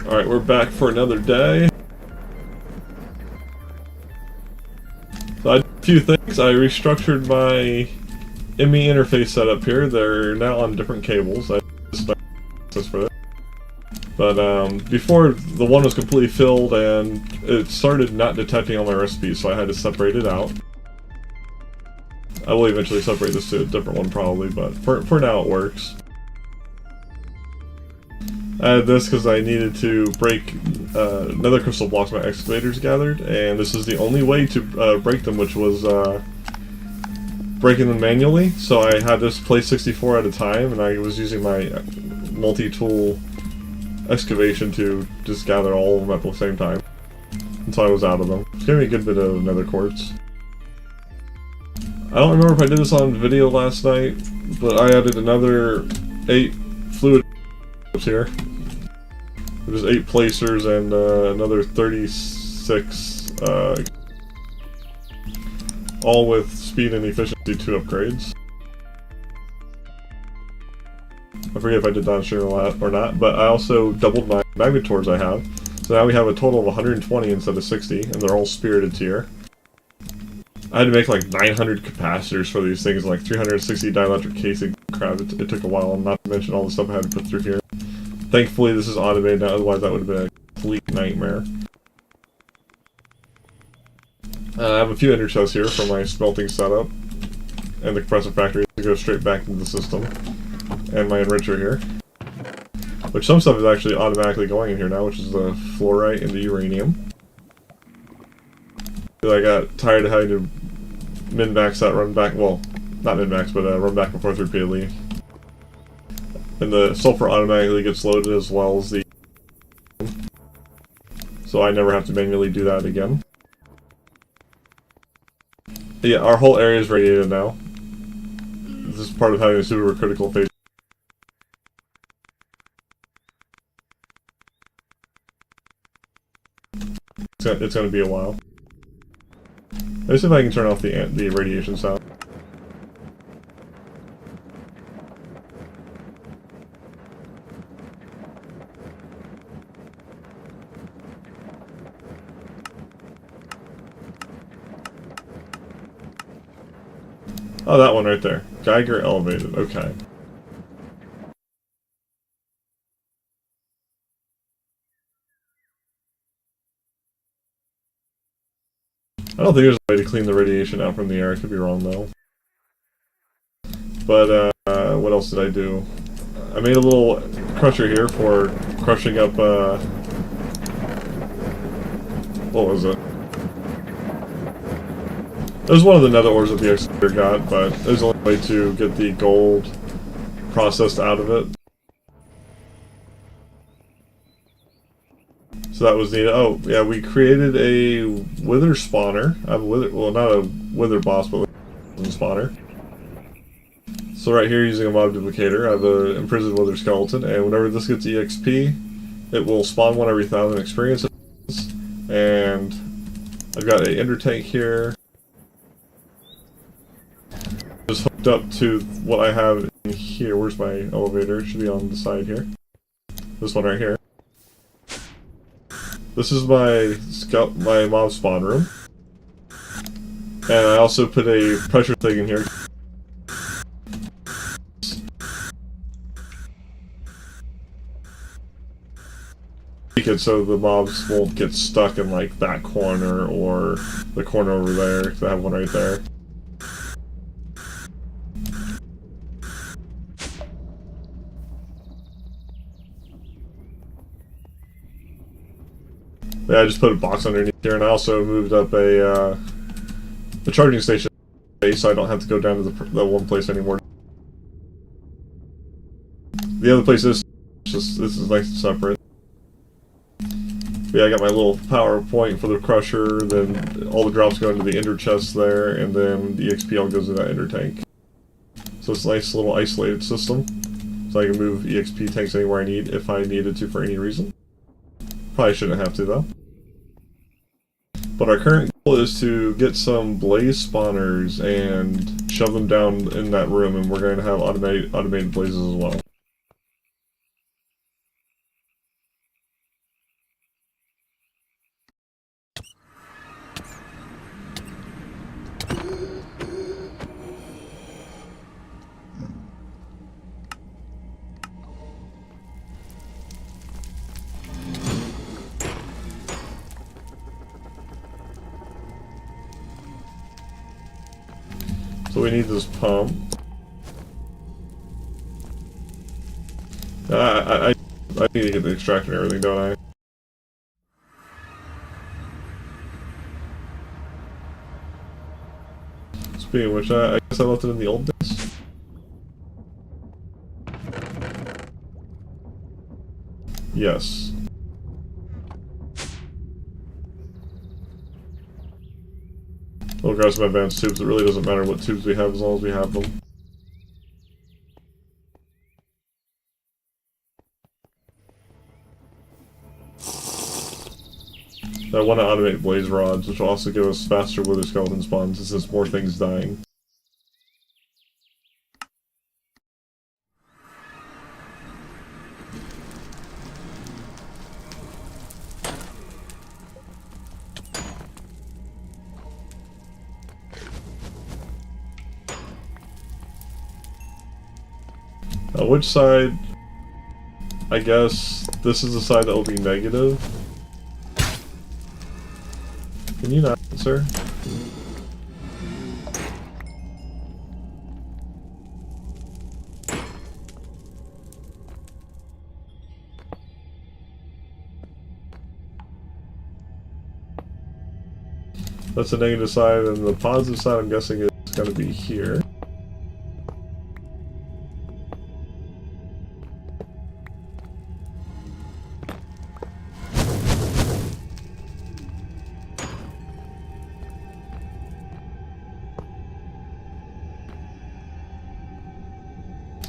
Alright, we're back for another day. So I did a few things. I restructured my ME interface setup here. They're now on different cables. I just for that. But before, the one was completely filled and it started not detecting all my recipes, so I had to separate it out. I will eventually separate this to a different one probably, but for now it works. I had this because I needed to break nether crystal blocks my excavators gathered, and this is the only way to break them, which was breaking them manually. So I had this place 64 at a time, and I was using my multi-tool excavation to just gather all of them at the same time until I was out of them. It's giving me a good bit of nether quartz. I don't remember if I did this on video last night, but I added another 8 fluid here. There's 8 placers and another 36, all with speed and efficiency 2 upgrades. I forget if I did that on stream or not, but I also doubled my magmators I have. So now we have a total of 120 instead of 60, and they're all spirited tier. I had to make like 900 capacitors for these things, like 360 dielectric casing. Crap, it took a while, not to mention all the stuff I had to put through here. Thankfully this is automated now, otherwise that would have been a complete nightmare. I have a few ender chests here for my smelting setup, and the compressor factory to go straight back into the system, and my enricher here. Which some stuff is actually automatically going in here now, which is the fluorite and the uranium. I got tired of having to min-max that run back, well, not min-max, but run back and forth repeatedly. And the sulfur automatically gets loaded as well as the... So I never have to manually do that again. Yeah, our whole area is radiated now. This is part of having a supercritical phase. It's gonna be a while. Let's see if I can turn off the radiation sound. Oh, that one right there. Geiger elevated. Okay. I don't think there's a way to clean the radiation out from the air. I could be wrong though. But what else did I do? I made a little crusher here for crushing up what was it? It was one of the nether ores that the excavator got, but there's only way to get the gold processed out of it. So that was neat. Oh, yeah, we created a wither spawner. I have a wither, well, not a wither boss, but a spawner. So right here, using a mob duplicator, I have an imprisoned wither skeleton, and whenever this gets EXP, it will spawn one every 1,000 experiences. And I've got an ender tank here. Just hooked up to what I have in here. Where's my elevator? It should be on the side here. This one right here. This is my mob spawn room. And I also put a pressure thing in here. So the mobs won't get stuck in like that corner or the corner over there, because I have one right there. Yeah, I just put a box underneath here, and I also moved up a charging station so I don't have to go down to the one place anymore. The other place is just, this is nice and separate. But yeah, I got my little power point for the crusher, then all the drops go into the ender chest there, and then the XP all goes in that ender tank. So it's a nice little isolated system, so I can move EXP tanks anywhere I need if I needed to for any reason. Probably shouldn't have to though. But our current goal is to get some blaze spawners and shove them down in that room, and we're going to have automated blazes as well. we need this pump. I need to get the extractor and everything, don't I? Speaking of which, I guess I left it in the old days. Yes. We'll grab some advanced tubes. It really doesn't matter what tubes we have as long as we have them. I want to automate blaze rods, which will also give us faster wither skeleton spawns since there's more things dying. Which side? I guess this is the side that will be negative. Can you not answer? That's the negative side, and the positive side I'm guessing is going to be here.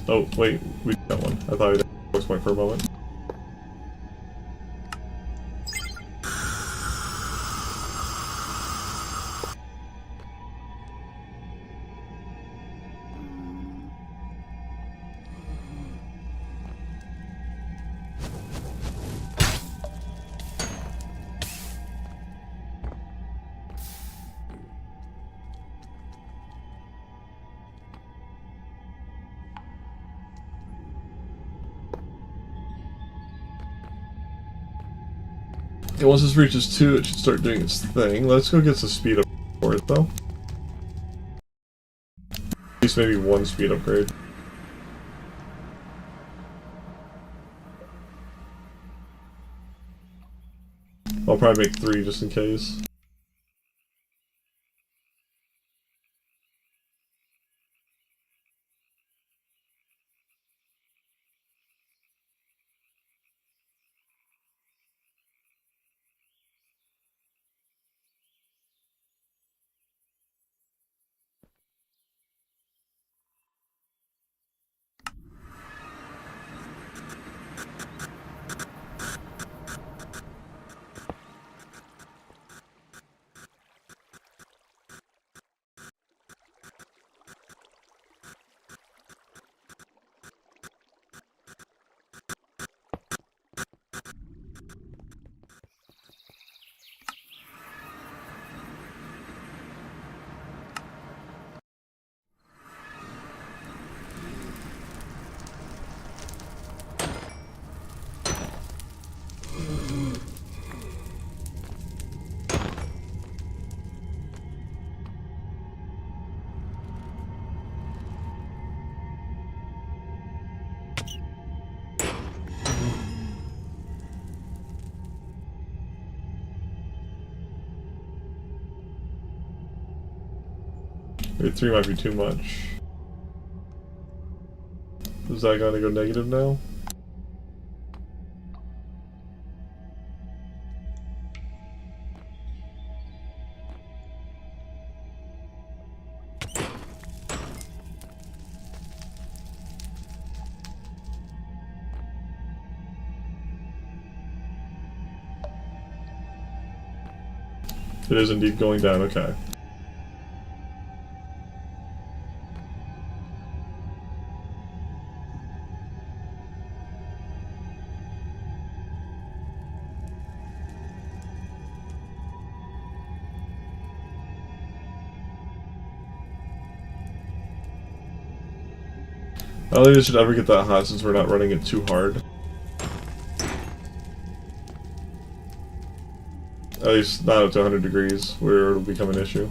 Oh, wait, we got one. I thought I did a point for a moment. And once this reaches 2, it should start doing its thing. Let's go get some speed up for it, though. At least maybe 1 speed upgrade. I'll probably make 3 just in case. Maybe 3 might be too much. Is that gonna go negative now? It is indeed going down, okay. I don't think it should ever get that hot since we're not running it too hard. At least not up to 100 degrees, where it'll become an issue.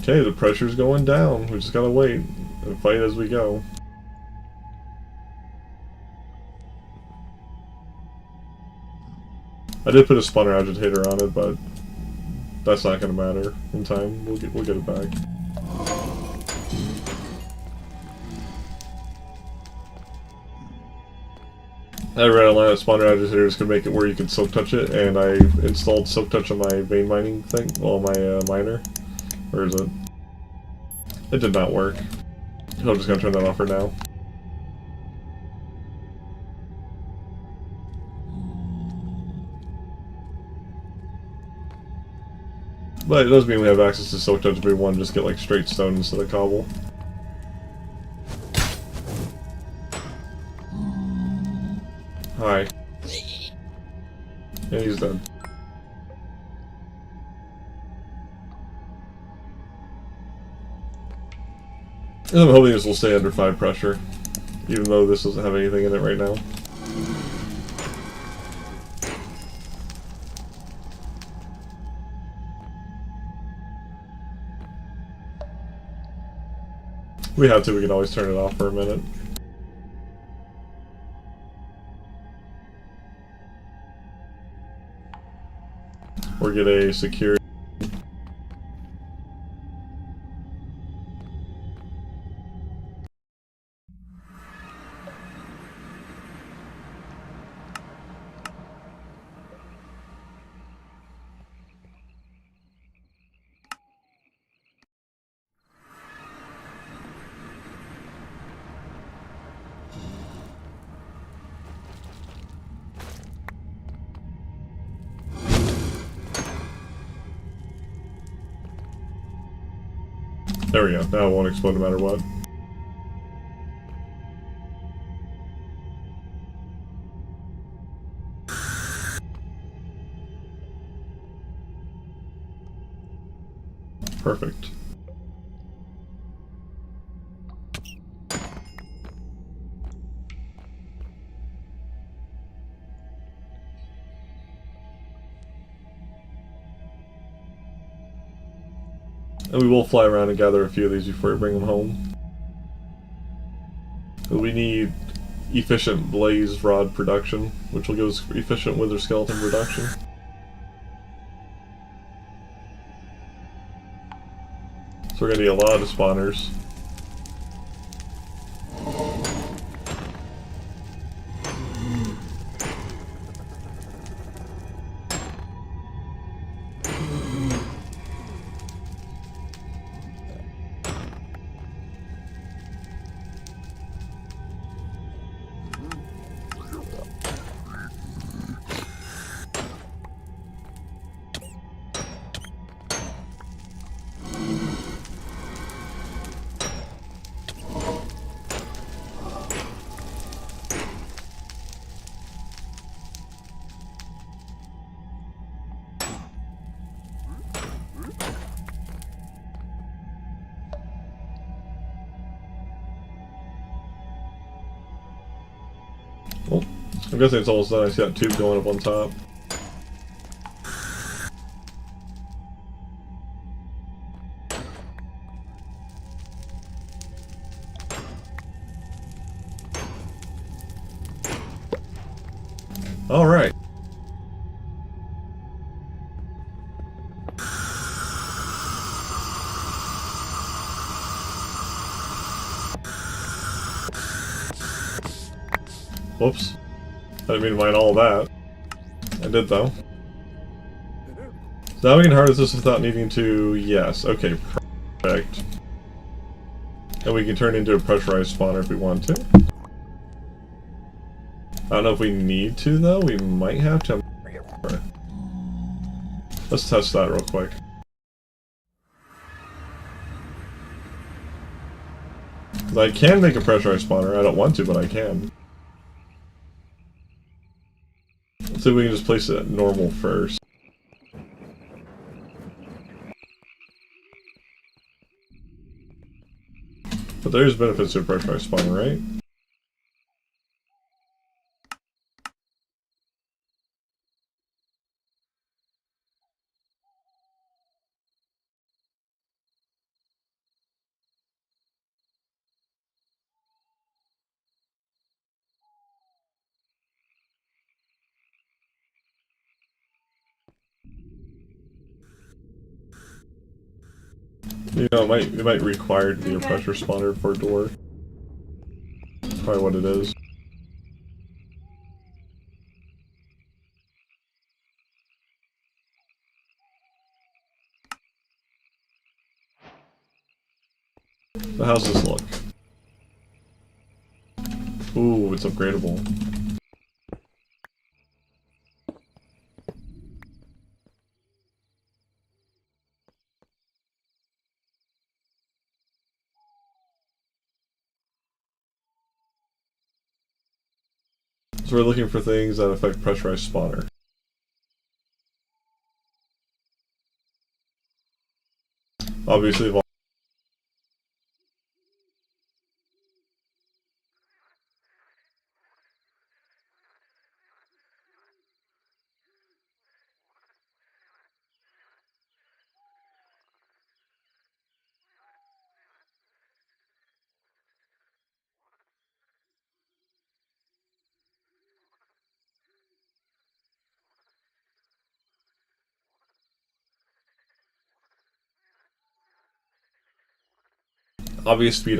Okay, the pressure's going down. We just gotta wait and fight as we go. I did put a spawner agitator on it, but that's not gonna matter in time. We'll get it back. I read online that spawner agitators could make it where you can silk touch it, and I installed silk touch on my vein mining thing, well, my miner. Where is it? It did not work. I'm just gonna turn that off for now. But it does mean we have access to silk touch if we want to just get like straight stone instead of cobble. Hi. Yeah, he's dead. And I'm hoping this will stay under 5 pressure, even though this doesn't have anything in it right now. If we have to, we can always turn it off for a minute. Or get a security. There we go. Now it won't explode no matter what. Perfect. And we will fly around and gather a few of these before we bring them home. We need efficient blaze rod production, which will give us efficient wither skeleton production. So we're going to need a lot of spawners. Well, I'm guessing it's almost done. I see that tube going up on top. Alright. Whoops. I didn't mean to mine all that. I did though. So now we can harness this without needing to... Yes, okay, perfect. And we can turn into a pressurized spawner if we want to. I don't know if we need to though, we might have to. Let's test that real quick. I can make a pressurized spawner, I don't want to, but I can. Let's see if we can just place it at normal first. But there's benefits to a pressurized spawner, right? You know, it might require to be a pressure spawner for a door. That's probably what it is. So how's this look? Ooh, it's upgradable. So we're looking for things that affect pressurized spawner. Obviously, obvious speed.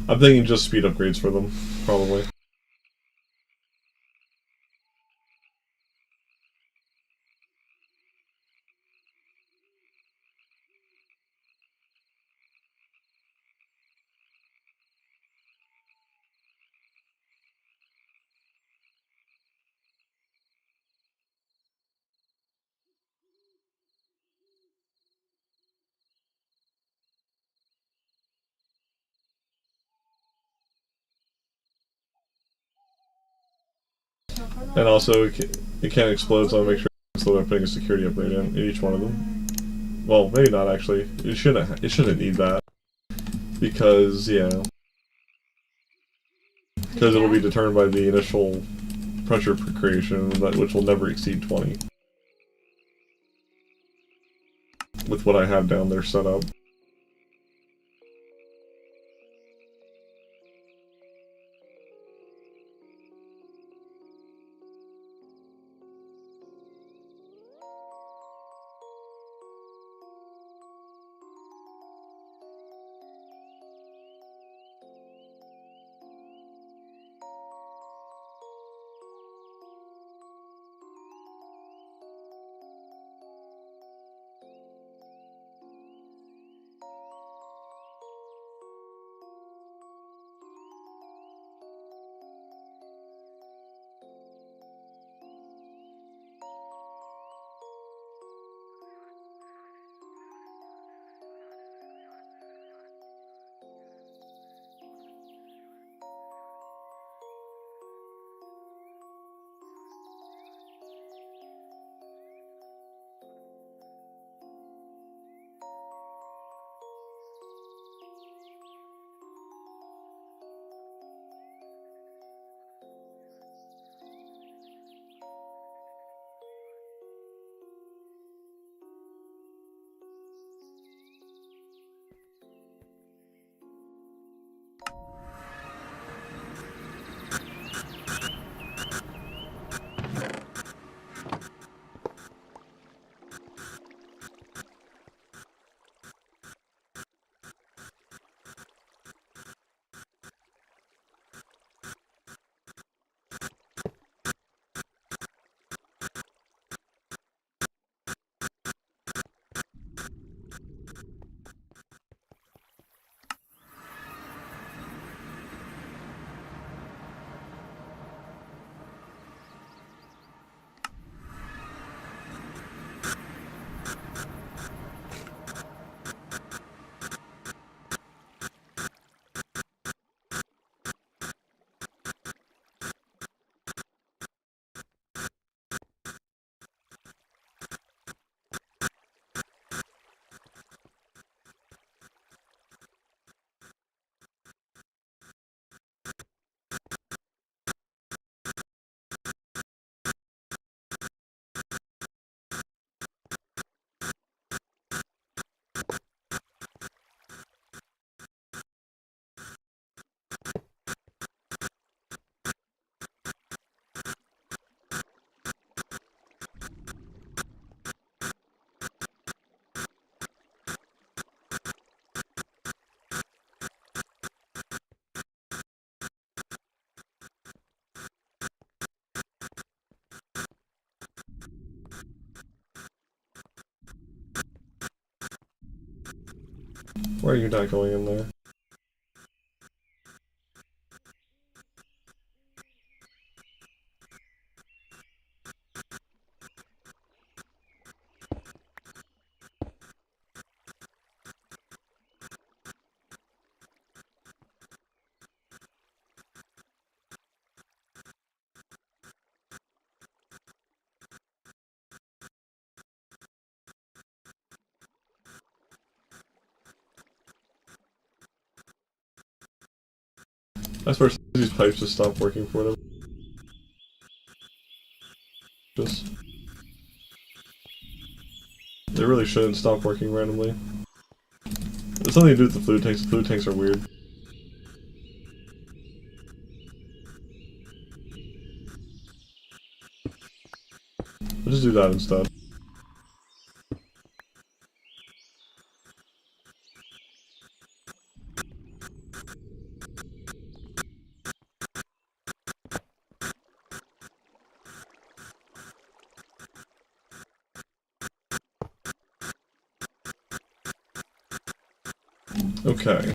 I'm thinking just speed upgrades for them, probably. And also, it can't explode, so I'll make sure they're putting a security upgrade in each one of them. Well, maybe not actually. It shouldn't. It shouldn't need that because because it'll be determined by the initial pressure per creation, which will never exceed 20. With what I have down there set up. Why are you not going in there? I swear these pipes just stopped working for them. Just... They really shouldn't stop working randomly. There's something to do with the fluid tanks. The fluid tanks are weird. We'll just do that instead. Okay.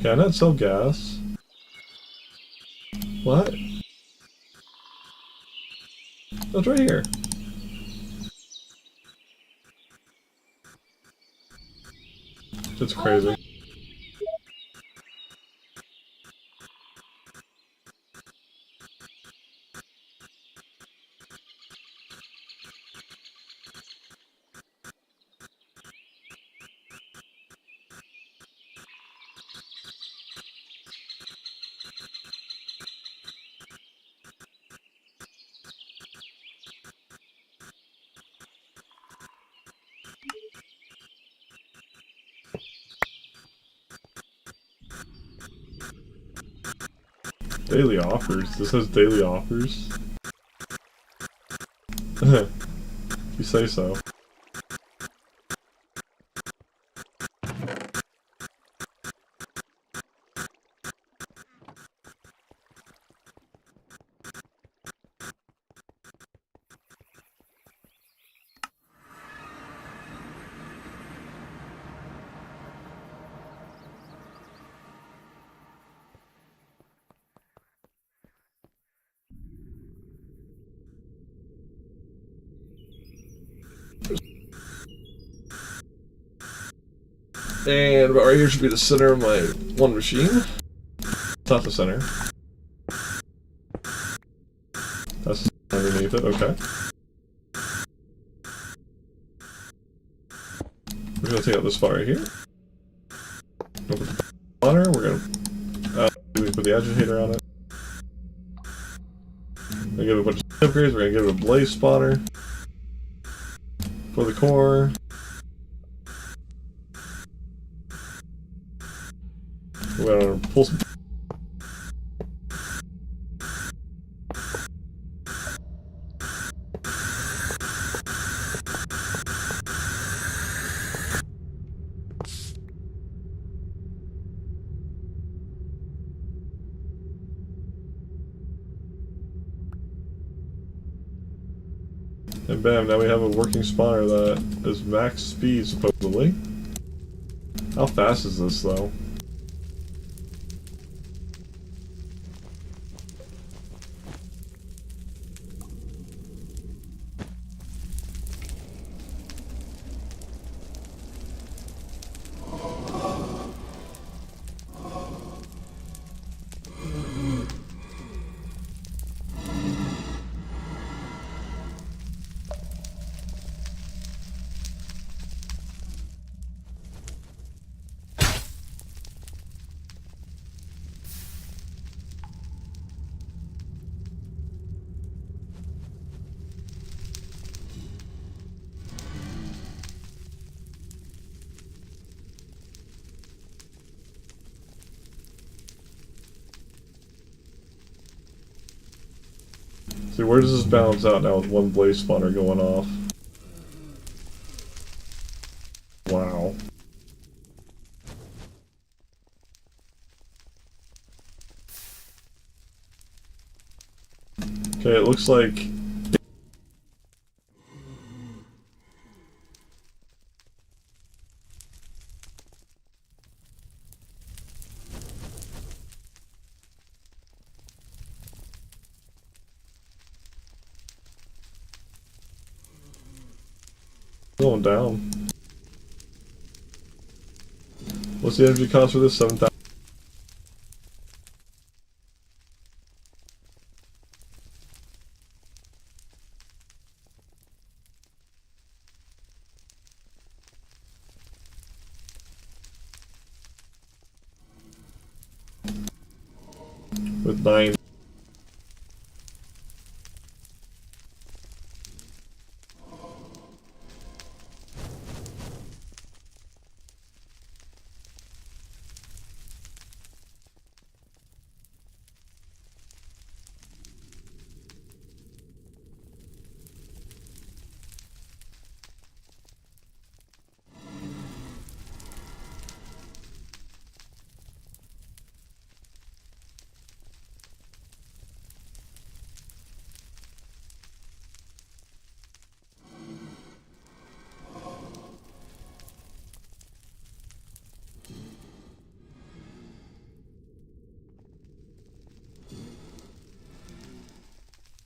Can I not sell gas? What? Oh, it's right here. It's crazy. Daily offers? This has daily offers? You say so. And about right here should be the center of my one machine. It's not the center. That's underneath it, okay. We're gonna take out this spot right here. We'll put the spawner, we're gonna put the agitator on it. We're gonna give it a bunch of upgrades, we're gonna give it a blaze spawner. For the core. We're gonna pull some. And bam, now we have a working spawner that is max speed, supposedly. How fast is this, though? See, where does this balance out now with one blaze spawner going off? Wow. Okay, it looks like... going down. What's the energy cost for this? 7,000. With 9.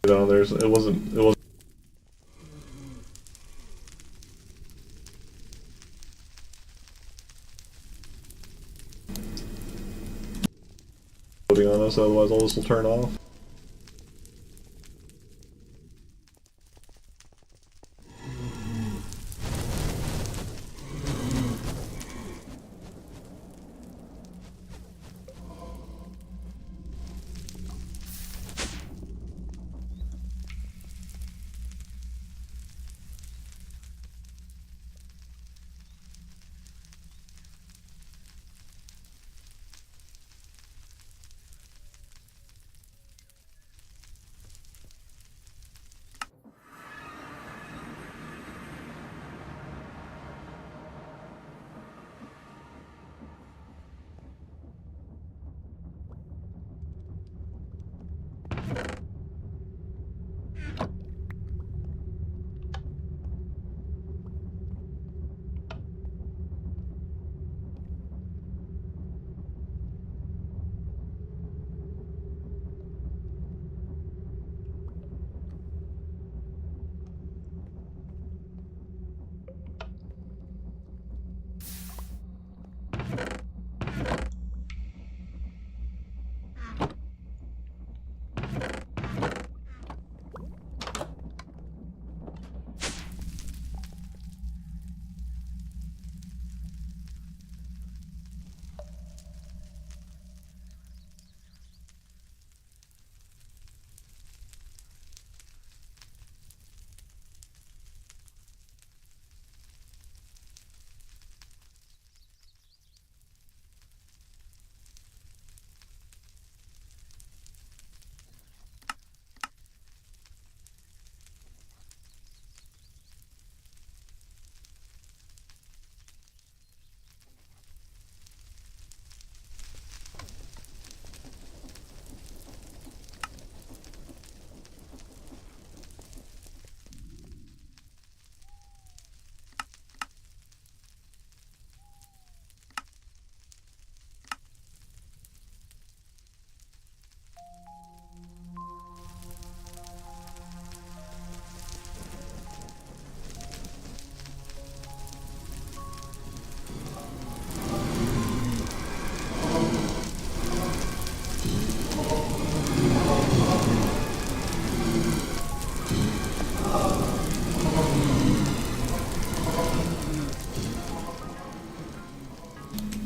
On there, so it wasn't loading on us, otherwise all this will turn off.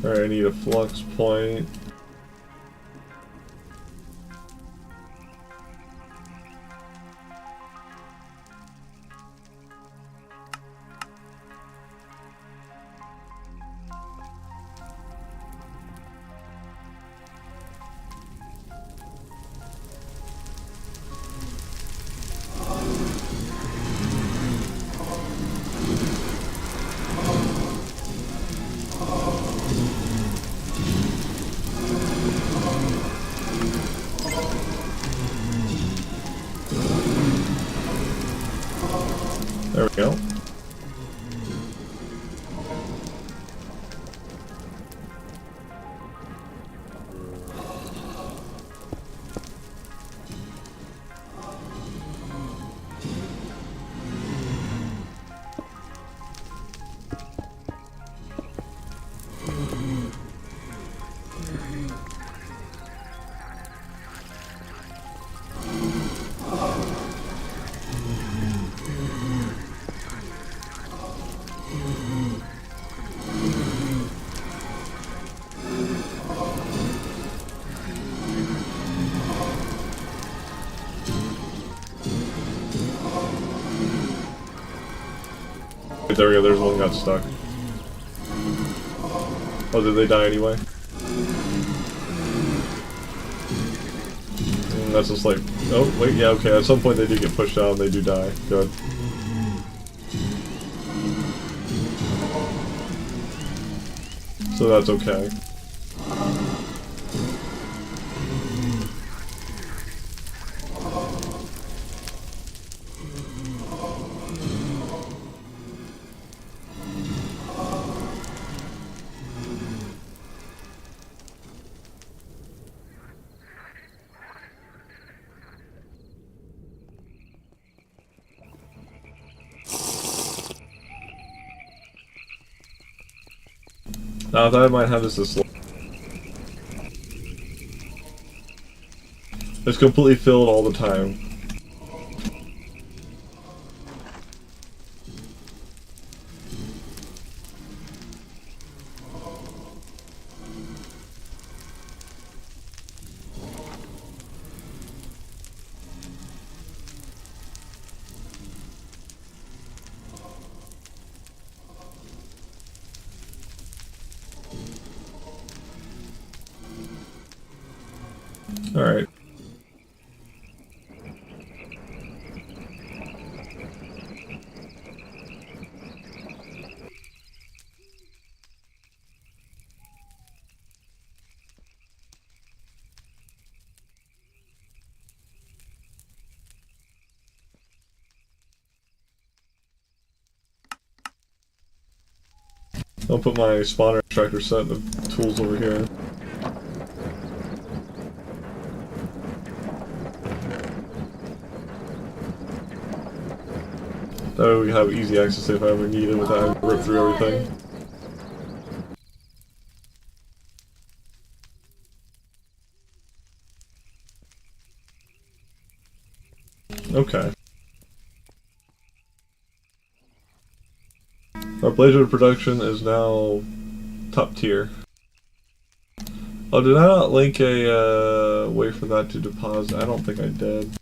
Alright, I need a flux point. There we go, there's one got stuck. Oh, did they die anyway? That's just like, oh, wait, yeah, okay, at some point they do get pushed out and they do die. Good. So that's okay. Now, I thought I might have this low. It's completely filled all the time. Alright. I'll put my spawner extractor set of tools over here. That way we have easy access if I ever need it without having to rip through everything. Okay. Our blazer production is now top tier. Oh, did I not link a way for that to deposit? I don't think I did.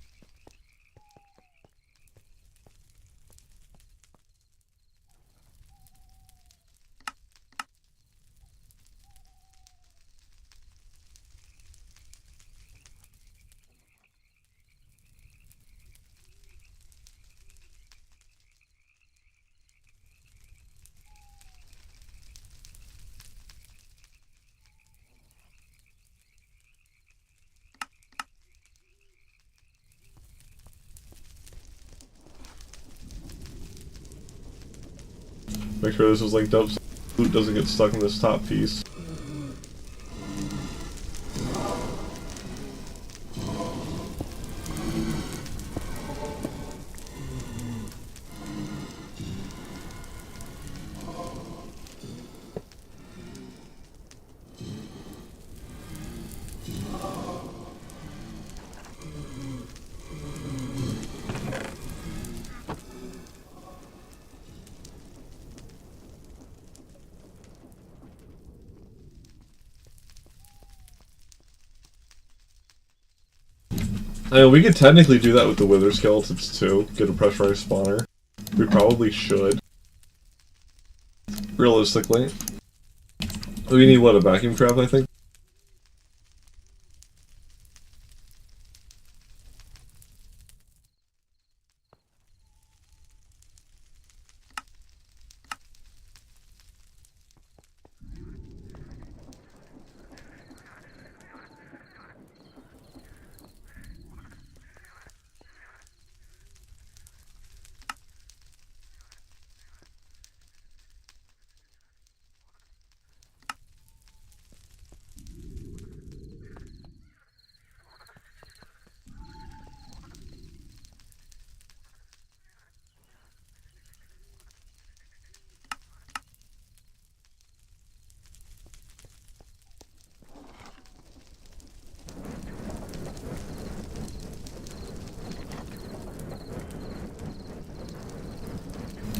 Make sure this is linked up so loot doesn't get stuck in this top piece. I mean, we could technically do that with the wither skeletons too. Get a pressurized spawner. We probably should. Realistically. We need, what, a vacuum trap, I think?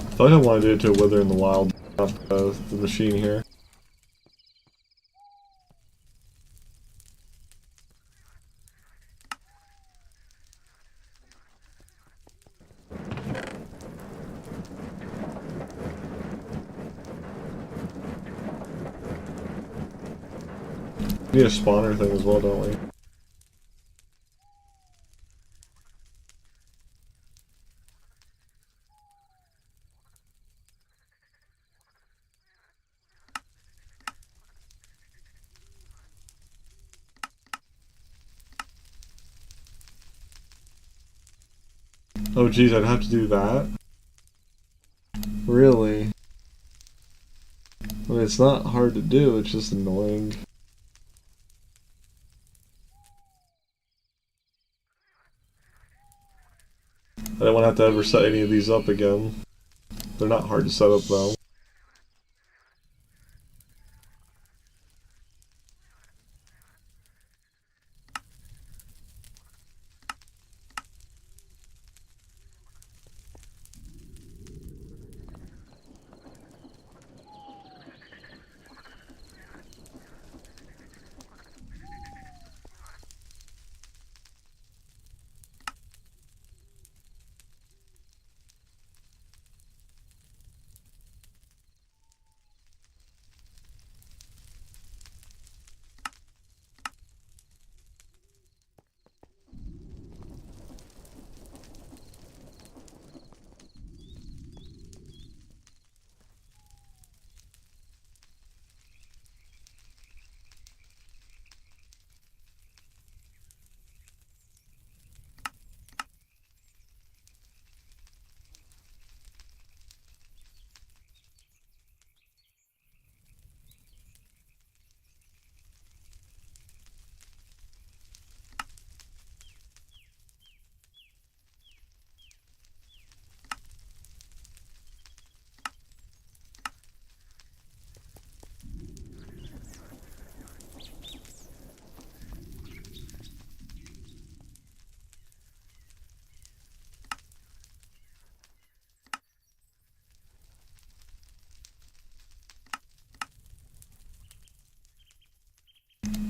I thought I wanted to do it to a wither in the wild, not the machine here. need a spawner thing as well, don't we? Oh geez, I'd have to do that? Really? I mean, it's not hard to do, it's just annoying. I don't want to have to ever set any of these up again. They're not hard to set up though.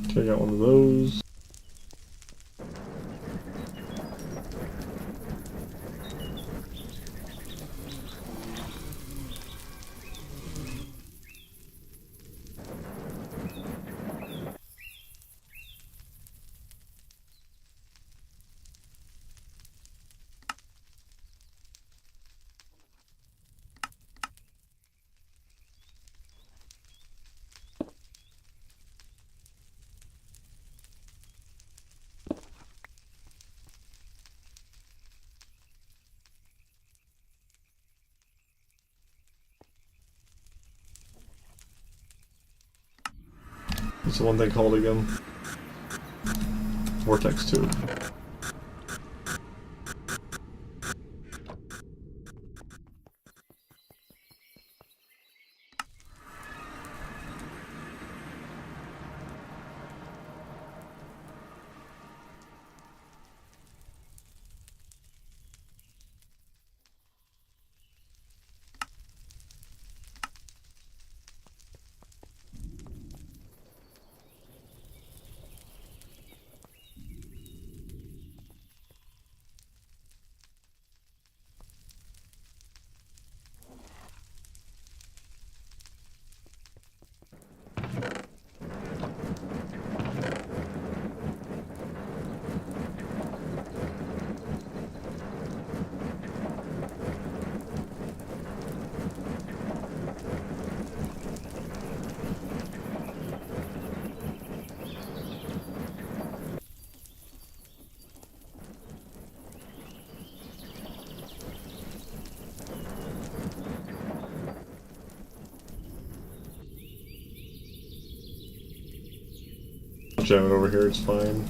Okay, I got one of those. What's the one thing called again? Vortex tube. Jam it over here, it's fine.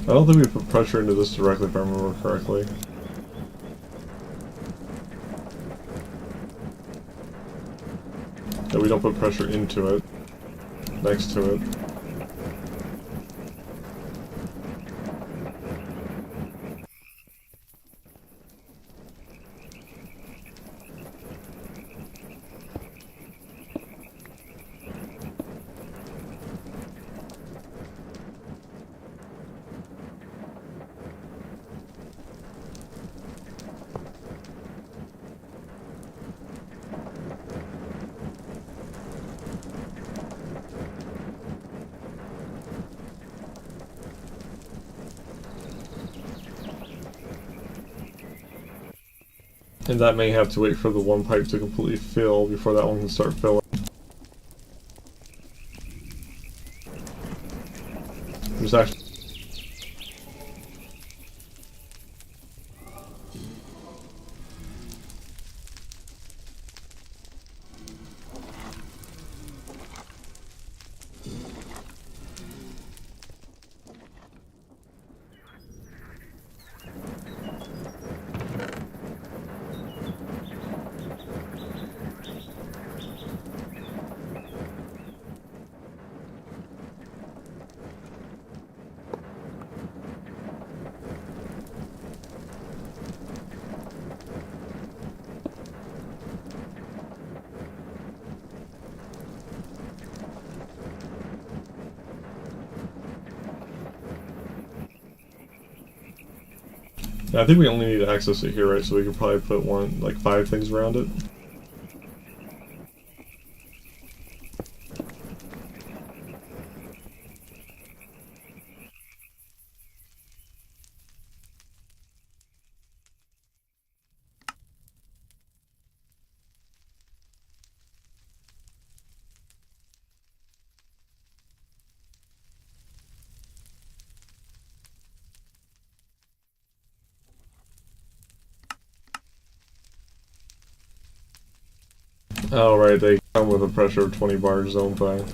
I don't think we put pressure into this directly, if I remember correctly. Yeah, we don't put pressure into it. Next to it. And that may have to wait for the one pipe to completely fill before that one can start filling. There's actually... Yeah, I think we only need to access it here, right? So we could probably put like 5 things around it. Oh, right, they come with a pressure of 20 bars zone thing.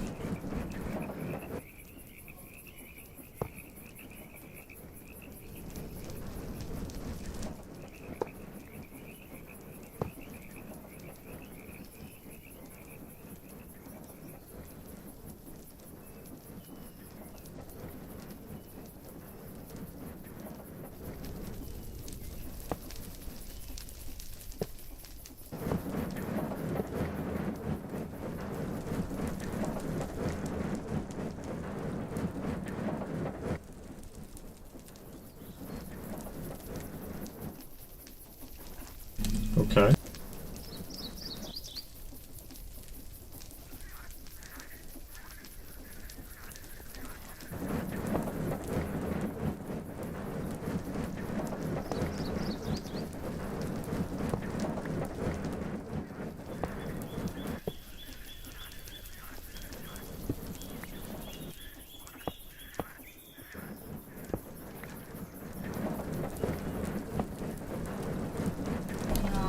Okay.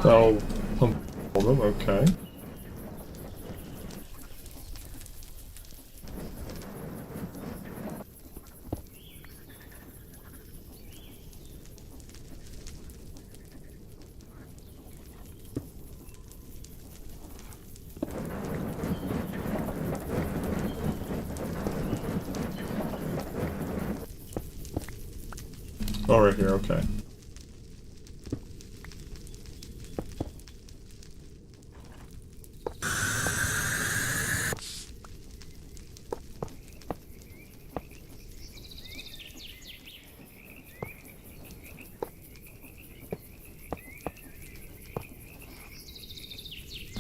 That'll pump all of them, okay. Oh, right here, okay.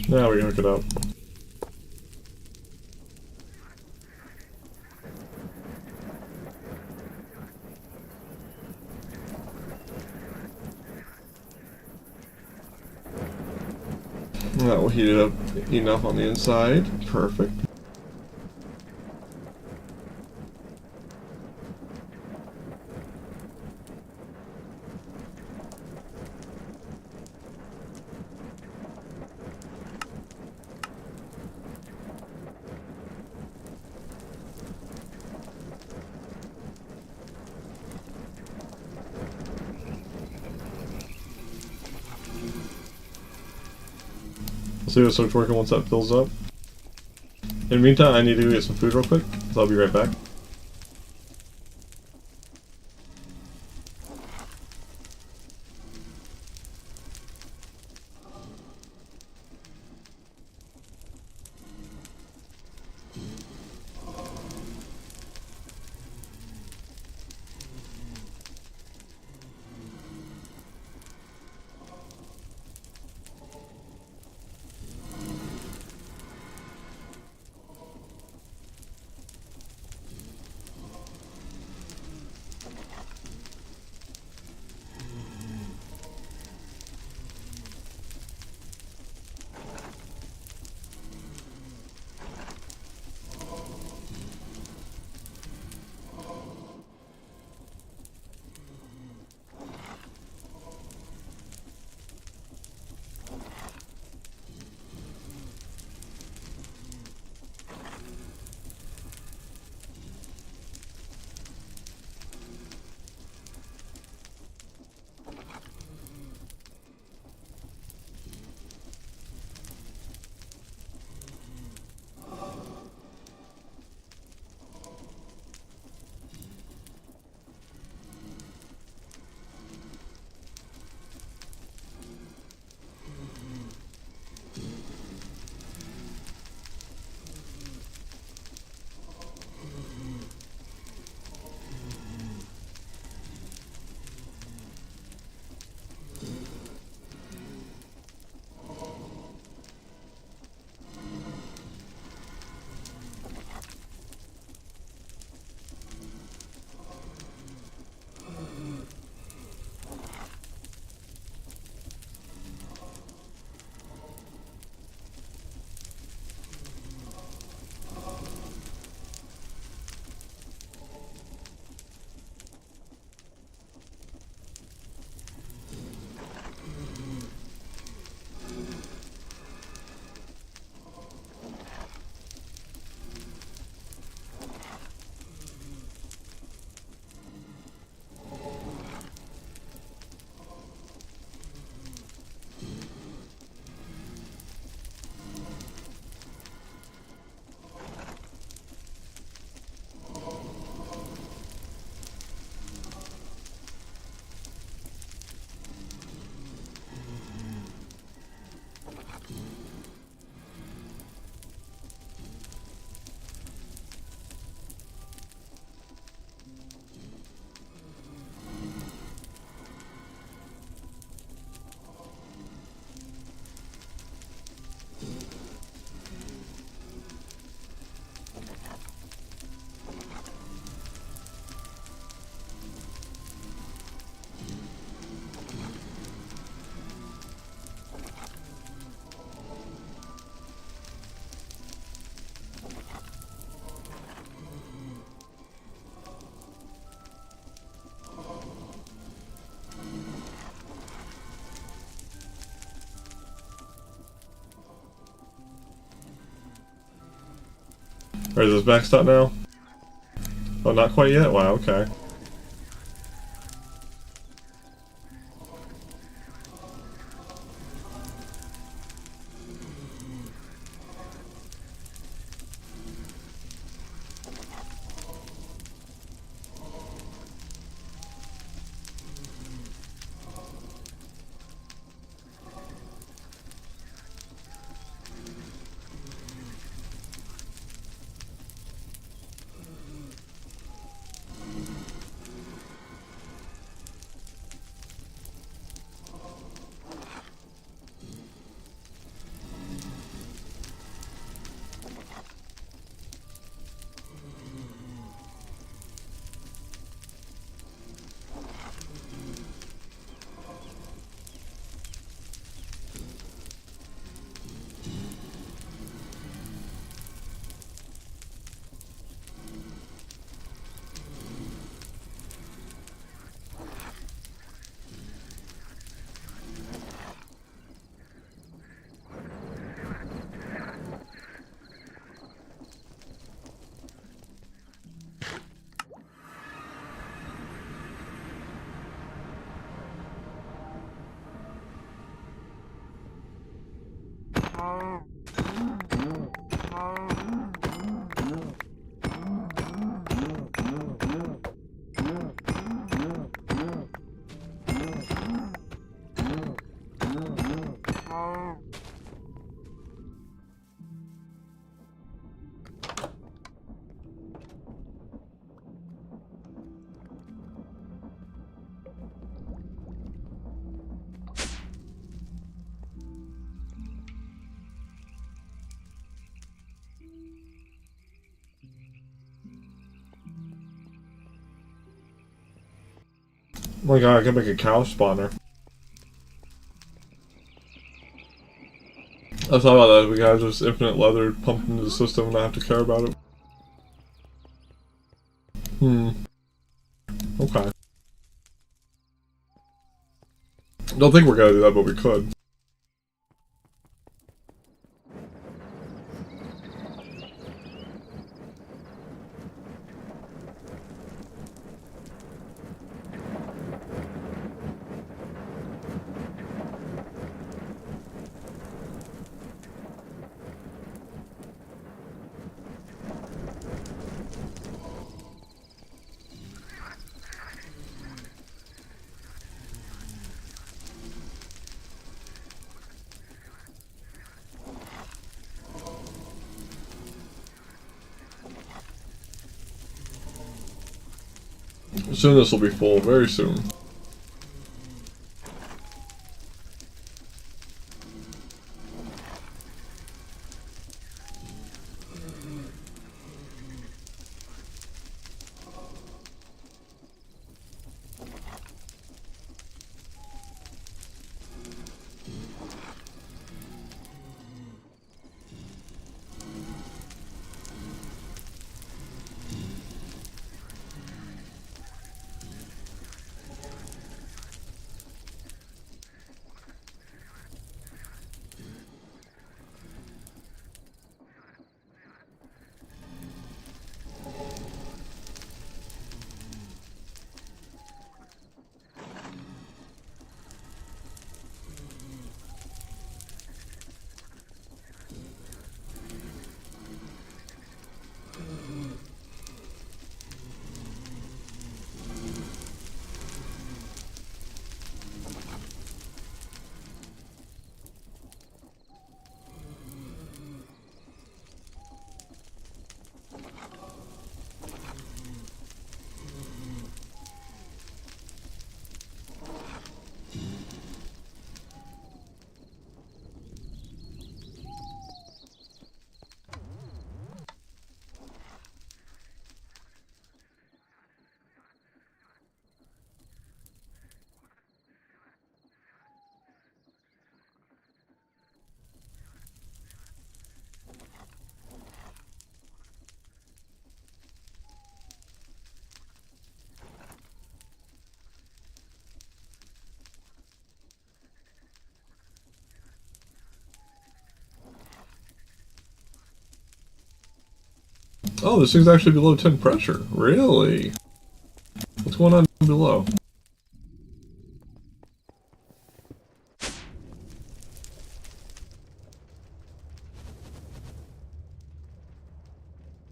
Now we can hook it up. That will heat it up enough on the inside. Perfect. See if it starts working once that fills up. In the meantime, I need to go get some food real quick, so I'll be right back. Or is this maxed out now? Oh, not quite yet? Wow, okay. Oh my god, I can make a cow spawner. I thought about that. We can have just infinite leather pumped into the system and not have to care about it. Okay. Don't think we're gonna do that, but we could. Soon this will be full, very soon. Oh, this thing's actually below 10 pressure. Really? What's going on below?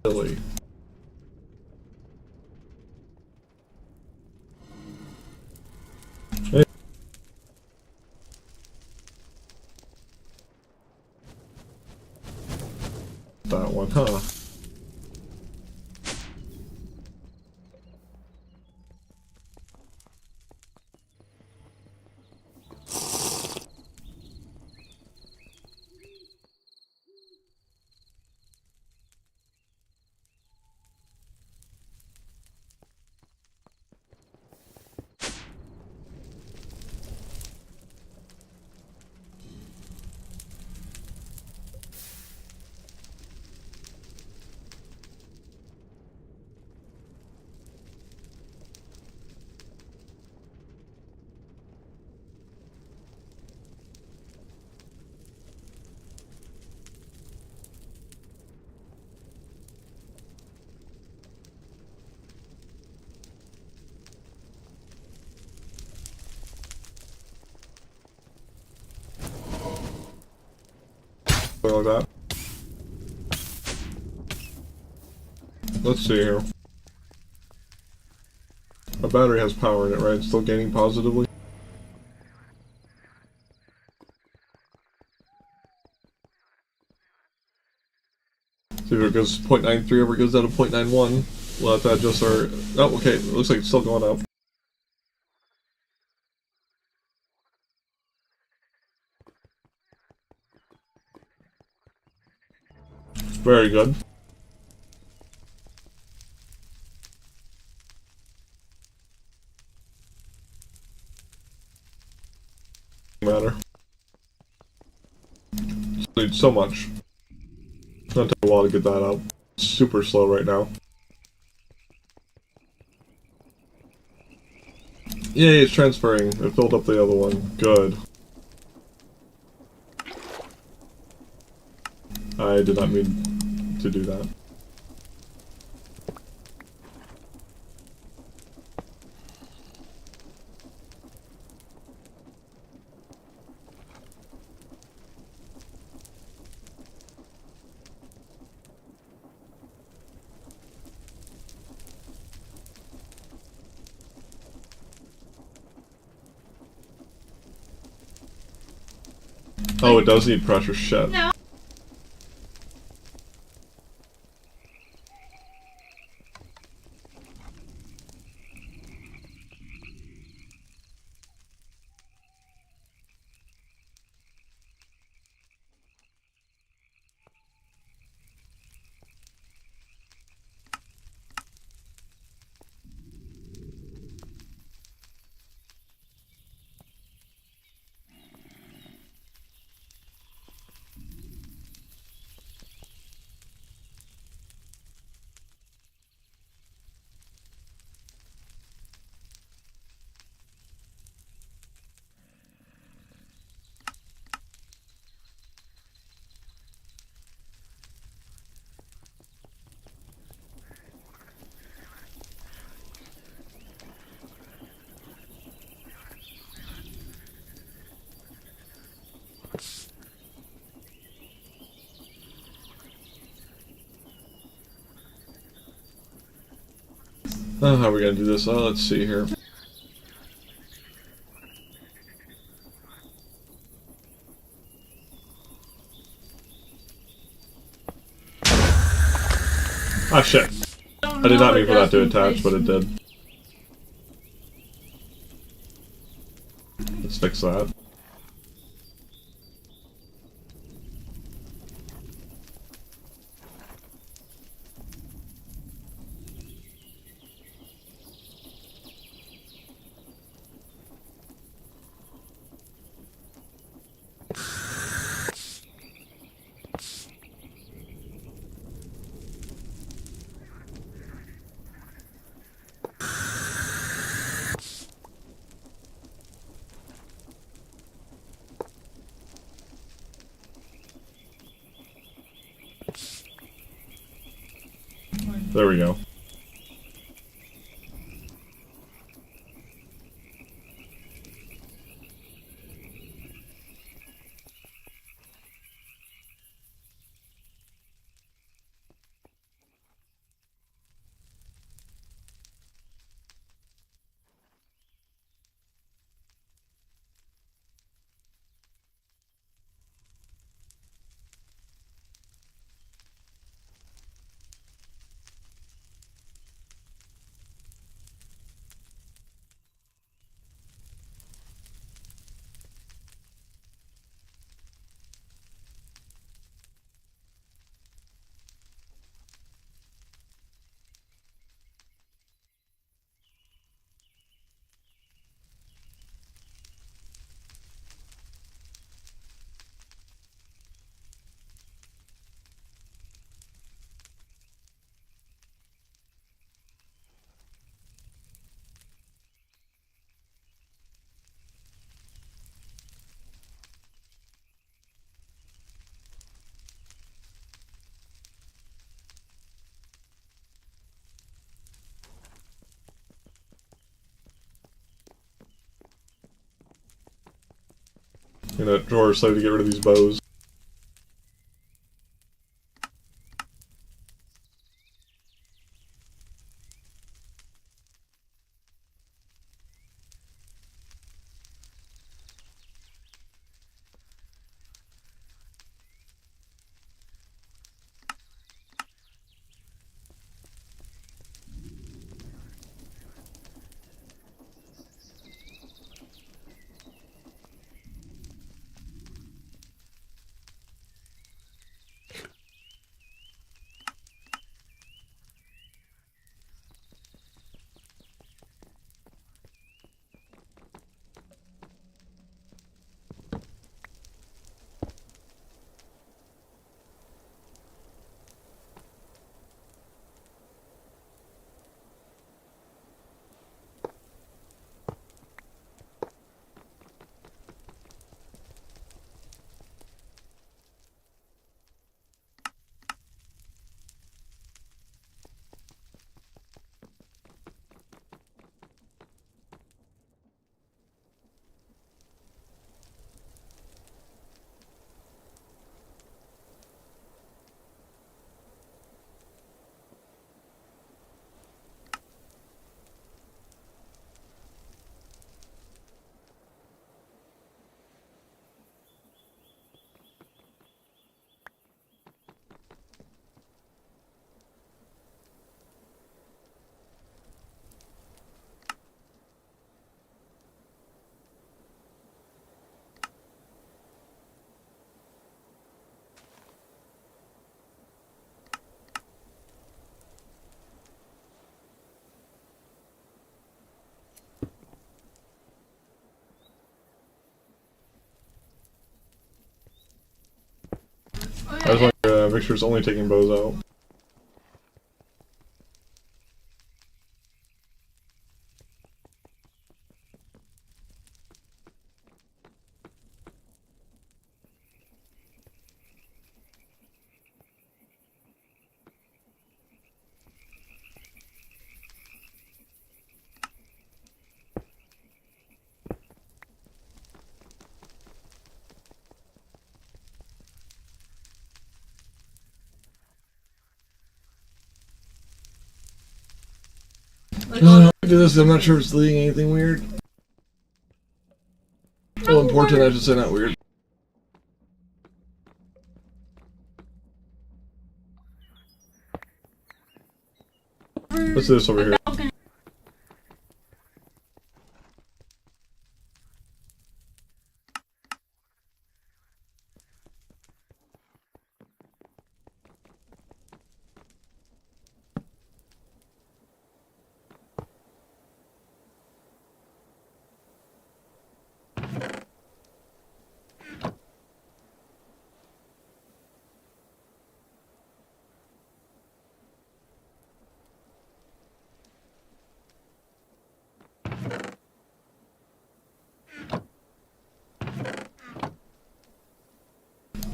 Really? Hey. That one, huh? Like that. Let's see here. A battery has power in it, right? It's still gaining positively? See if it goes 0.93 ever goes down to 0.91. We'll have to adjust our... Oh, okay. It looks like it's still going up. Very good. Matter. Need so much. It's gonna take a while to get that out. It's super slow right now. Yay, it's transferring. It filled up the other one. Good. I did not mean to do that. Oh, it does need pressure. Shit. No. Oh, how are we gonna do this? Oh, let's see here. Ah, shit. I did not mean for that to attach, but it did. Let's fix that. There we go. In that drawer, so to get rid of these bows. I just want to make sure it's only taking bows out. Look at this, I'm not sure if it's deleting anything weird. Well, important, I should say, not weird. What's this over here?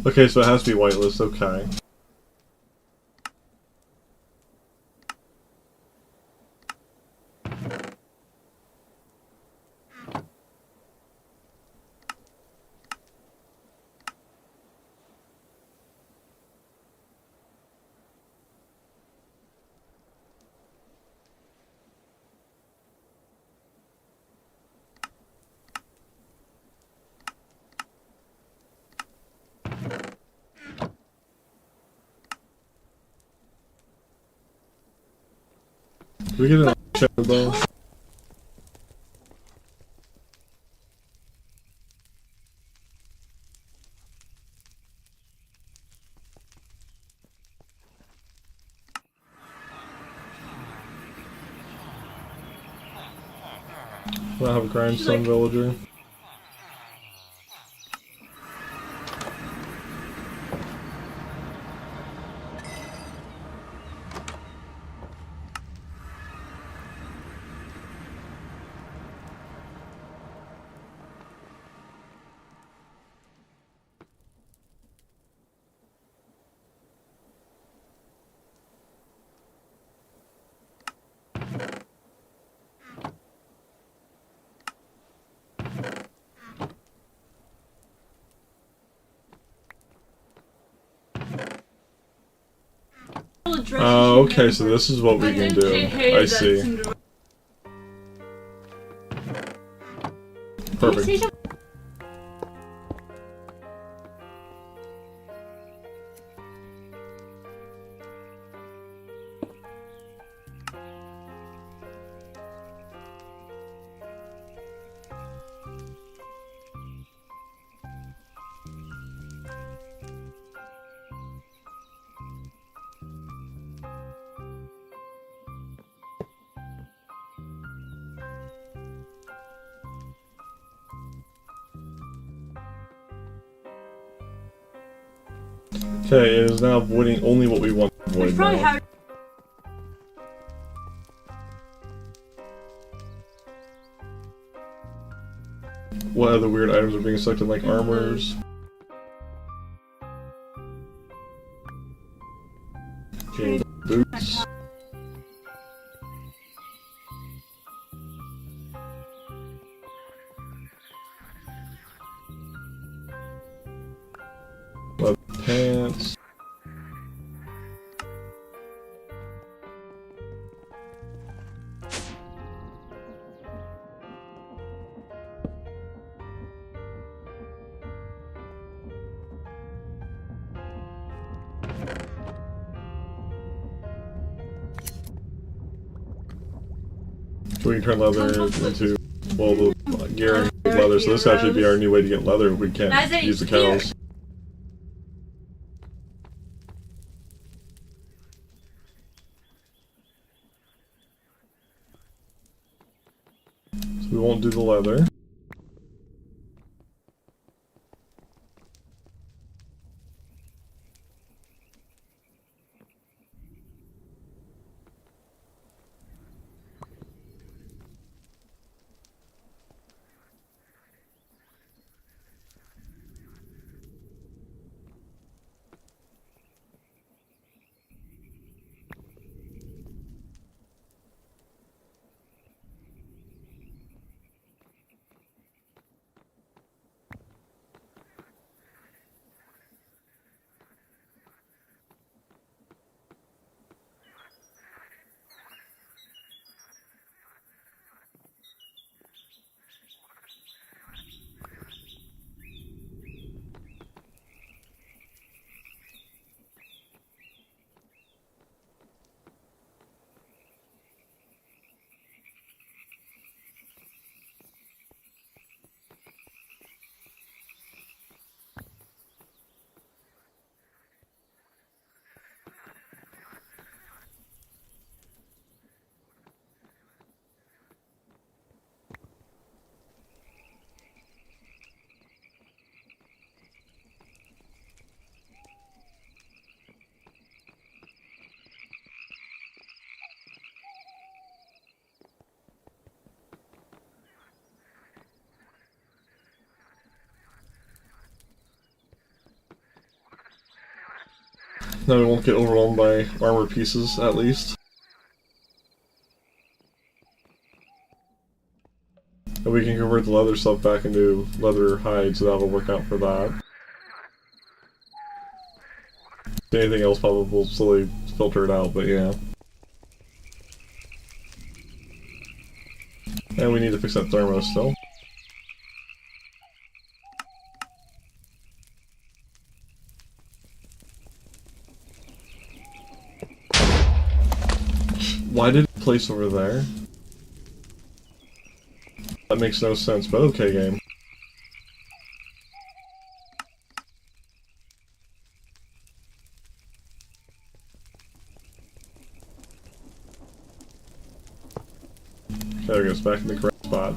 Okay, so it has to be whitelist, okay. We get a shadow bow. I have a grindstone villager. Oh, okay, so this is what we can do. I see. Perfect. Okay, it is now avoiding only what we want to avoid now. What other weird items are being selected, like armors? Okay, boots. Leather pants. So we can turn leather into, well, the gearing of leather, so this would actually be our new way to get leather if we can't use the cows. So we won't do the leather. Now we won't get overwhelmed by armor pieces, at least. And we can convert the leather stuff back into leather hide, so that'll work out for that. Anything else probably will slowly filter it out, but yeah. And we need to fix that thermo still. Why did it place over there? That makes no sense, but okay, game. There it goes, back in the correct spot.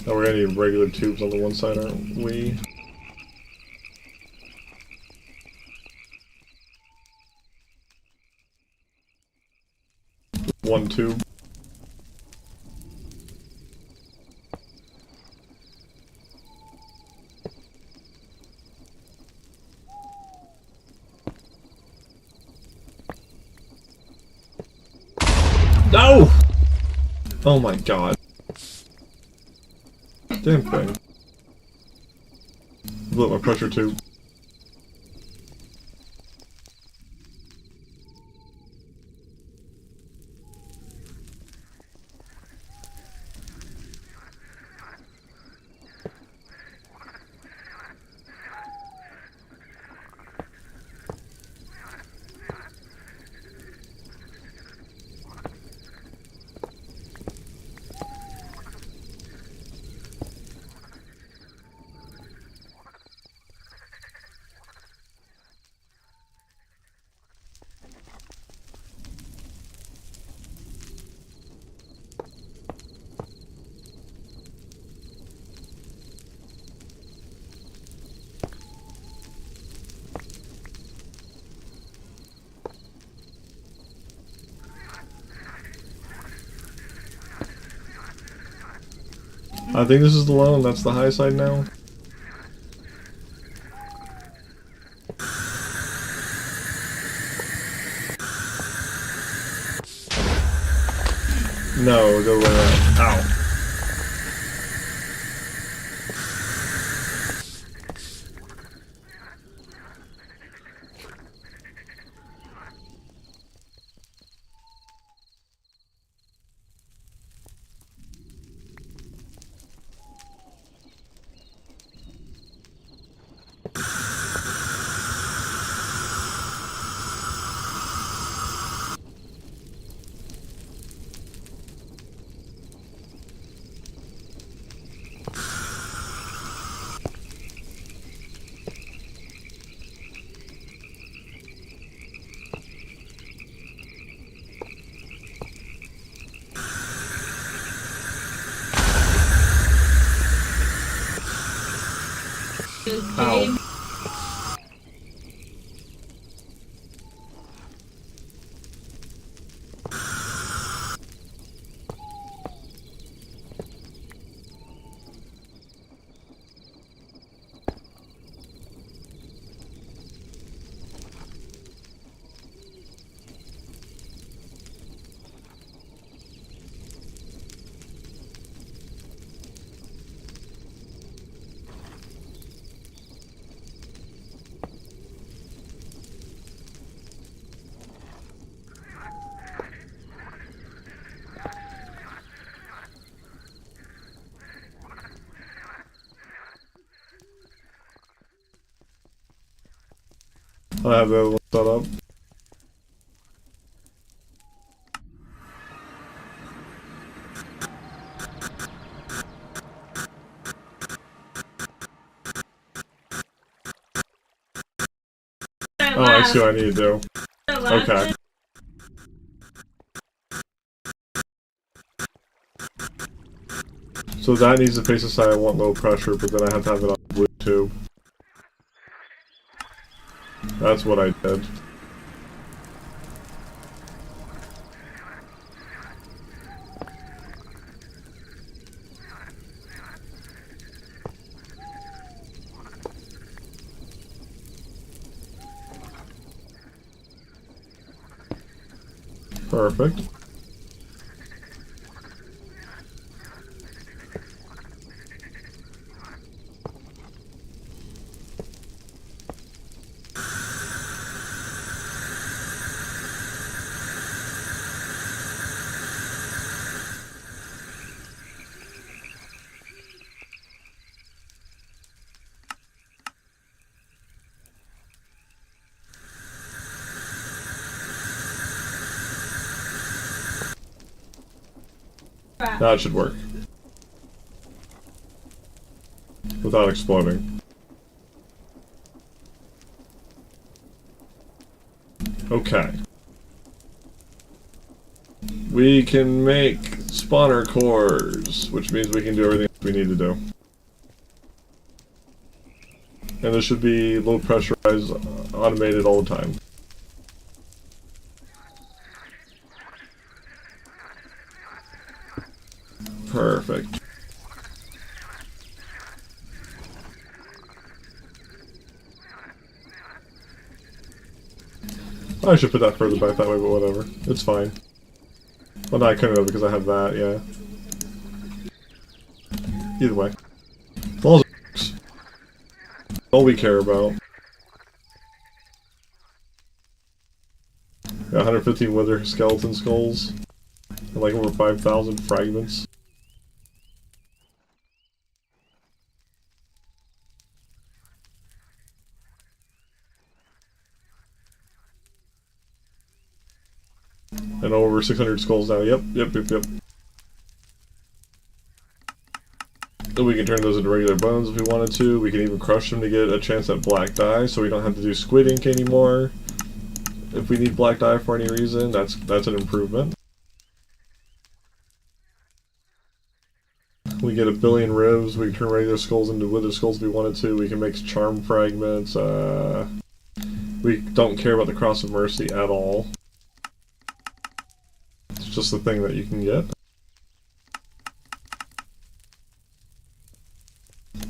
Now we're gonna need regular tubes on the one side, aren't we? One tube. No! Oh my god. Damn thing. Blew up my pressure tube. I think this is the low and that's the high side now. No, go way around. Ow. Ow. I have the other one set up. Oh, I see what I need to do. Okay. So that needs to face the side I want low pressure, but then I have to have it on blue too. That's what I did. Perfect. Now it should work. Without exploding. Okay. We can make spawner cores, which means we can do everything we need to do. And this should be low pressurized, automated all the time. Perfect. I should put that further back that way, but whatever. It's fine. Well, no, I couldn't have because I have that, yeah. Either way. As long as it works. All we care about. Got 115 wither skeleton skulls. And like over 5,000 fragments. And over 600 skulls now. Yep. And we can turn those into regular bones if we wanted to. We can even crush them to get a chance at black dye, so we don't have to do squid ink anymore. If we need black dye for any reason, that's an improvement. We get 1 billion ribs. We can turn regular skulls into wither skulls if we wanted to. We can make charm fragments. We don't care about the Cross of Mercy at all. It's just the thing that you can get.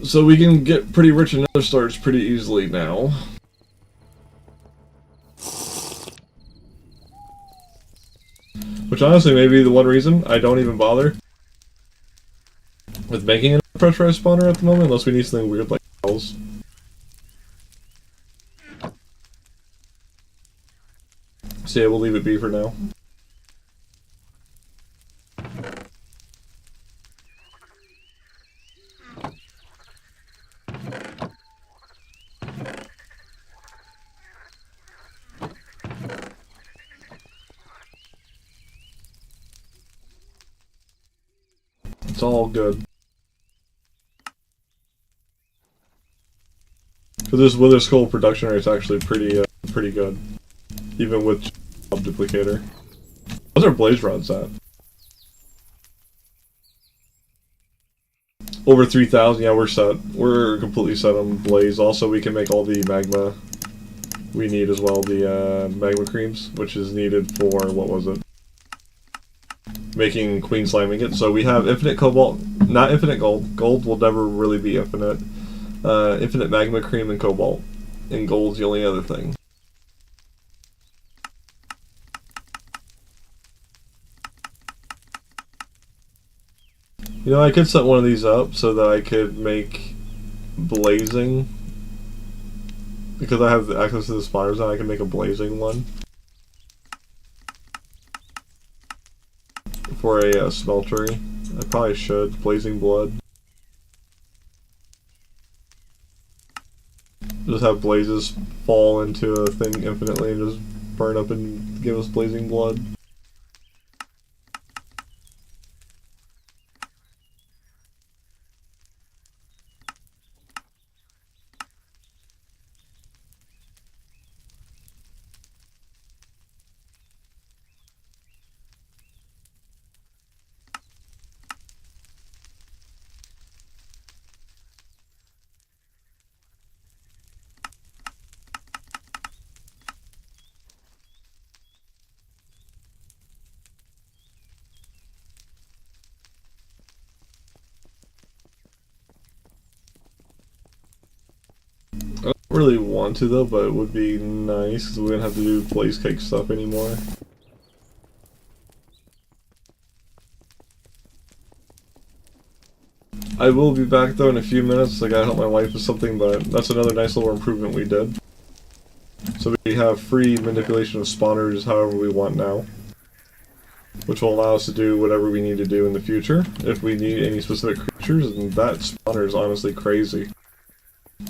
So we can get pretty rich in nether stars pretty easily now. Which honestly may be the one reason I don't even bother with making a pressurized spawner at the moment, unless we need something weird like cells. So yeah, we'll leave it be for now. It's all good. For this wither skull production rate's actually pretty good, even with duplicator. What's our blaze rods at? Over 3,000. Yeah, we're set. We're completely set on blaze. Also, we can make all the magma we need as well. The magma creams, which is needed for what was it? Making queen slime ingot. So we have infinite cobalt, not infinite gold. Gold will never really be infinite. Infinite magma cream and cobalt. And gold's the only other thing. You know, I could set one of these up so that I could make blazing. Because I have access to the spawners now, I can make a blazing one. For a smeltery. I probably should. Blazing blood. Just have blazes fall into a thing infinitely and just burn up and give us blazing blood. I don't really want to though, but it would be nice because we wouldn't have to do blaze cake stuff anymore. I will be back though in a few minutes. I gotta help my wife with something, but that's another nice little improvement we did. So we have free manipulation of spawners however we want now, which will allow us to do whatever we need to do in the future if we need any specific creatures, and that spawner is honestly crazy.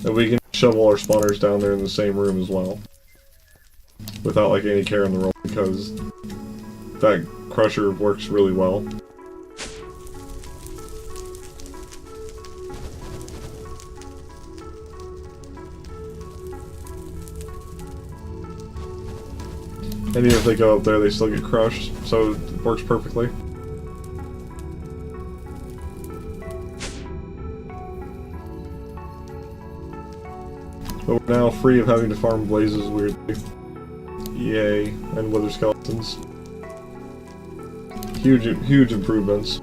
And we can shovel our spawners down there in the same room as well, without like any care in the world, because that crusher works really well. And even if they go up there, they still get crushed, so it works perfectly. But we're now free of having to farm blazes weirdly. Yay, and wither skeletons. Huge improvements.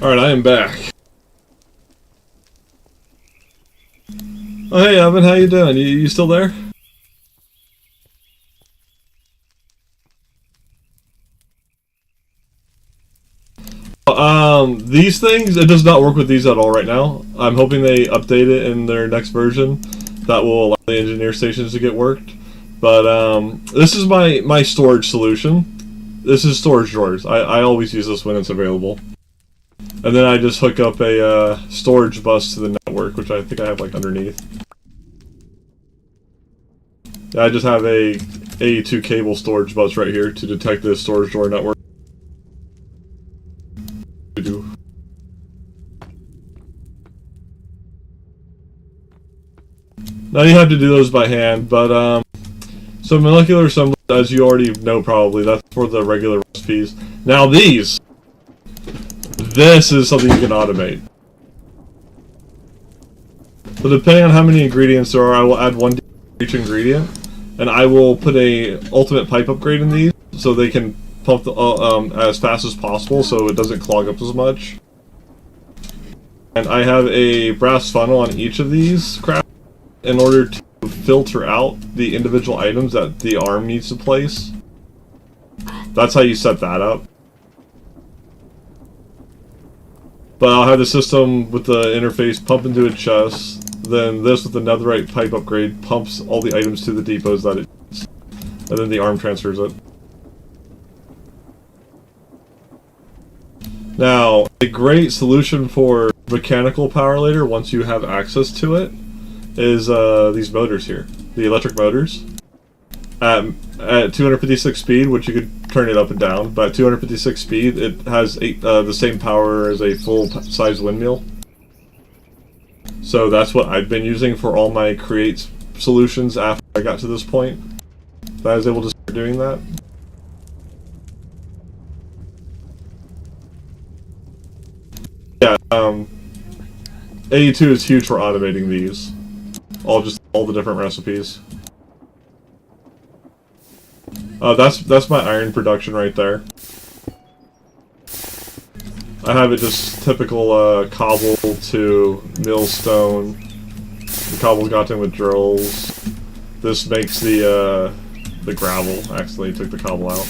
Alright, I am back. Oh hey Evan, how you doing? You still there? These things, it does not work with these at all right now. I'm hoping they update it in their next version that will allow the engineer stations to get worked. But this is my storage solution. This is storage drawers. I always use this when it's available. And then I just hook up a storage bus to the network, which I think I have like underneath. I just have a AE2 cable storage bus right here to detect the storage drawer network. Now you have to do those by hand, but so molecular assembly, as you already know probably, that's for the regular recipes. Now this is something you can automate. So depending on how many ingredients there are, I will add one to each ingredient, and I will put a ultimate pipe upgrade in these so they can pump the, as fast as possible so it doesn't clog up as much. And I have a brass funnel on each of these crafts in order to filter out the individual items that the arm needs to place. That's how you set that up. But I'll have the system with the interface pump into a chest, then this with the netherite pipe upgrade pumps all the items to the depots that it needs, and then the arm transfers it. Now, a great solution for mechanical power later, once you have access to it, is these motors here, the electric motors. At 256 speed, which you could turn it up and down, but at 256 speed, it has the same power as a full-size windmill. So that's what I've been using for all my create solutions after I got to this point. I was able to start doing that. Yeah, AE2 is huge for automating these. All the different recipes. That's my iron production right there. I have it just typical cobble to millstone. The cobble's got in with drills. This makes the gravel. Actually, took the cobble out.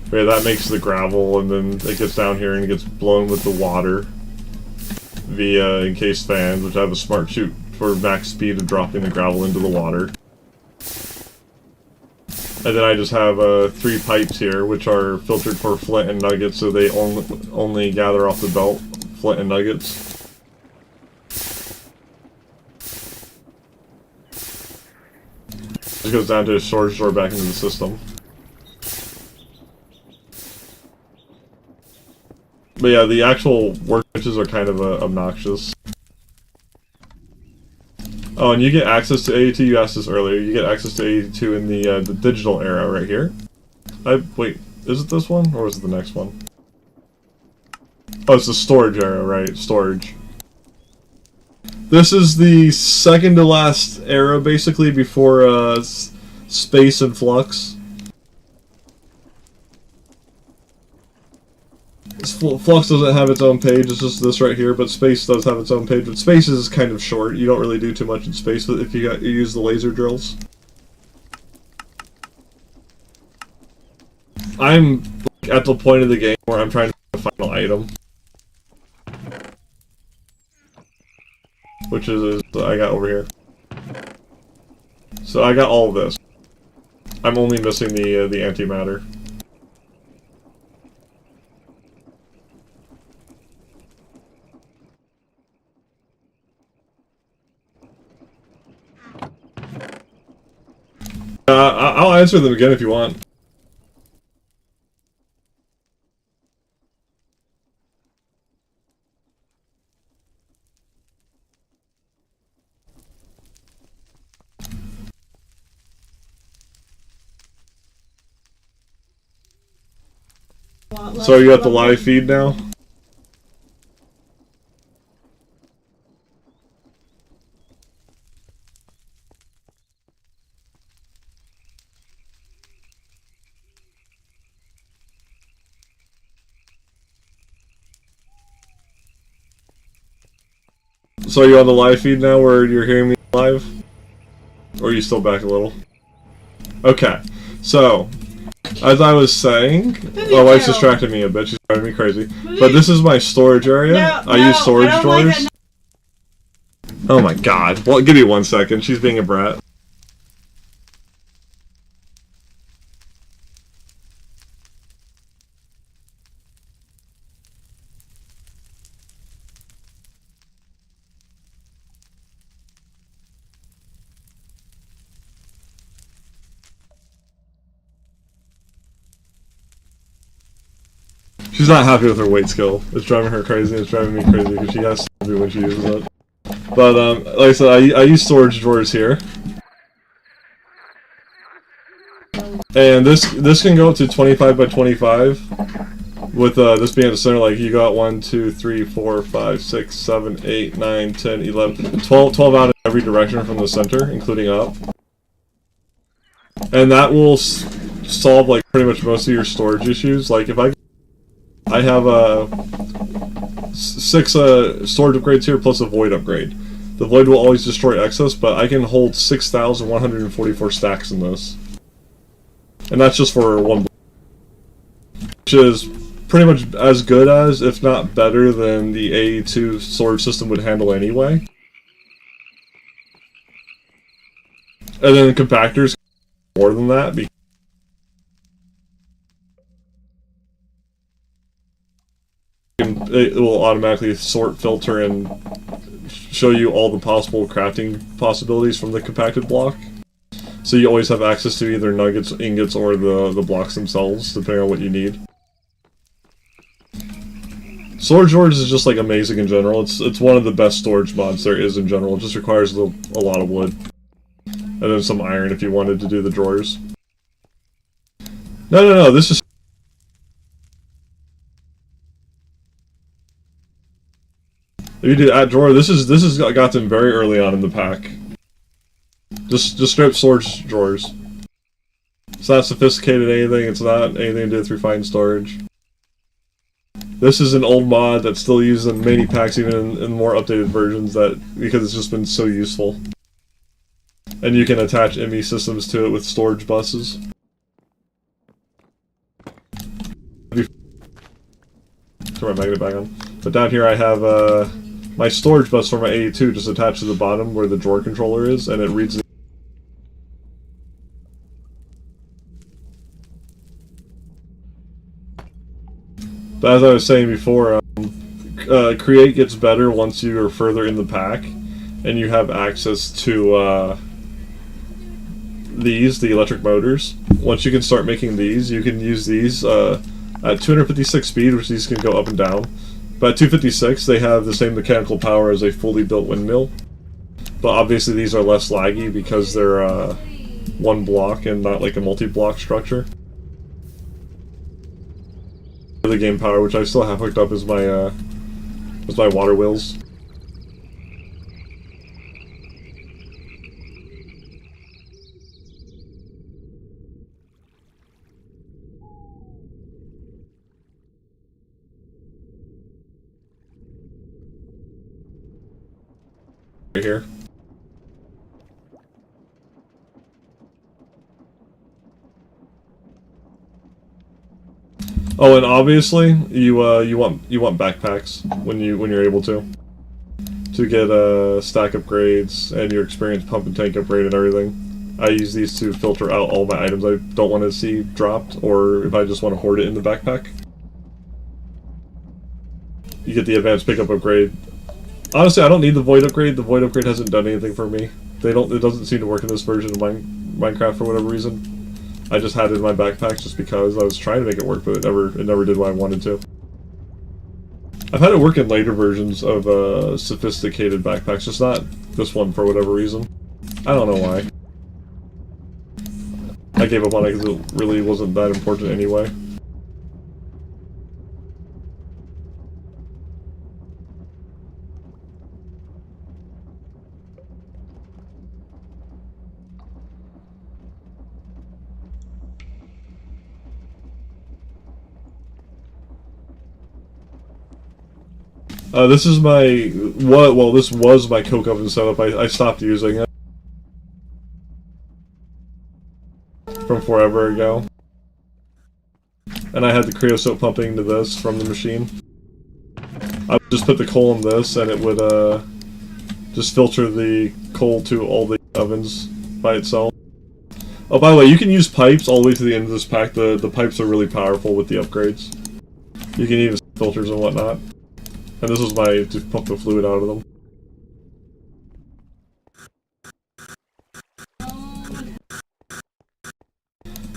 But yeah, that makes the gravel, and then it gets down here and it gets blown with the water via encased fans, which have a smart chute for max speed of dropping the gravel into the water. And then I just have 3 pipes here, which are filtered for flint and nuggets, so they only gather off the belt flint and nuggets. It goes down to a storage drawer back into the system. But yeah, the actual workbenches are kind of obnoxious. Oh, and you get access to AE2, you asked this earlier, you get access to AE2 in the digital era right here. Wait, is it this one, or is it the next one? Oh, it's the storage era, right, storage. This is the second to last era, basically, before space and flux. Flux doesn't have its own page, it's just this right here, but Space does have its own page. But Space is kind of short, you don't really do too much in Space if you use the laser drills. I'm at the point of the game where I'm trying to find the final item. Which is I got over here. So I got all of this. I'm only missing the antimatter. I'll answer them again if you want. So you got the live feed now? So are you on the live feed now where you're hearing me live? Or are you still back a little? Okay. So, as I was saying, my wife's distracted me a bit. She's driving me crazy. But this is my storage area. I use storage drawers. Oh my god. Well, give me 1 second. She's being a brat. She's not happy with her weight skill. It's driving her crazy. It's driving me crazy because she has to be when she uses it. But, like I said, I use storage drawers here. And this can go up to 25 by 25. With this being at the center, like you got 1, 2, 3, 4, 5, 6, 7, 8, 9, 10, 11, 12 out in every direction from the center, including up. And that will solve like pretty much most of your storage issues. Like if I have 6 storage upgrades here plus a void upgrade. The void will always destroy excess, but I can hold 6,144 stacks in this. And that's just for one block, which is pretty much as good as, if not better than, the AE2 storage system would handle anyway. And then the compactors more than that, because it will automatically sort, filter, and show you all the possible crafting possibilities from the compacted block. So you always have access to either nuggets, ingots, or the blocks themselves, depending on what you need. Storage drawers is just like amazing in general. It's one of the best storage mods there is in general. It just requires a lot of wood. And then some iron if you wanted to do the drawers. No, this is... If you do add drawer, this is got them very early on in the pack. Just straight storage drawers. It's not sophisticated anything, it's not anything to do with refined storage. This is an old mod that's still used in many packs, even in more updated versions, because it's just been so useful. And you can attach ME systems to it with storage buses. Turn my magnet back on. But down here I have my storage bus for my AE2 just attached to the bottom where the drawer controller is, and it reads the... But as I was saying before, Create gets better once you are further in the pack, and you have access to the electric motors. Once you can start making these, you can use these at 256 speed, which these can go up and down. But at 256, they have the same mechanical power as a fully built windmill. But obviously these are less laggy because they're one block and not like a multi-block structure. The game power, which I still have hooked up, is my water wheels. Right here. Oh, and obviously you want backpacks when you're able to get stack upgrades and your experience pump and tank upgrade and everything. I use these to filter out all my items I don't want to see dropped, or if I just want to hoard it in the backpack. You get the advanced pickup upgrade. Honestly, I don't need the void upgrade. The void upgrade hasn't done anything for me. It doesn't seem to work in this version of Minecraft for whatever reason. I just had it in my backpack just because I was trying to make it work, but it never did what I wanted to. I've had it work in later versions of sophisticated backpacks, just not this one for whatever reason. I don't know why. I gave up on it because it really wasn't that important anyway. This is my well, this was my coke oven setup. I stopped using it from forever ago, and I had the creosote pumping to this from the machine. I would just put the coal in this, and it would just filter the coal to all the ovens by itself. Oh, by the way, you can use pipes all the way to the end of this pack. The pipes are really powerful with the upgrades. You can even filters and whatnot. And this was my to pump the fluid out of them.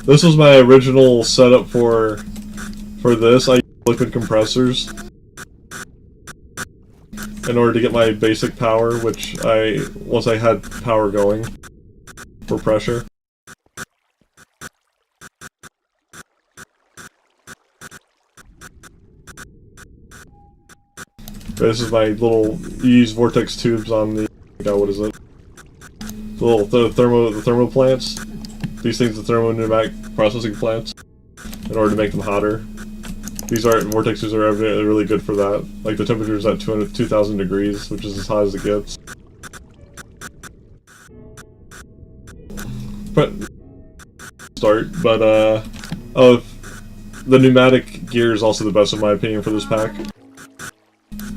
This was my original setup for this. I used liquid compressors in order to get my basic power, which once I had power going for pressure. This is my little, you use vortex tubes on the, what is it? The thermo plants. These things are thermopneumatic processing plants in order to make them hotter. These vortexes are really good for that. Like the temperature is at 2,000 degrees, which is as hot as it gets. But oh, the pneumatic gear is also the best in my opinion for this pack.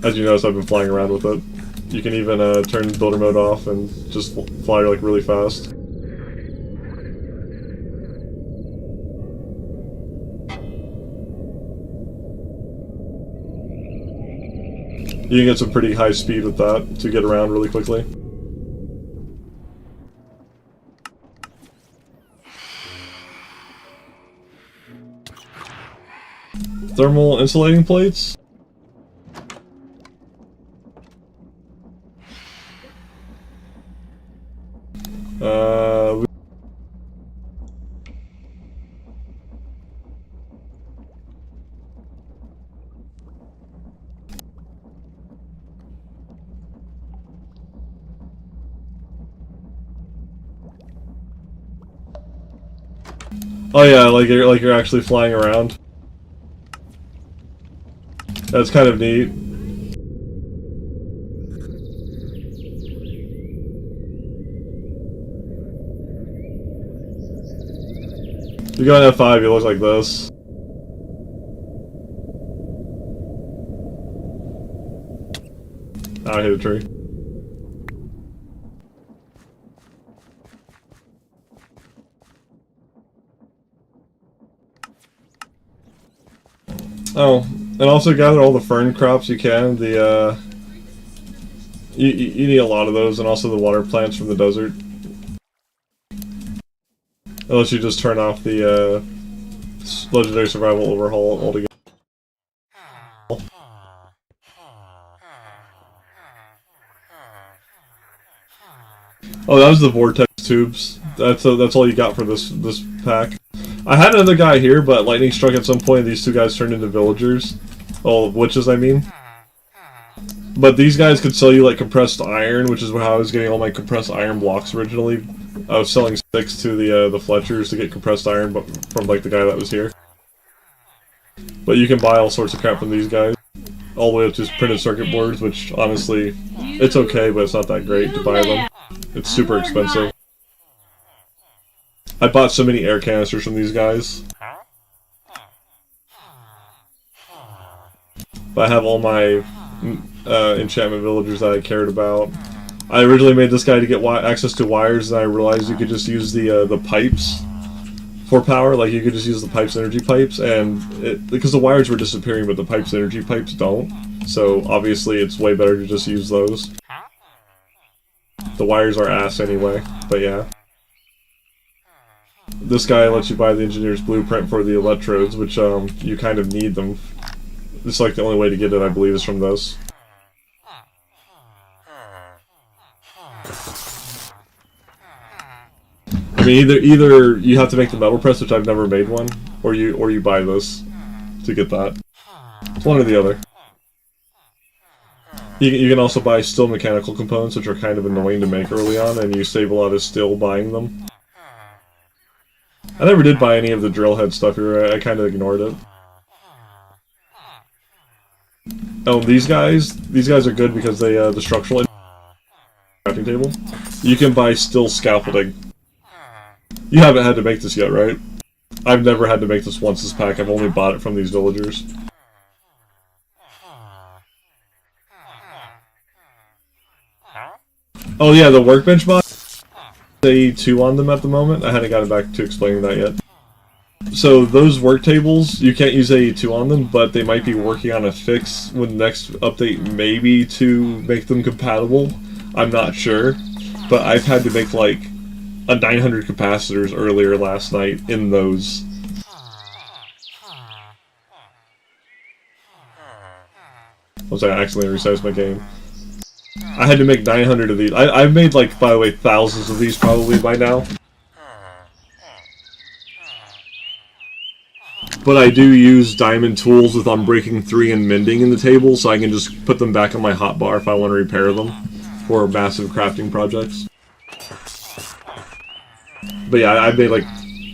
As you notice, I've been flying around with it. You can even turn builder mode off and just fly like really fast. You can get some pretty high speed with that to get around really quickly. Thermal insulating plates? Oh yeah, like you're actually flying around. That's kind of neat. You go on F5, it looks like this. I hit a tree. Oh, and also gather all the fern crops you can. You need a lot of those, and also the water plants from the desert. Unless you just turn off the legendary survival overhaul altogether. Oh, that was the vortex tubes. That's all you got for this pack. I had another guy here, but lightning struck at some point. These two guys turned into villagers. Oh, witches, I mean. But these guys could sell you like compressed iron, which is how I was getting all my compressed iron blocks originally. I was selling sticks to the Fletchers to get compressed iron, but from like the guy that was here. But you can buy all sorts of crap from these guys, all the way up to printed circuit boards, which honestly, it's okay, but it's not that great to buy them. It's super expensive. I bought so many air canisters from these guys. But I have all my enchantment villagers that I cared about. I originally made this guy to get access to wires, and I realized you could just use the pipes for power. Like, you could just use the pipes, energy pipes, and because the wires were disappearing, but the pipes, energy pipes don't. So obviously it's way better to just use those. The wires are ass anyway, but yeah. This guy lets you buy the engineer's blueprint for the electrodes, which you kind of need them. It's like the only way to get it, I believe, is from this. I mean, either you have to make the metal press, which I've never made one, or you buy this to get that. It's one or the other. You can also buy steel mechanical components, which are kind of annoying to make early on, and you save a lot of steel buying them. I never did buy any of the drill head stuff here. I kind of ignored it. Oh, these guys are good because they, the structural crafting table. You can buy steel scaffolding. You haven't had to make this yet, right? I've never had to make this once this pack. I've only bought it from these villagers. Oh yeah, the workbench mod. A2 on them at the moment. I hadn't gotten back to explaining that yet. So those work tables, you can't use AE2 on them, but they might be working on a fix with the next update, maybe to make them compatible. I'm not sure, but I've had to make like a 900 capacitors earlier last night in those. Once I accidentally resized my game. I had to make 900 of these. I've made, like, by the way, thousands of these probably by now. But I do use diamond tools with Unbreaking 3 and Mending in the table, so I can just put them back on my hotbar if I want to repair them for massive crafting projects. But yeah, I've made, like,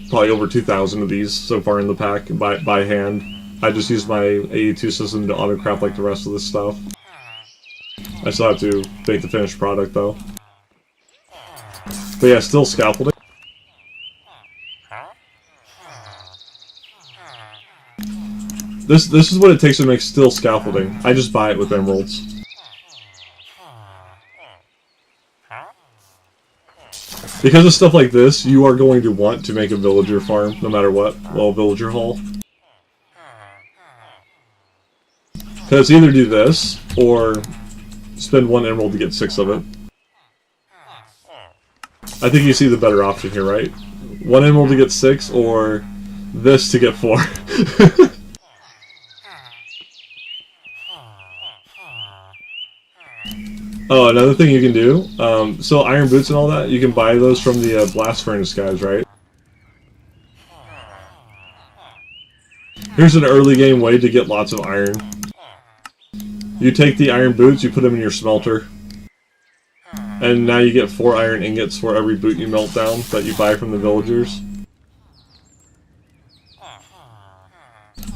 probably over 2,000 of these so far in the pack by hand. I just use my AE2 system to auto-craft, like, the rest of this stuff. I still have to make the finished product, though. But yeah, still scaffolding. This is what it takes to make steel scaffolding. I just buy it with emeralds. Because of stuff like this, you are going to want to make a villager farm, no matter what. Well, villager hall. Because either do this, or spend 1 emerald to get 6 of it. I think you see the better option here, right? 1 emerald to get 6, or this to get 4. Oh, another thing you can do, so iron boots and all that, you can buy those from the blast furnace guys, right? Here's an early game way to get lots of iron. You take the iron boots, you put them in your smelter, and now you get 4 iron ingots for every boot you melt down that you buy from the villagers.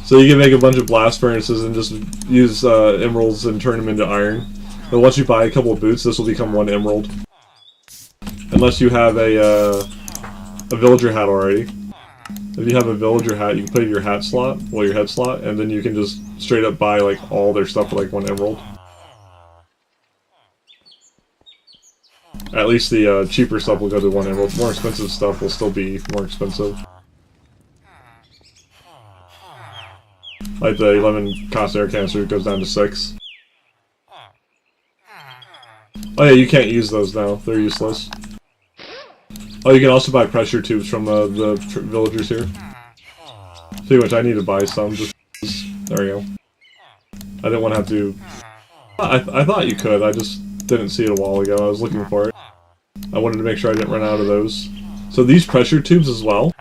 So you can make a bunch of blast furnaces and just use emeralds and turn them into iron. But once you buy a couple of boots, this will become 1 emerald. Unless you have a villager hat already. If you have a villager hat, you can put it in your hat slot, well, your head slot, and then you can just straight up buy like all their stuff for like 1 emerald. At least the cheaper stuff will go to 1 emerald. More expensive stuff will still be more expensive. Like the 11 cost air canister goes down to 6. Oh yeah, you can't use those now. They're useless. Oh, you can also buy pressure tubes from the villagers here. Speaking of which, I need to buy some. Just there we go. I didn't want to have to... I thought you could, I just didn't see it a while ago. I was looking for it. I wanted to make sure I didn't run out of those. So these pressure tubes as well.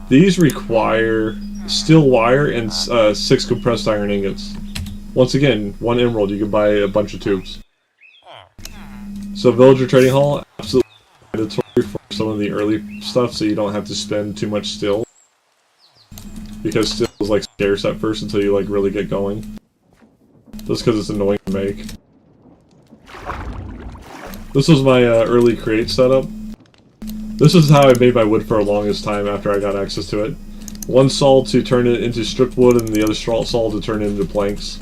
These require steel wire and 6 compressed iron ingots. Once again, 1 emerald, you can buy a bunch of tubes. So Villager Trading Hall, absolutely mandatory for some of the early stuff so you don't have to spend too much steel. Because steel is like scarce at first until you like really get going. Just because it's annoying to make. This was my early create setup. This is how I made my wood for the longest time after I got access to it. 1 saw to turn it into stripped wood and the other saw to turn it into planks.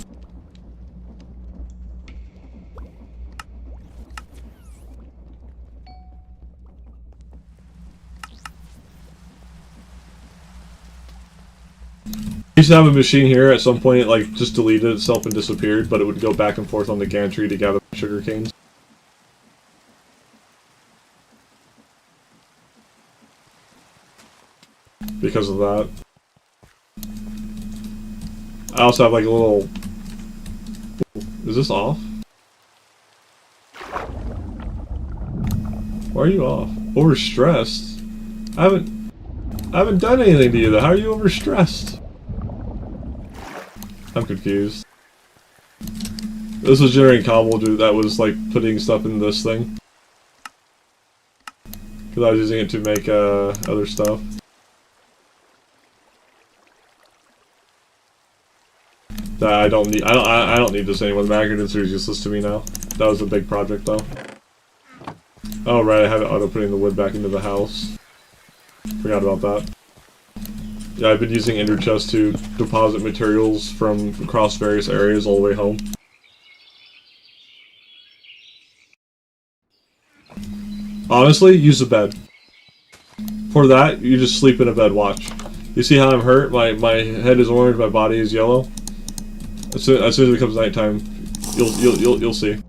I used to have a machine here, at some point it like just deleted itself and disappeared, but it would go back and forth on the gantry to gather sugar canes. Because of that. I also have like a little... Is this off? Why are you off? Overstressed? I haven't done anything to you though. How are you overstressed? I'm confused. This was generating cobble that was like putting stuff in this thing. Because I was using it to make other stuff. that I don't need. I don't need this anymore. The magnets are useless to me now. That was a big project though. Oh right, I have it auto putting the wood back into the house. Forgot about that. Yeah, I've been using ender chests to deposit materials from across various areas all the way home. Honestly, use a bed. For that, you just sleep in a bed. Watch. You see how I'm hurt? My head is orange. My body is yellow. As soon as it becomes nighttime, you'll see.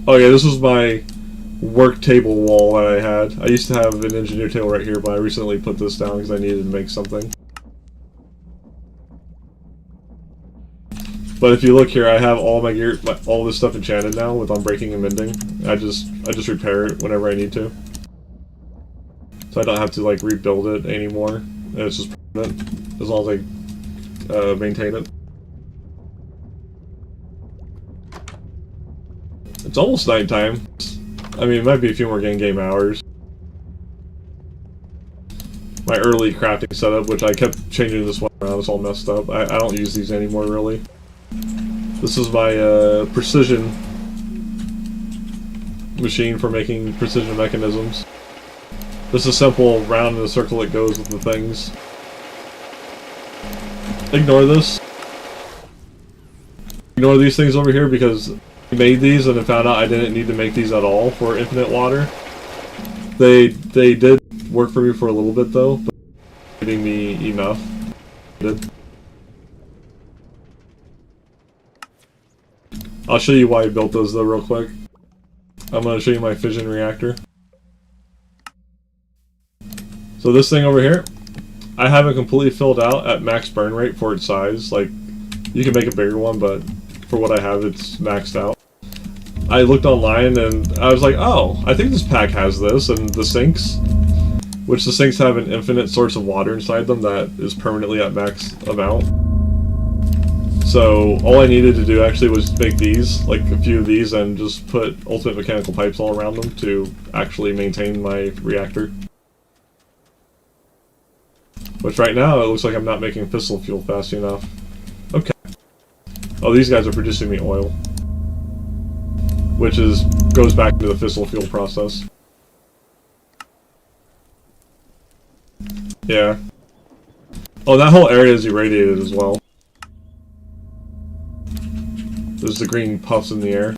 Oh yeah, this was my work table wall that I had. I used to have an engineer table right here, but I recently put this down because I needed to make something. But if you look here, I have all my gear, all this stuff enchanted now with unbreaking and mending. I just repair it whenever I need to, so I don't have to like rebuild it anymore. And it's just permanent as long as I maintain it. It's almost nighttime. I mean, it might be a few more game hours. My early crafting setup, which I kept changing this one around, it's all messed up. I don't use these anymore, really. This is my precision machine for making precision mechanisms. This is simple, round in a circle it goes with the things. Ignore this. Ignore these things over here because I made these and I found out I didn't need to make these at all for infinite water. They did work for me for a little bit though, but giving me enough. Did. I'll show you why I built those though real quick. I'm going to show you my fission reactor. So this thing over here, I have it completely filled out at max burn rate for its size. Like, you can make a bigger one, but for what I have, it's maxed out. I looked online and I was like, oh, I think this pack has this, and the sinks, which the sinks have an infinite source of water inside them that is permanently at max amount. So all I needed to do actually was make these, like a few of these, and just put ultimate mechanical pipes all around them to actually maintain my reactor. Which right now, it looks like I'm not making fissile fuel fast enough. Okay. Oh, these guys are producing me oil. Which goes back to the fissile fuel process. Yeah. Oh, that whole area is irradiated as well. There's the green puffs in the air.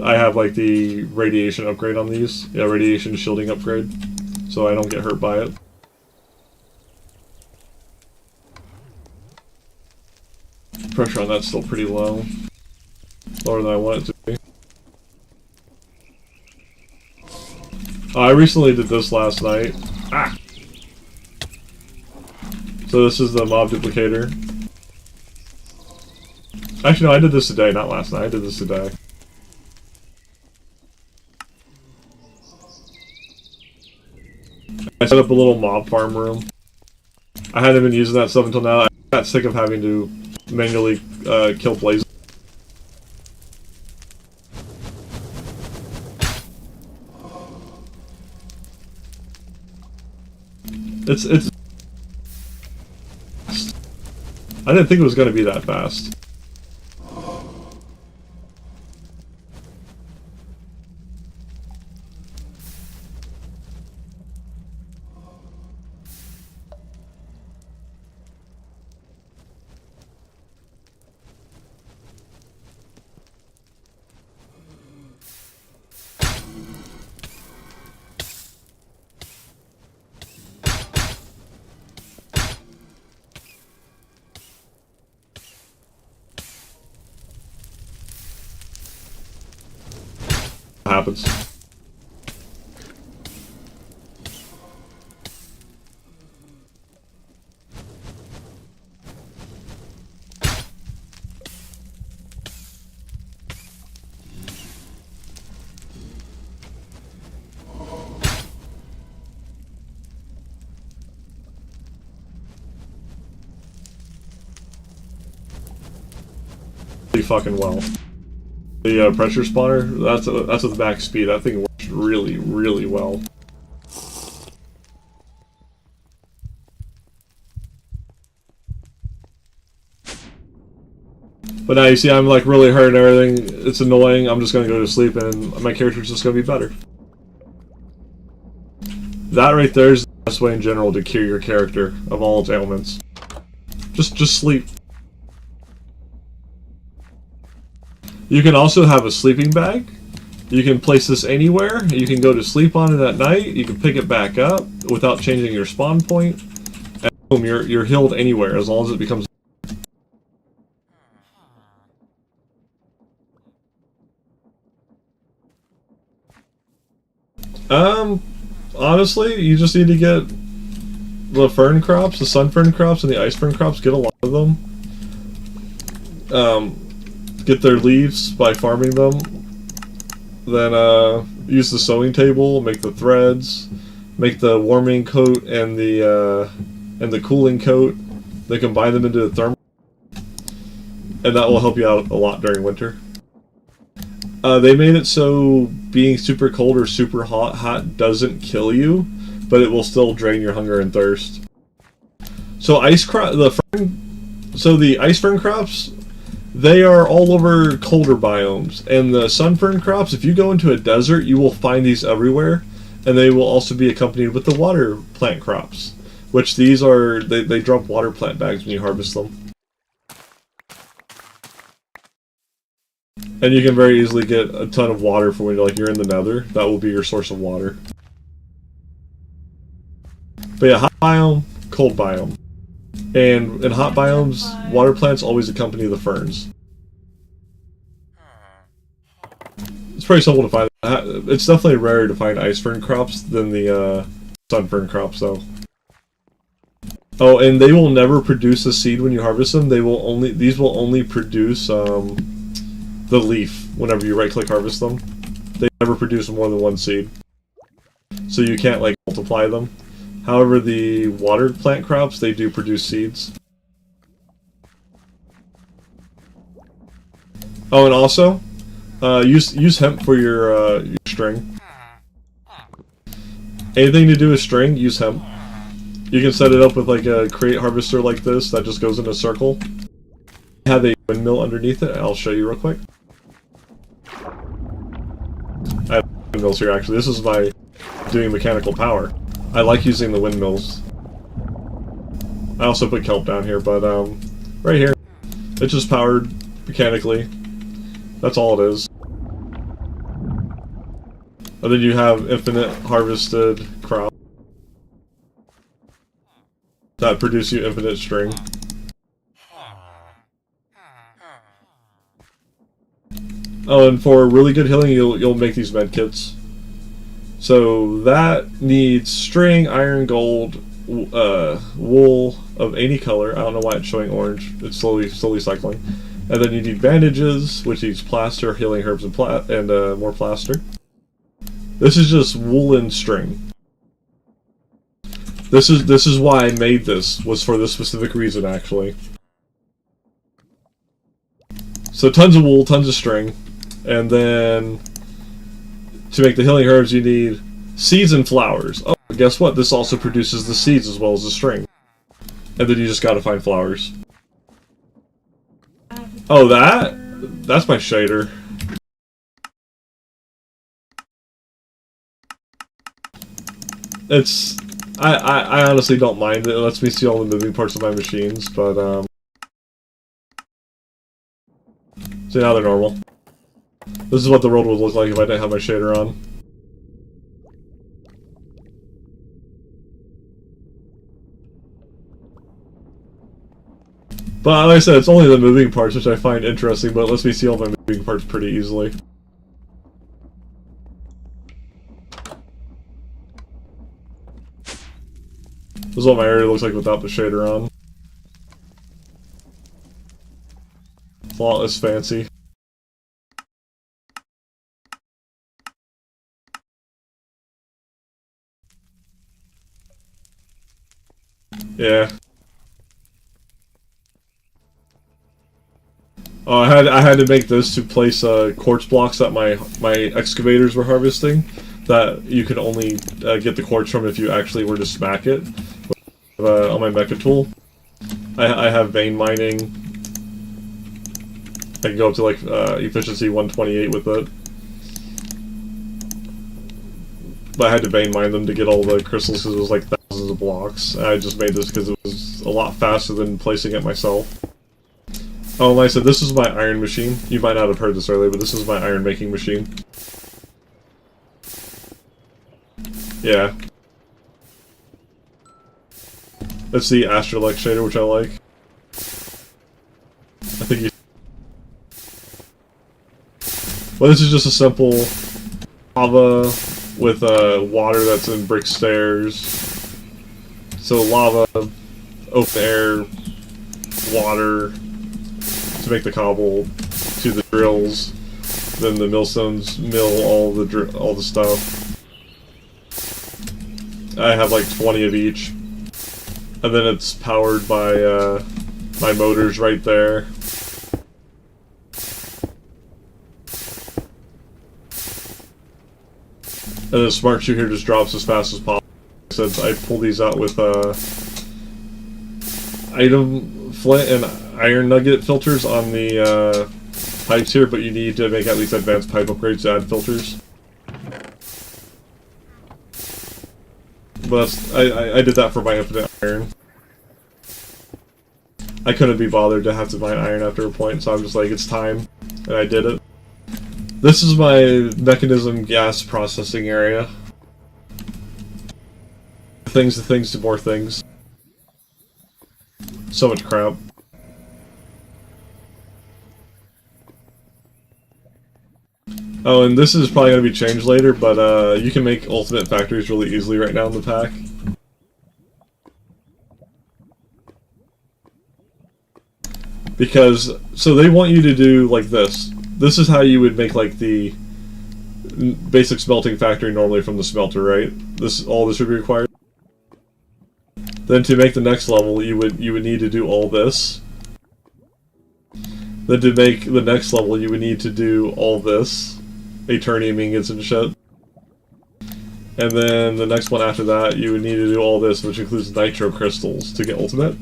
I have like the radiation upgrade on these. Yeah, radiation shielding upgrade. So I don't get hurt by it. Pressure on that's still pretty low. Lower than I want it to be. I recently did this last night. Ah! So this is the mob duplicator. Actually, no, I did this today, not last night. I did this today. I set up a little mob farm room. I hadn't been using that stuff until now. I got sick of having to manually kill blazes. It's. I didn't think it was going to be that fast. Happens. Pretty fucking well. The pressure spawner, that's with max speed. That thing works really, really well. But now you see I'm like really hurt and everything. It's annoying. I'm just gonna go to sleep and my character's just gonna be better. That right there is the best way in general to cure your character of all its ailments. Just sleep. You can also have a sleeping bag. You can place this anywhere. You can go to sleep on it at night. You can pick it back up without changing your spawn point. And boom, you're healed anywhere as long as it becomes. Honestly, you just need to get the fern crops, the sun fern crops, and the ice fern crops. Get a lot of them. Get their leaves by farming them. Then use the sewing table, make the threads, make the warming coat and the cooling coat. Then combine them into a thermal, and that will help you out a lot during winter. They made it so being super cold or super hot doesn't kill you, but it will still drain your hunger and thirst. So the ice fern crops, they are all over colder biomes, and the sun fern crops, if you go into a desert, you will find these everywhere, and they will also be accompanied with the water plant crops, which these are, they drop water plant bags when you harvest them. And you can very easily get a ton of water for when you're in the nether. That will be your source of water. But yeah, hot biome, cold biome. And in hot biomes, water plants always accompany the ferns. It's pretty simple to find. It's definitely rarer to find ice fern crops than the sun fern crops, though. Oh, and they will never produce a seed when you harvest them. These will only produce the leaf whenever you right-click harvest them. They never produce more than one seed, so you can't like multiply them. However, the water plant crops, they do produce seeds. Oh, and also use hemp for your string. Anything to do with string, use hemp. You can set it up with like a crate harvester like this that just goes in a circle. Have a windmill underneath it. I'll show you real quick. I have windmills here actually. This is my doing mechanical power. I like using the windmills. I also put kelp down here, but right here, it's just powered mechanically. That's all it is. And then you have infinite harvested crops that produce you infinite string. Oh, and for really good healing, you'll make these med kits. So that needs string, iron, gold, wool of any color. I don't know why it's showing orange. It's slowly cycling. And then you need bandages, which needs plaster, healing herbs, and more plaster. This is just wool and string. This is why I made this, was for this specific reason, actually. So tons of wool, tons of string, and then to make the healing herbs, you need seeds and flowers. Oh, guess what? This also produces the seeds as well as the string. And then you just gotta find flowers. Oh, that's my shader. It's... I honestly don't mind it. It lets me see all the moving parts of my machines, but, so now they're normal. This is what the world would look like if I didn't have my shader on. But like I said, it's only the moving parts which I find interesting, but it lets me see all my moving parts pretty easily. This is what my area looks like without the shader on. Flawless fancy. Yeah. Oh, I had to make this to place quartz blocks that my excavators were harvesting, that you could only get the quartz from if you actually were to smack it. On my mecha tool, I have vein mining I can go up to like efficiency 128 with it. But I had to vein mine them to get all the crystals because it was like thousands of blocks. And I just made this because it was a lot faster than placing it myself. Oh, and like I said, this is my iron machine. You might not have heard this earlier, but this is my iron making machine. Yeah. That's the astrolect shader, which I like. I think you... Well, this is just a simple lava with water that's in brick stairs. So lava, open air, water to make the cobble, to the drills, then the millstones mill all the stuff. I have like 20 of each, and then it's powered by my motors right there. And the smart shoe here just drops as fast as possible. Since I pull these out with item flint and iron nugget filters on the pipes here, but you need to make at least advanced pipe upgrades to add filters. But I did that for my infinite iron. I couldn't be bothered to have to mine iron after a point, so I'm just like, it's time, and I did it. This is my mechanism gas processing area. Things to things to more things. So much crap. Oh, and this is probably going to be changed later, but you can make ultimate factories really easily right now in the pack. Because, so they want you to do like this. This is how you would make like the basic smelting factory normally from the smelter, right? All this would be required. Then to make the next level, you would need to do all this. Then to make the next level, you would need to do all this. Eternium ingots and shit. And then the next one after that, you would need to do all this, which includes nitro crystals to get ultimate.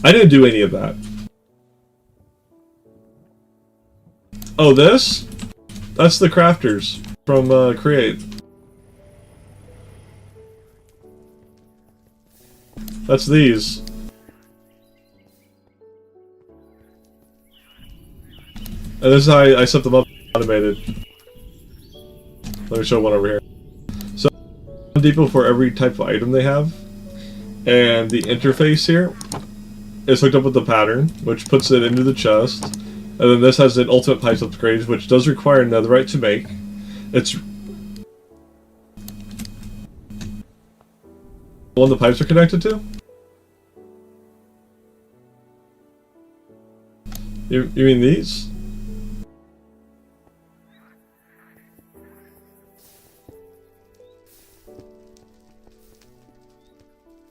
I didn't do any of that. Oh, this? That's the crafters from Create. That's these. And this is how I set them up automated. Let me show one over here. So, Home Depot for every type of item they have. And the interface here is hooked up with the pattern, which puts it into the chest. And then this has an ultimate pipes upgrade, which does require netherite to make. It's the one the pipes are connected to? You mean these?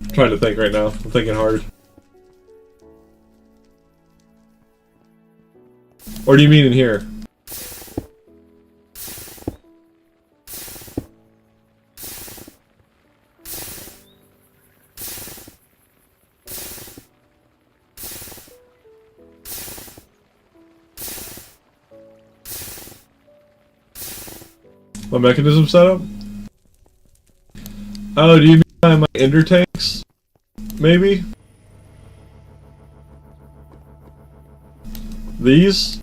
I'm trying to think right now. I'm thinking hard. Or do you mean in here? My mechanism setup? Oh, do you mean my ender tanks? Maybe? These?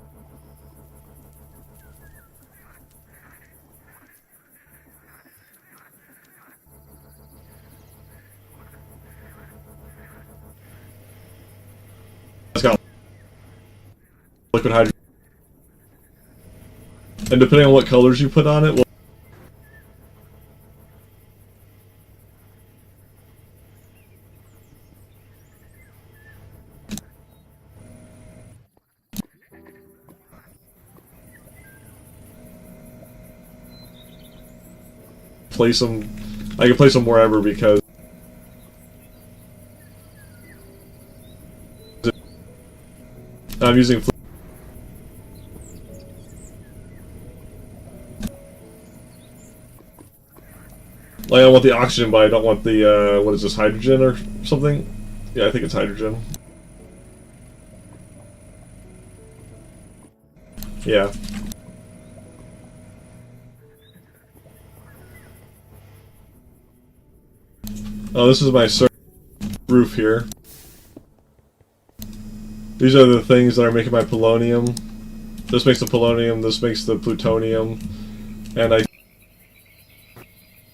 It's got liquid hydrogen. And depending on what colors you put on it, will place them. I can place them wherever because I'm using. Like I want the oxygen, but I don't want the what is this, hydrogen or something? Yeah, I think it's hydrogen. Yeah. Oh, this is my roof here. These are the things that are making my polonium. This makes the polonium, this makes the plutonium. And I...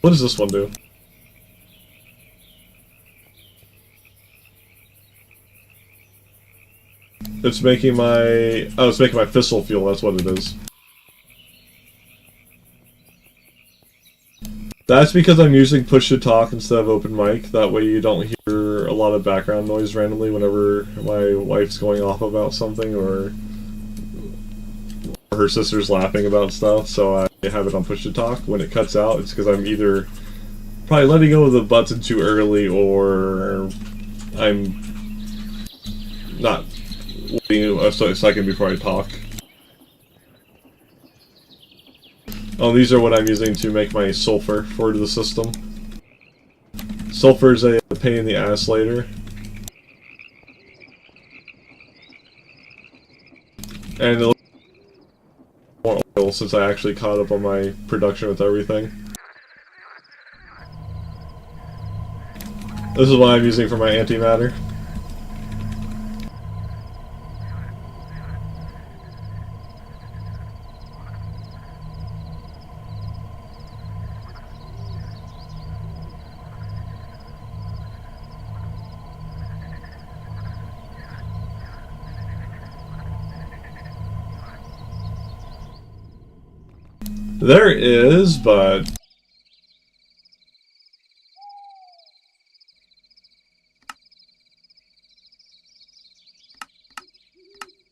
What does this one do? It's making my... Oh, it's making my fissile fuel, that's what it is. That's because I'm using push-to-talk instead of open mic. That way you don't hear a lot of background noise randomly whenever my wife's going off about something or her sister's laughing about stuff. So I have it on push-to-talk. When it cuts out, it's because I'm either probably letting go of the button too early or I'm not waiting a second before I talk. Oh, these are what I'm using to make my sulfur for the system. Sulfur is a pain in the ass later. And it looks more oil since I actually caught up on my production with everything. This is what I'm using for my antimatter. There is, but...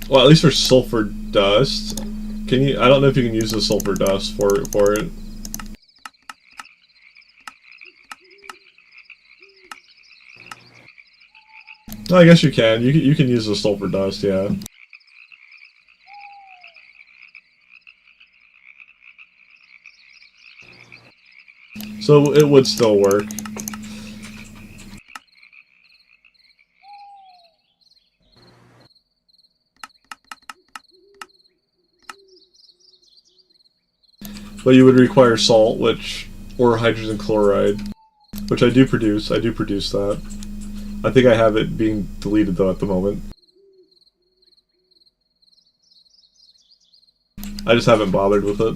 Well, at least for sulfur dust. Can you... I don't know if you can use the sulfur dust for it. I guess you can. You can use the sulfur dust, yeah. So it would still work. But you would require salt, or hydrogen chloride, which I do produce. I do produce that. I think I have it being deleted though at the moment. I just haven't bothered with it.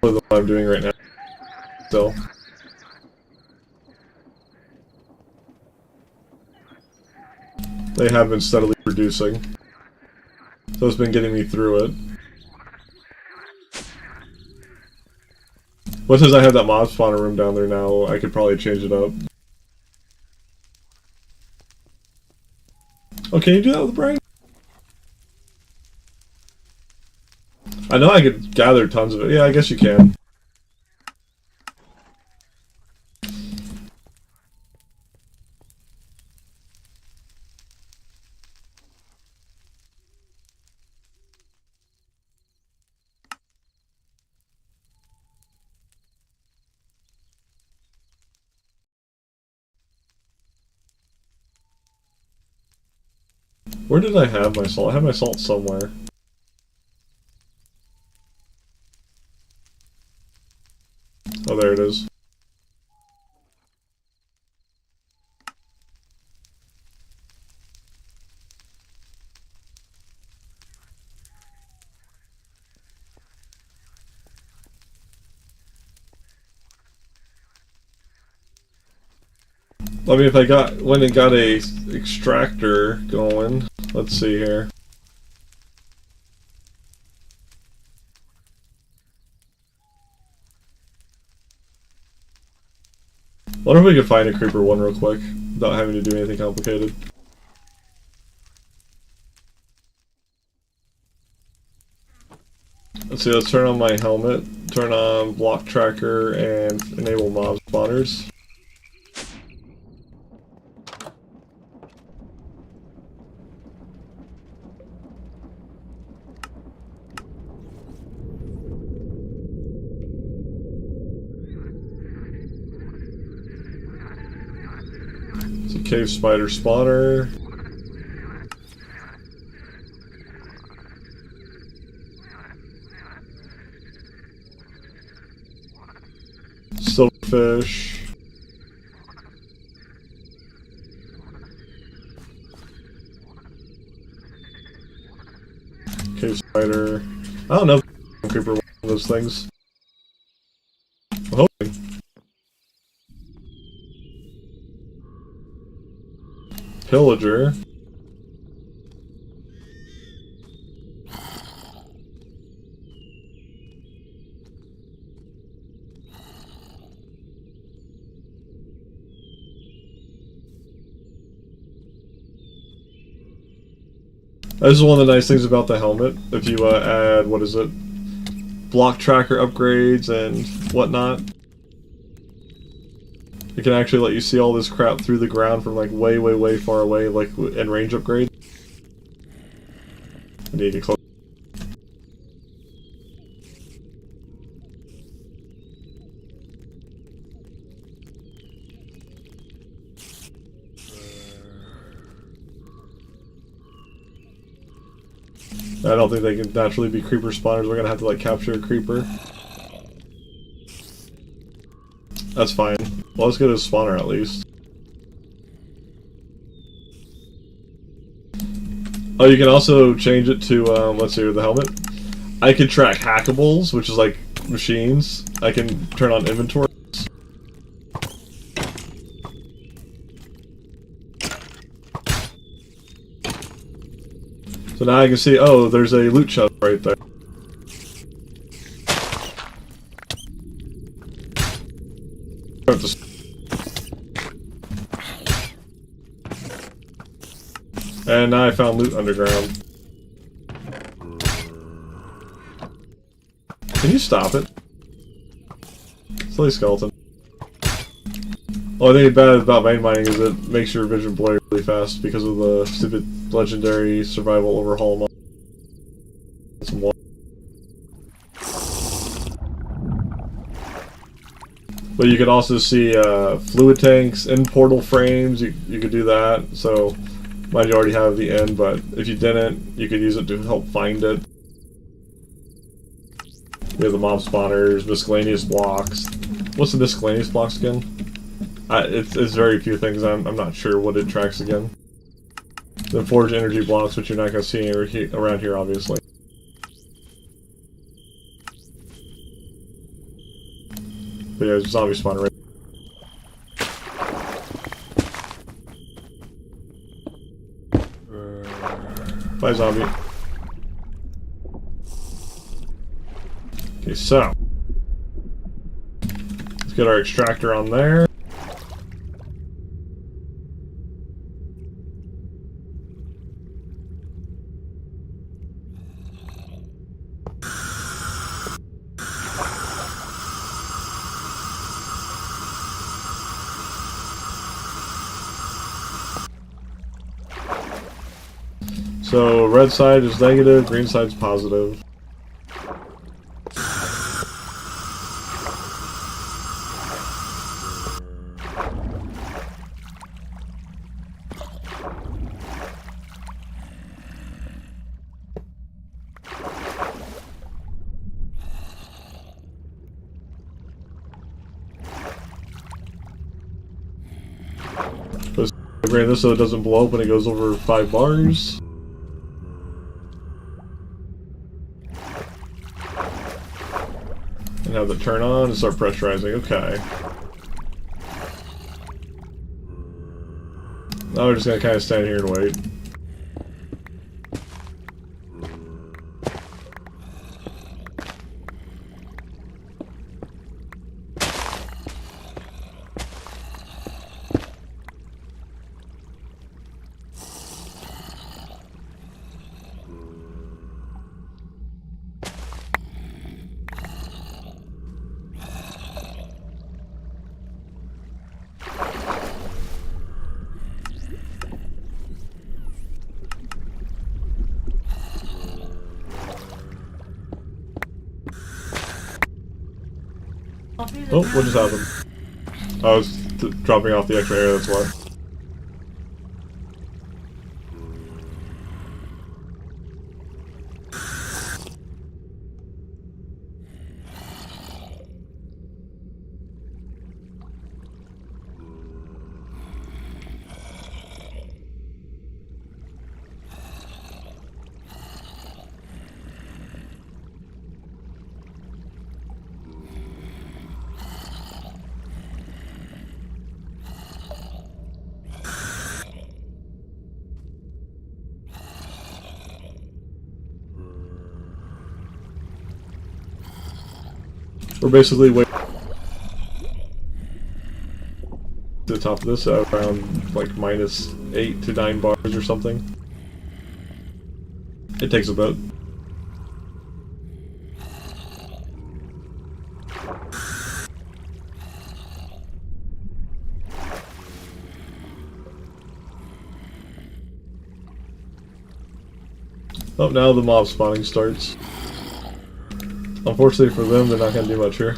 What I'm doing right now. Still. They have been steadily producing. So it's been getting me through it. Well, since I have that mob spawner room down there now, I could probably change it up. Oh, can you do that with Brian? I know I could gather tons of it. Yeah, I guess you can. Where did I have my salt? I have my salt somewhere. Oh, there it is. I mean, if I went and got a extractor going, let's see here. I wonder if we could find a creeper one real quick without having to do anything complicated. Let's see, let's turn on my helmet, turn on block tracker, and enable mob spawners. It's a cave spider spawner. Silverfish. Cave spider. I don't know if creeper one of those things. I'm hoping. Pillager. This is one of the nice things about the helmet. If you add, what is it? Block tracker upgrades and whatnot. It can actually let you see all this crap through the ground from like way, way, way far away, like in range upgrade. I need to get close. I don't think they can naturally be creeper spawners. We're gonna have to like capture a creeper. That's fine. Well, let's get a spawner at least. Oh, you can also change it to, let's see, the helmet. I can track hackables, which is like machines. I can turn on inventory. So now I can see, oh, there's a loot chest right there. And now I found loot underground. Can you stop it? Silly skeleton. Only thing bad about vein mining is it makes your vision blur really fast because of the stupid legendary survival overhaul mod. Some water. But you can also see fluid tanks in portal frames. You could do that. So mind you already have the end, but if you didn't, you could use it to help find it. We have the mob spawners, miscellaneous blocks. What's the miscellaneous blocks again? It's very few things. I'm not sure what it tracks again. The forge energy blocks, which you're not going to see around here, obviously. But yeah, there's a zombie spawner right. Bye, zombie. Okay, so let's get our extractor on there. So red side is negative, green side's positive. Let's upgrade this so it doesn't blow up when it goes over 5 bars. And have it turn on and start pressurizing. Okay. Now we're just gonna kind of stand here and wait. Oh, what just happened? I was dropping off the extra air, that's why. We're basically waiting to the top of this at around like minus 8 to 9 bars or something. It takes a bit. Oh, now the mob spawning starts. Unfortunately for them, they're not going to do much here.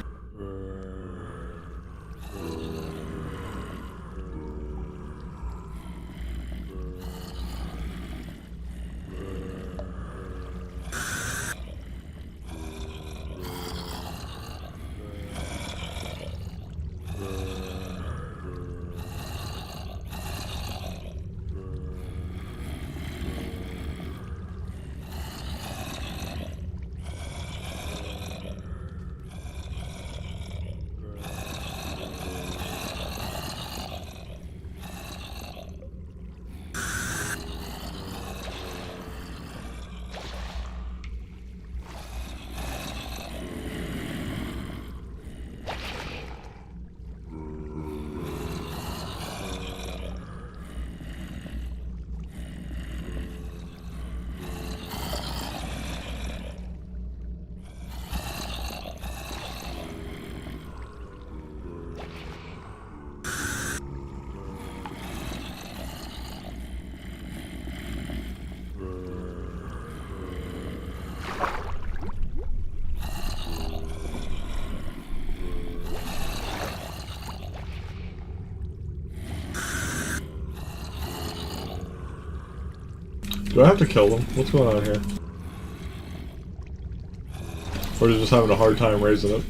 Do I have to kill them? What's going on here? Or is it just having a hard time raising it?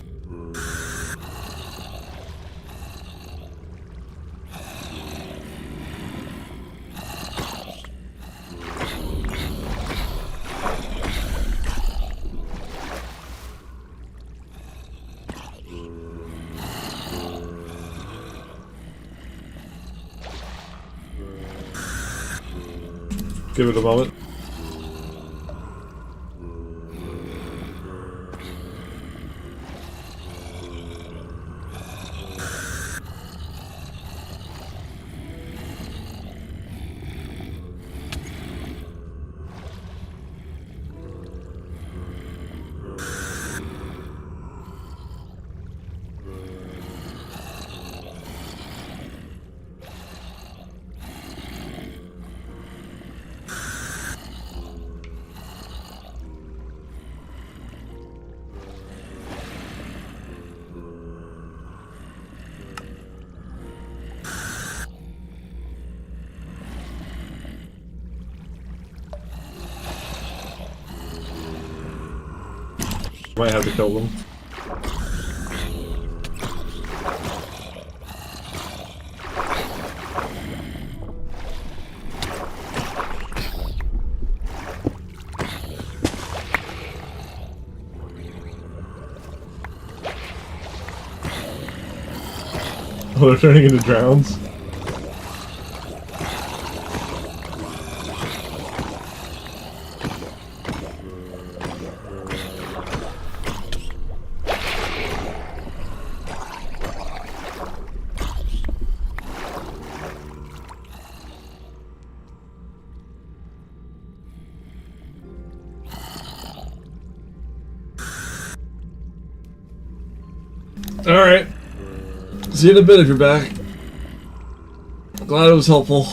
Give it a moment. Might have to kill them. Oh, they're turning into drowns. Alright. See you in a bit if you're back. Glad it was helpful.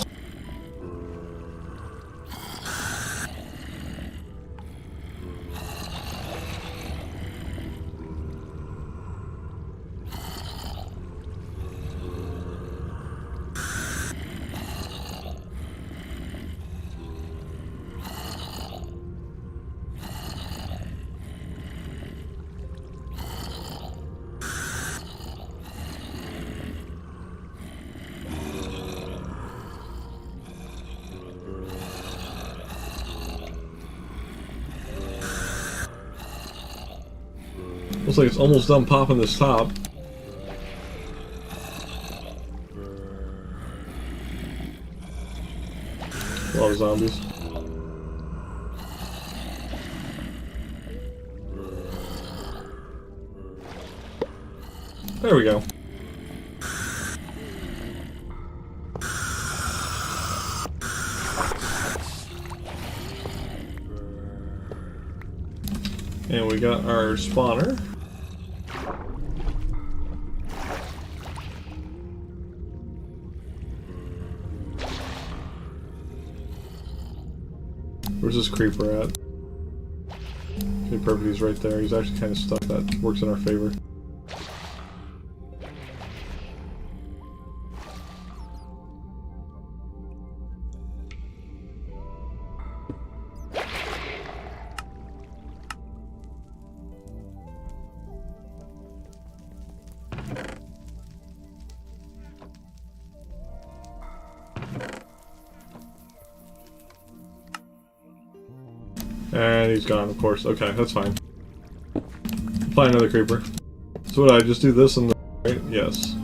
Looks like it's almost done popping this top. A lot of zombies. There we go. And we got our spawner. Where's this creeper at? Okay, perfect, he's right there. He's actually kind of stuck. That works in our favor. And he's gone, of course. Okay, that's fine. Find another creeper. So what, I just do this and the right? Yes.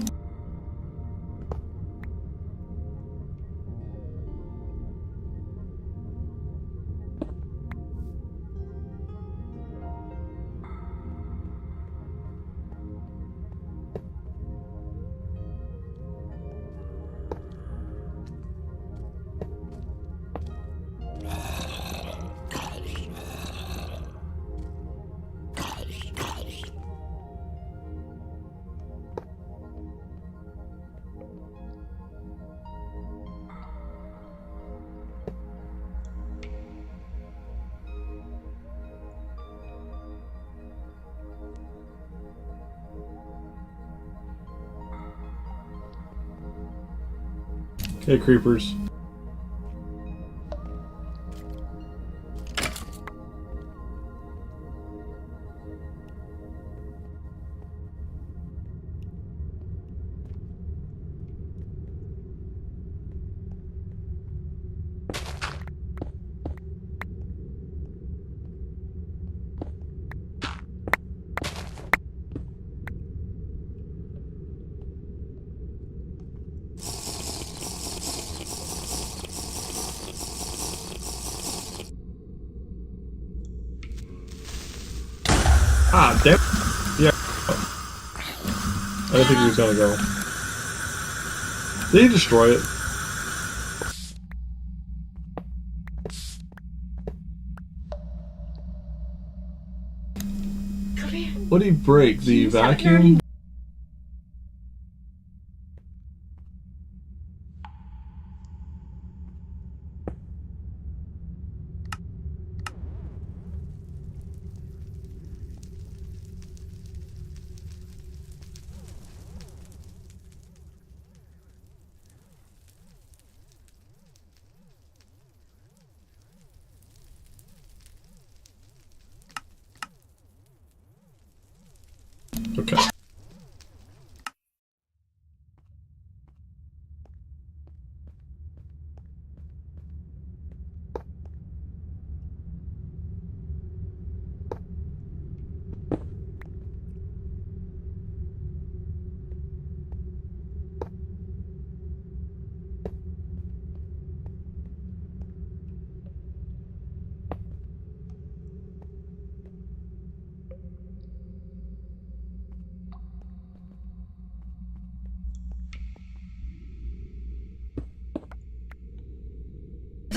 Okay, creepers. Ah, damn. Yeah. I didn't think he was gonna go. Did he destroy it? Come here. What did he break? The He's out vacuum? here. Okay.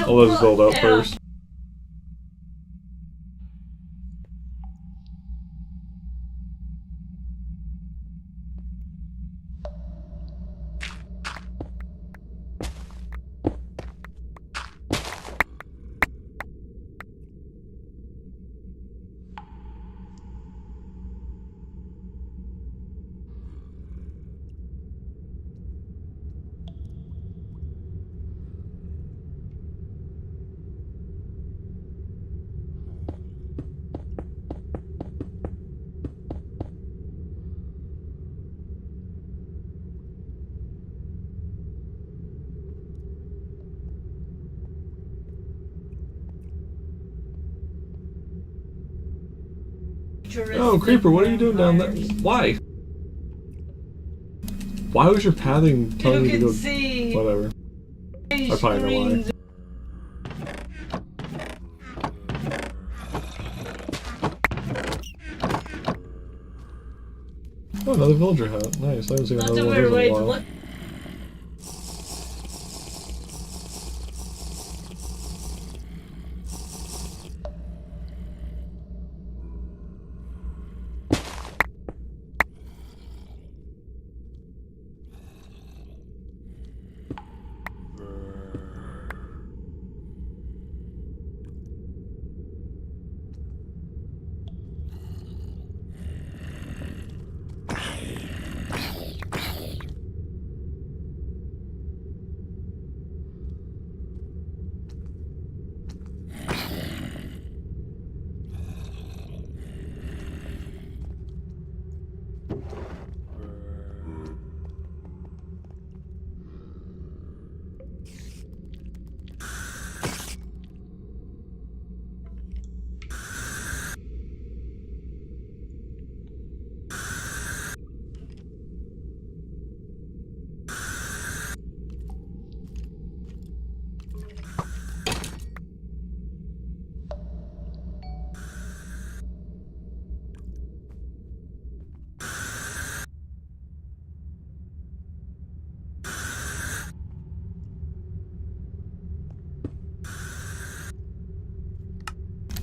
I'll let us build out first. Oh, creeper, what are you doing down there? Why? Why was your pathing telling you to go? See. Whatever. I probably know why. Oh, another another villager hat. Nice. I haven't seen That's another a one of weird those way in a to while. look.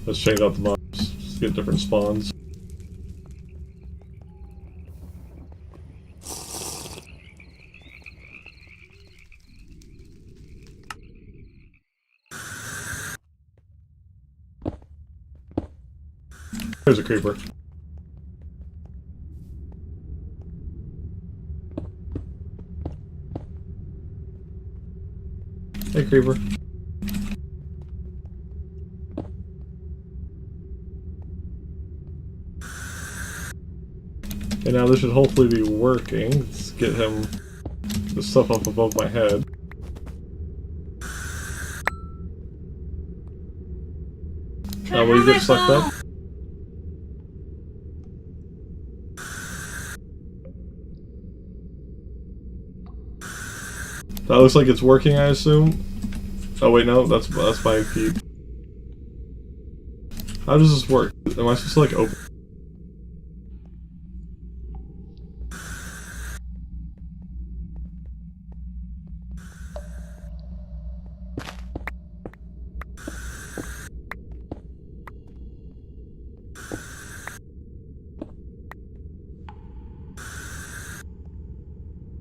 Let's change out the mobs. Just get different spawns. There's a creeper. Hey, creeper. And now this should hopefully be working. Let's get him the stuff up above my head. Now will you get sucked up? That looks like it's working, I assume. Oh wait, no, that's my feet. How does this work? Am I supposed to like open?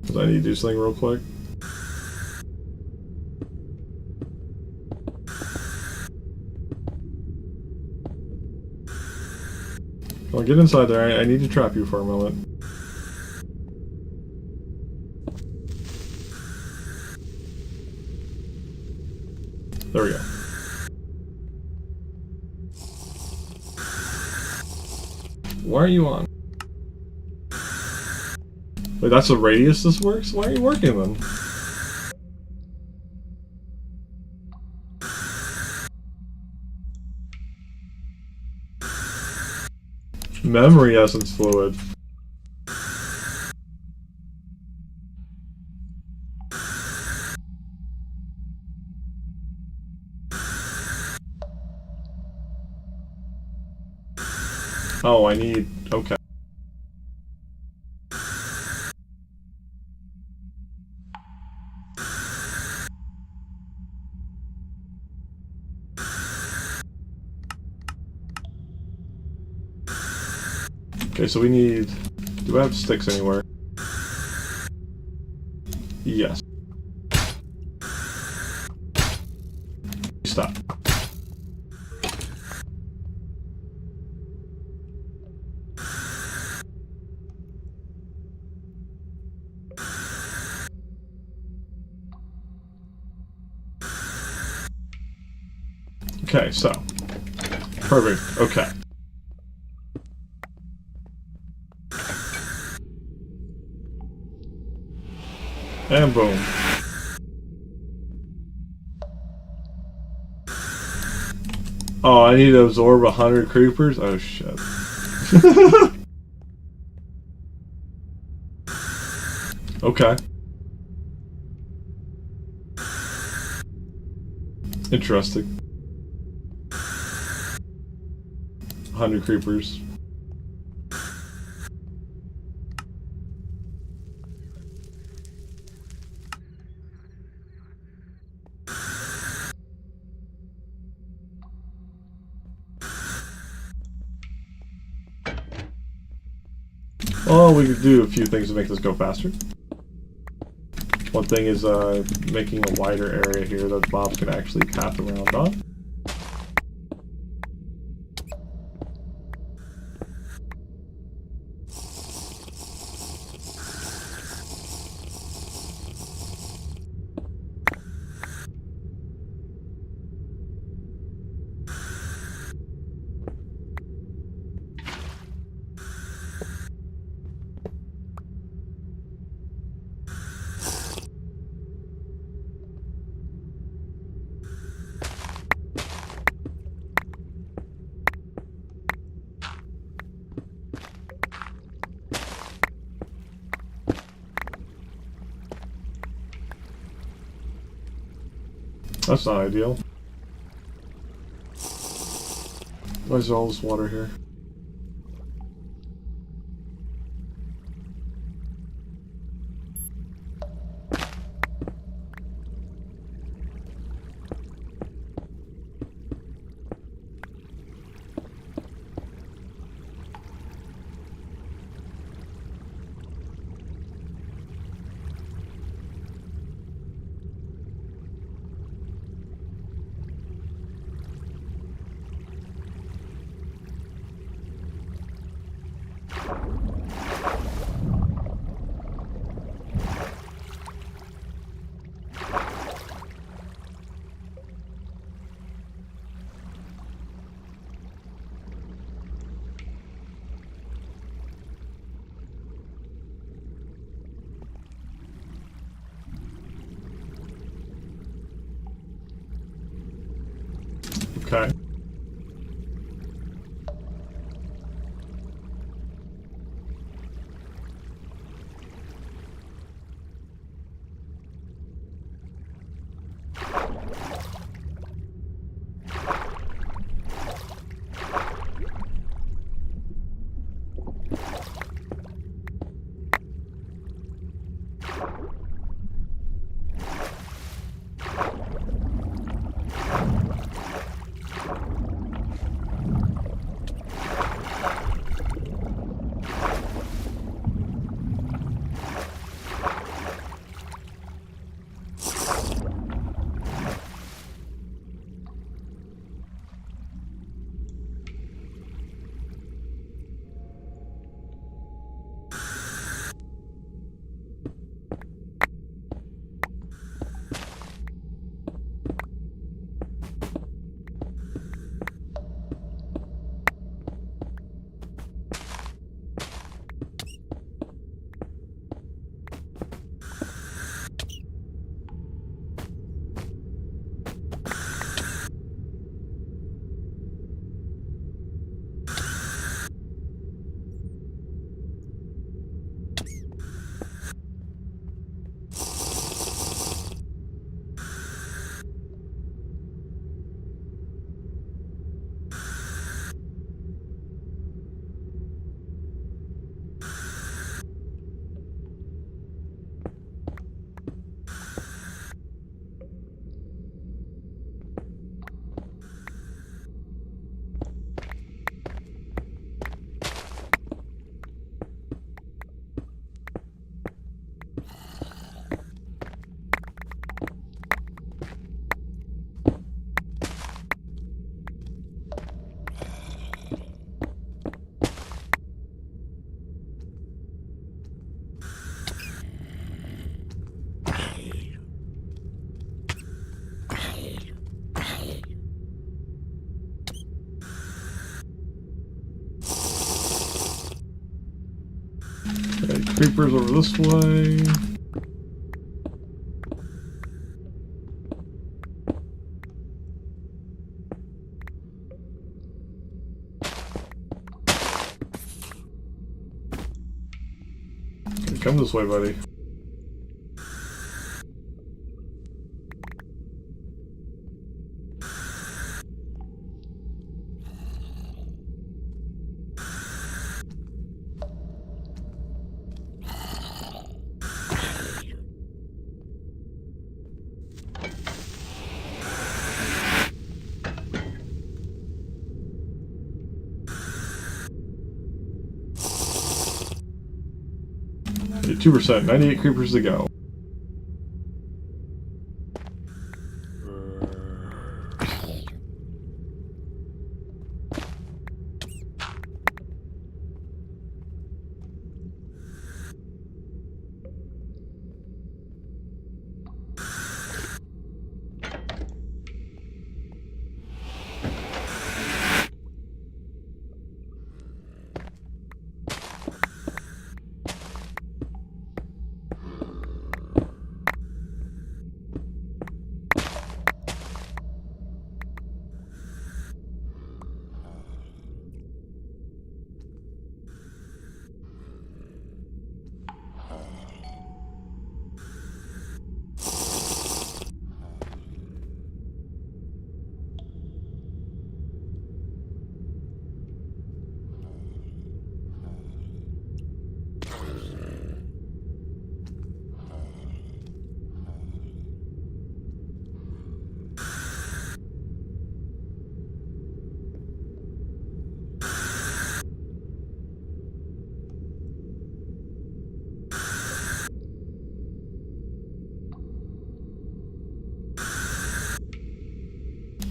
Because I need to do something real quick. Well, get inside there. I need to trap you for a moment. There we go. Why are you on? Wait, that's the radius this works? Why are you working then? Memory essence fluid. Oh, I need... okay. Okay, so we need... do I have sticks anywhere? Yes. Stop. Okay, so. Perfect. Okay. And boom. Oh, I need to absorb 100 creepers? Oh, shit. Okay. Interesting. 100 creepers. Well, we could do a few things to make this go faster. One thing is making a wider area here that Bob can actually path around on. That's not ideal. Why is there all this water here? Okay. Okay, creepers over this way. Okay, come this way, buddy. 2%, 98 creepers to go.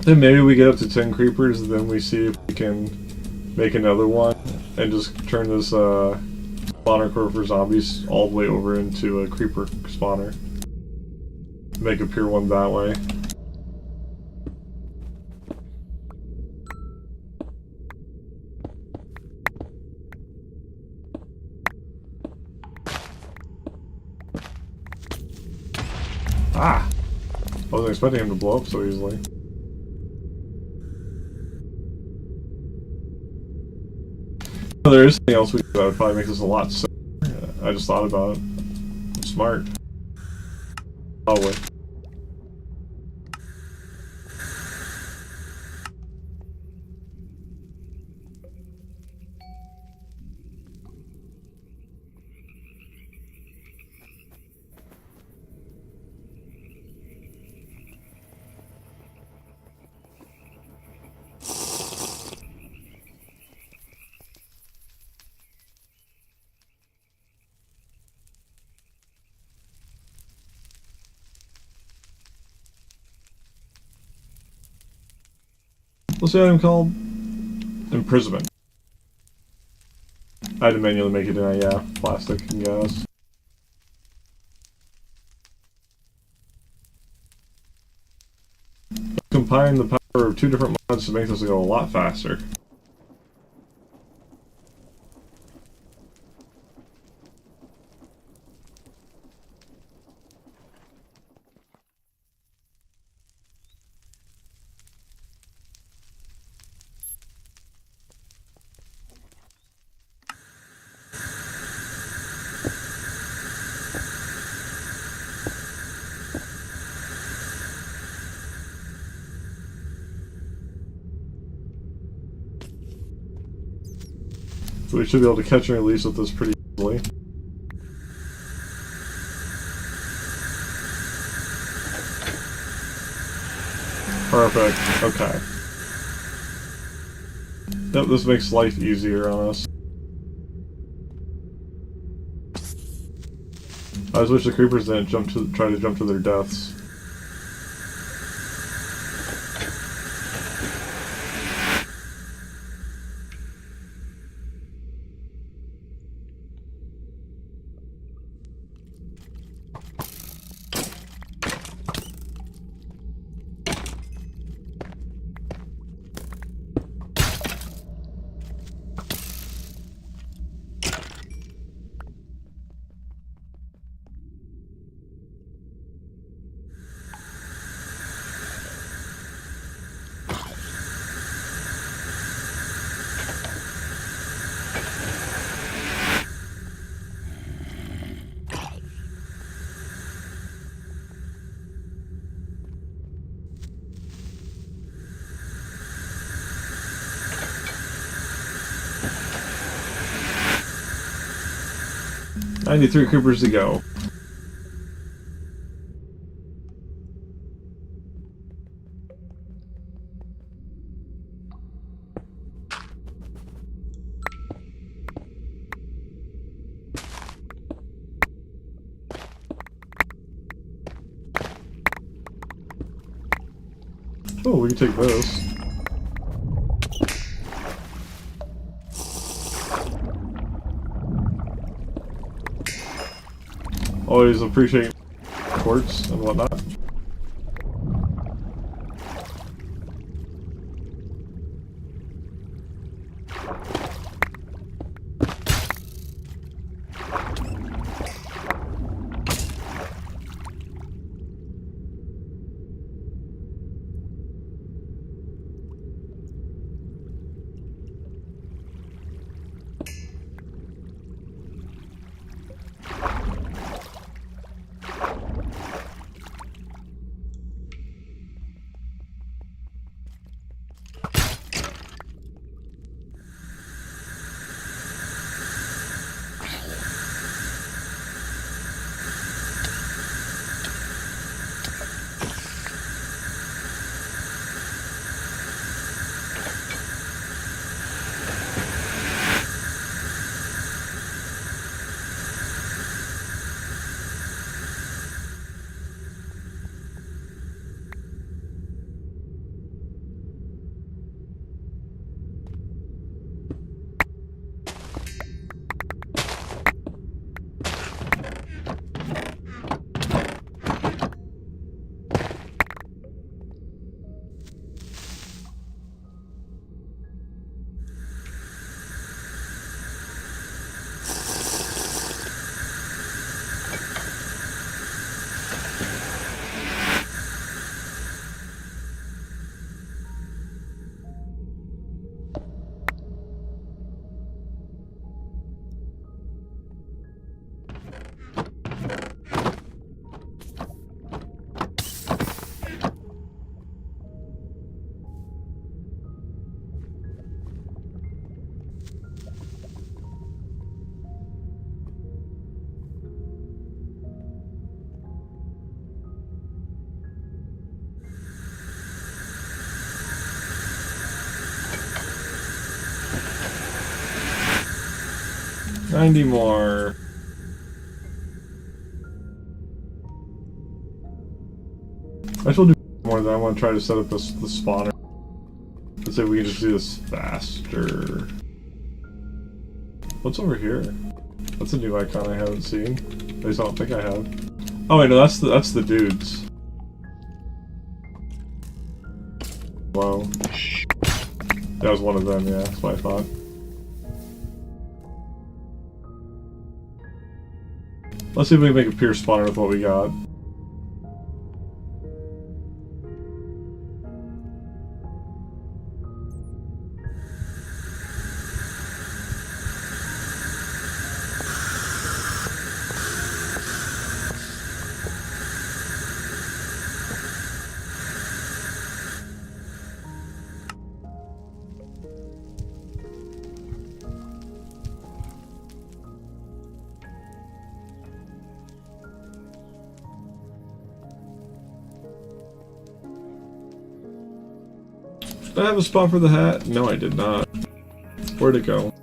Then maybe we get up to 10 creepers, and then we see if we can make another one, and just turn this spawner core for zombies all the way over into a creeper spawner. Make a pure one that way. Ah! I wasn't expecting him to blow up so easily. There is something else we could do that would probably make this a lot simpler. I just thought about it. I'm smart. Probably. What's the item called? Imprisonment. I had to manually make it in a, plastic and gas. Combine the power of two different mods to make this go a lot faster. So we should be able to catch and release with this pretty easily. Perfect. Okay. Yep, this makes life easier on us. I just wish the creepers didn't try to jump to their deaths. "93 creepers to go." Oh, we can take this. Always appreciate quartz and whatnot. $90 more. I should do more than I want to try to set up the spawner. Let's see if we can just do this faster. What's over here? That's a new icon I haven't seen. At least I don't think I have. Oh wait, no, that's the dudes. Wow. That was one of them, yeah, that's what I thought. Let's see if we can make a pure spawner with what we got. Did I have a spot for the hat? No, I did not. Where'd it go?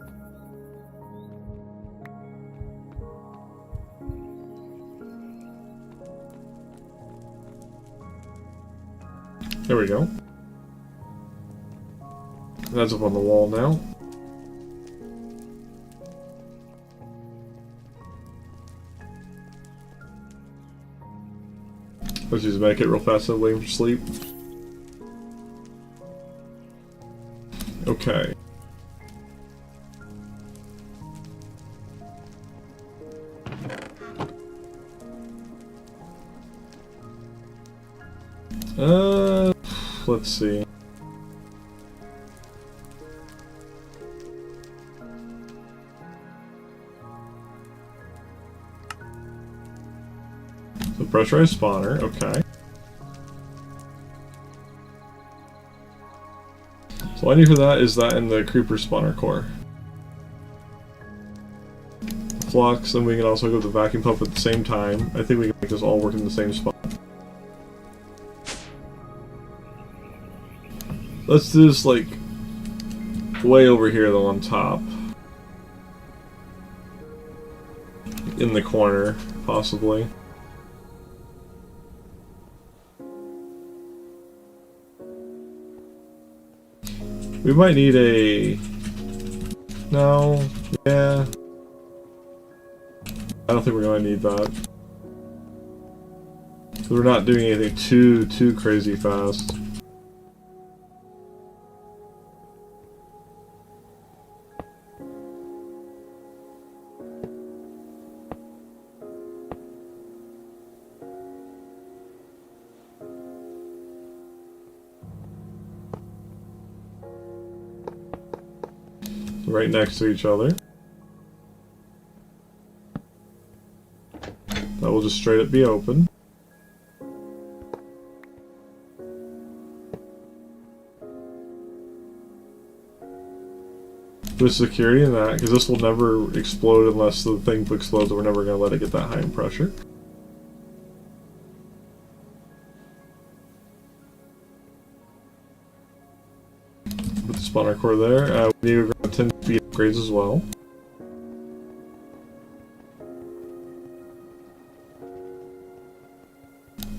There we go. That's up on the wall now. Let's just make it real fast so waiting for sleep. Okay. Let's see. So pressurized spawner, okay. So all I need for that is that in the creeper spawner core. Flux, and we can also go with the vacuum pump at the same time. I think we can make this all work in the same spot. Let's do this like way over here though on top. In the corner, possibly. We might need a... No, yeah. I don't think we're going to need that. We're not doing anything too crazy fast. Right next to each other. That will just straight up be open. With security in that, because this will never explode unless the thing explodes, and we're never going to let it get that high in pressure. Put the spawner core there. We need around 10 speed upgrades as well.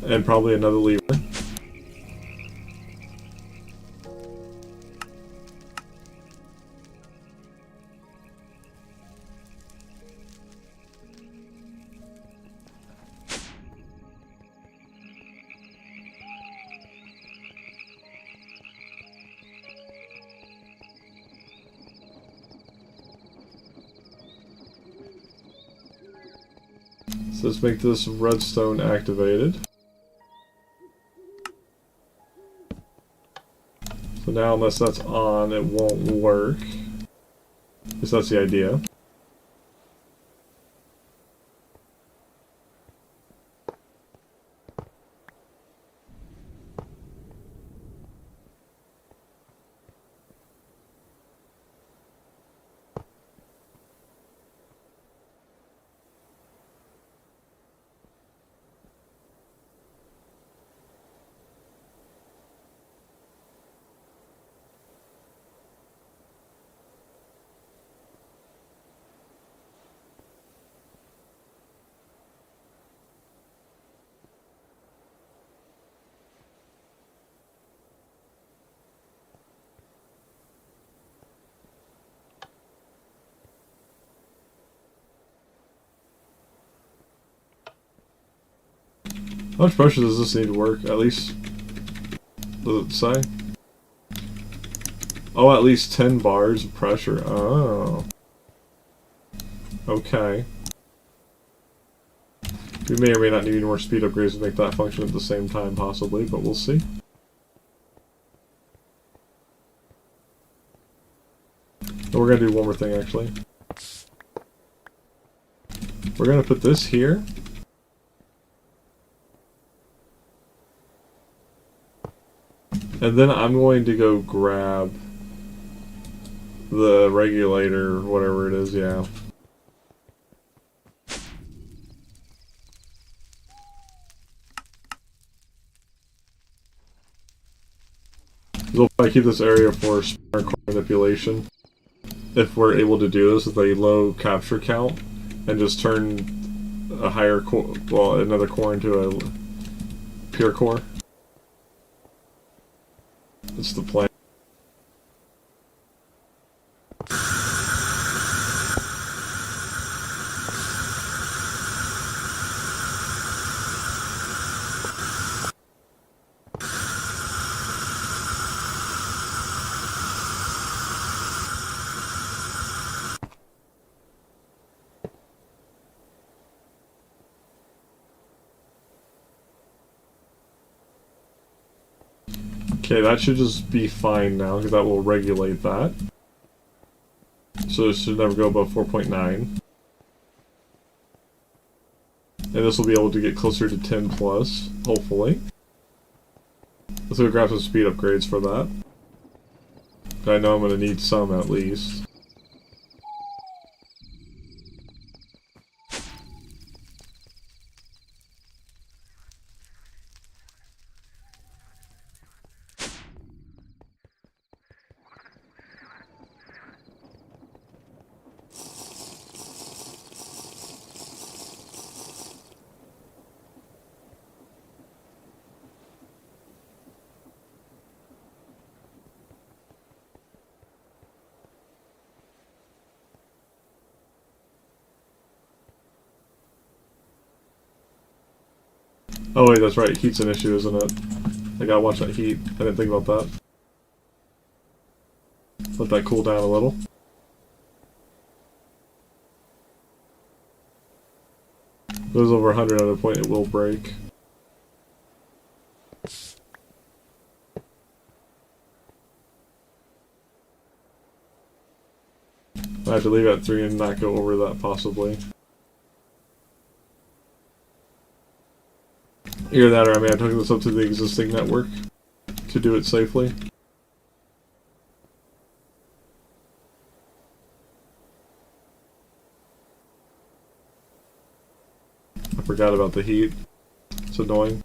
And probably another lever. So let's make this redstone activated. So now, unless that's on, it won't work. At least that's the idea. How much pressure does this need to work? At least, does it say? Oh, at least 10 bars of pressure. Oh. Okay. We may or may not need any more speed upgrades to make that function at the same time, possibly, but we'll see. And we're going to do one more thing, actually. We're going to put this here. And then I'm going to go grab the regulator, whatever it is, yeah. We'll probably keep this area for spawner core manipulation. If we're able to do this with a low capture count and just turn a higher core, well, another core into a pure core. That's the plan. Okay, that should just be fine now, because that will regulate that. So it should never go above 4.9. And this will be able to get closer to 10 plus, hopefully. Let's go grab some speed upgrades for that. I know I'm going to need some at least. Oh wait, that's right. Heat's an issue, isn't it? I gotta watch that heat. I didn't think about that. Let that cool down a little. If it goes over 100 at a point, it will break. I have to leave it at 3 and not go over that, possibly. Either that or I may have to hook this up to the existing network to do it safely. I forgot about the heat. It's annoying.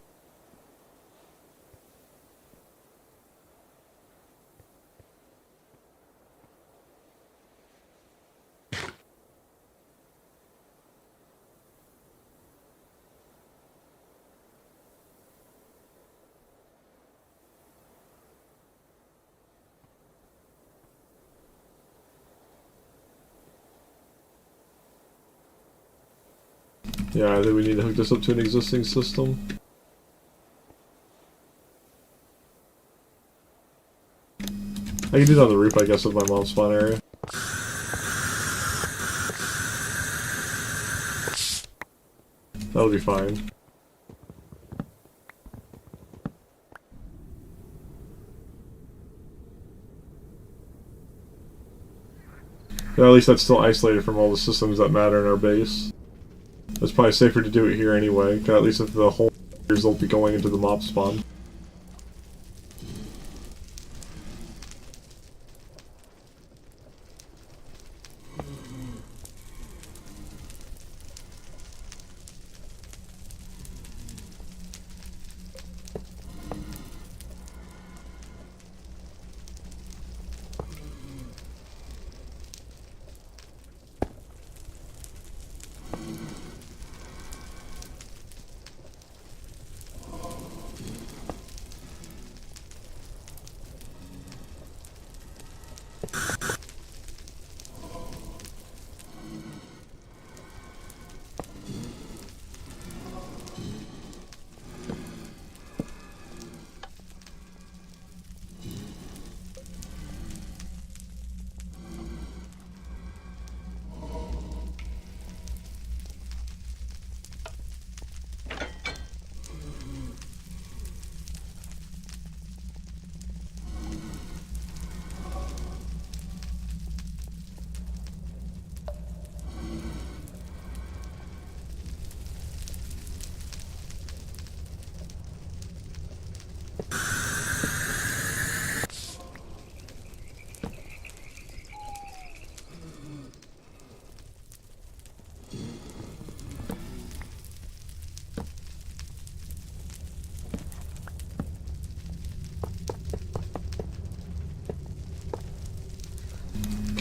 Yeah, I think we need to hook this up to an existing system. I can do it on the roof, I guess, of my mom's spawn area. That'll be fine. But at least that's still isolated from all the systems that matter in our base. It's probably safer to do it here anyway, at least if the whole result be going into the mob spawn.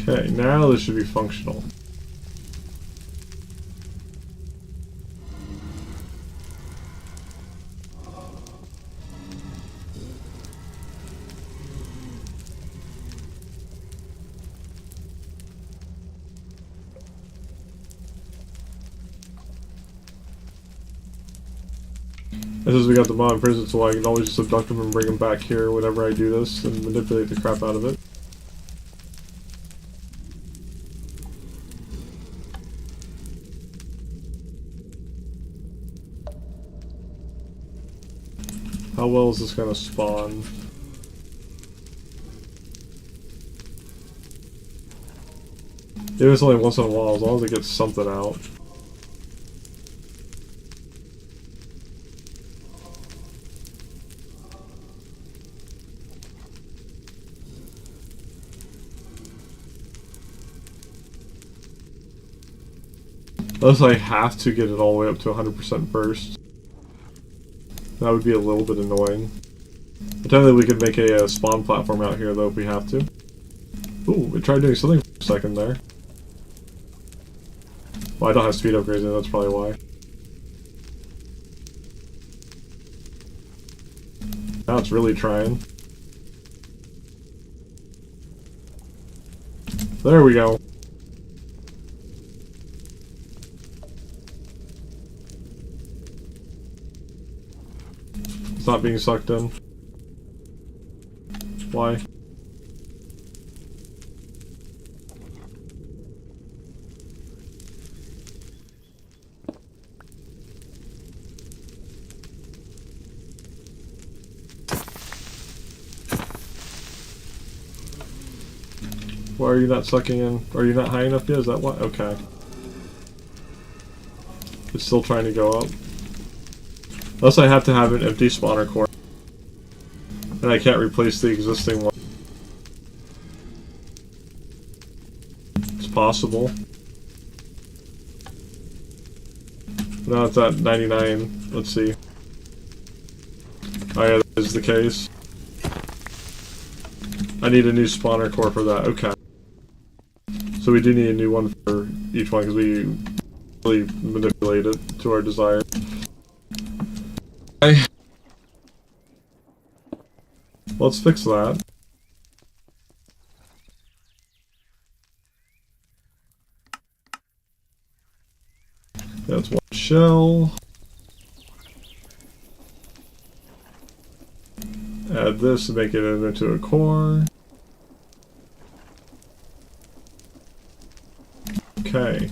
Okay, now this should be functional. This is we got the mob in prison, so I can always just abduct him and bring him back here whenever I do this and manipulate the crap out of it. How well is this gonna spawn? It is only once in a while, as long as it gets something out. Unless I have to get it all the way up to 100% burst. That would be a little bit annoying. Potentially we could make a spawn platform out here though if we have to. Ooh, it tried doing something for a second there. Well, I don't have speed upgrades in, that's probably why. Now it's really trying. There we go. It's not being sucked in. Why? Why are you not sucking in? Are you not high enough yet? Is that what? Okay. It's still trying to go up. Unless I have to have an empty spawner core. And I can't replace the existing one. It's possible. Now it's at 99. Let's see. Oh yeah, that is the case. I need a new spawner core for that. Okay. So we do need a new one for each one because we really manipulate it to our desire. Okay. Let's fix that. That's one shell. Add this to make it into a core. Okay.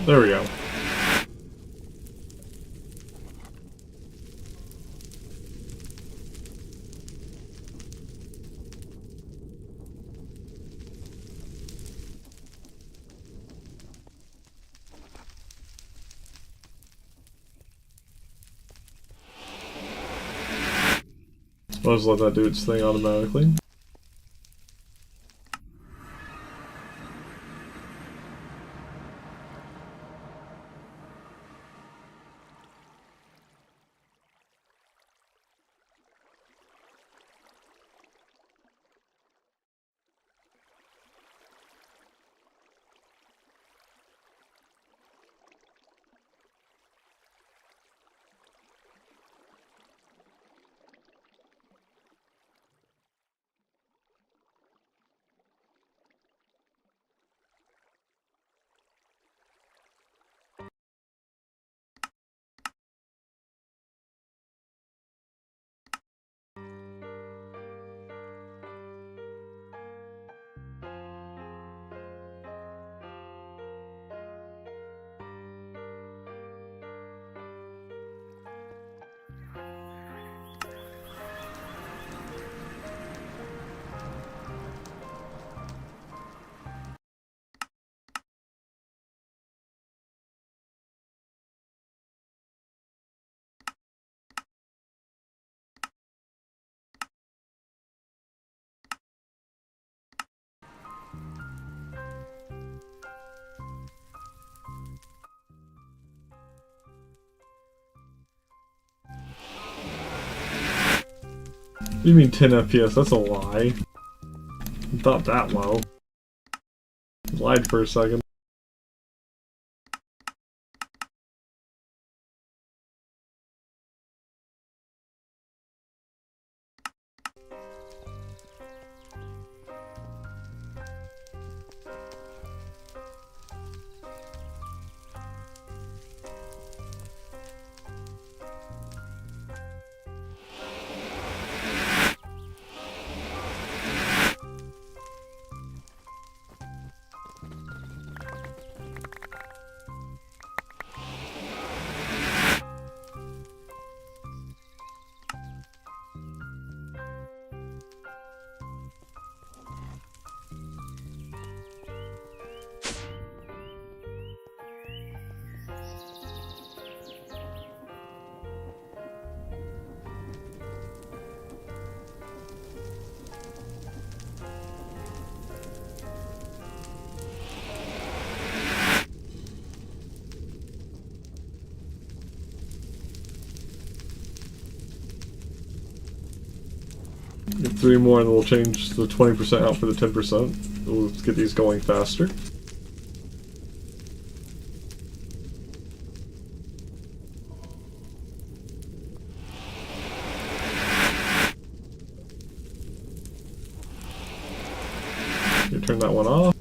There we go. I'll just let that do its thing automatically. What do you mean 10 FPS? That's a lie. It's not that low. I lied for a second. 3 more and we'll change the 20% out for the 10%. We'll get these going faster. You turn that one off.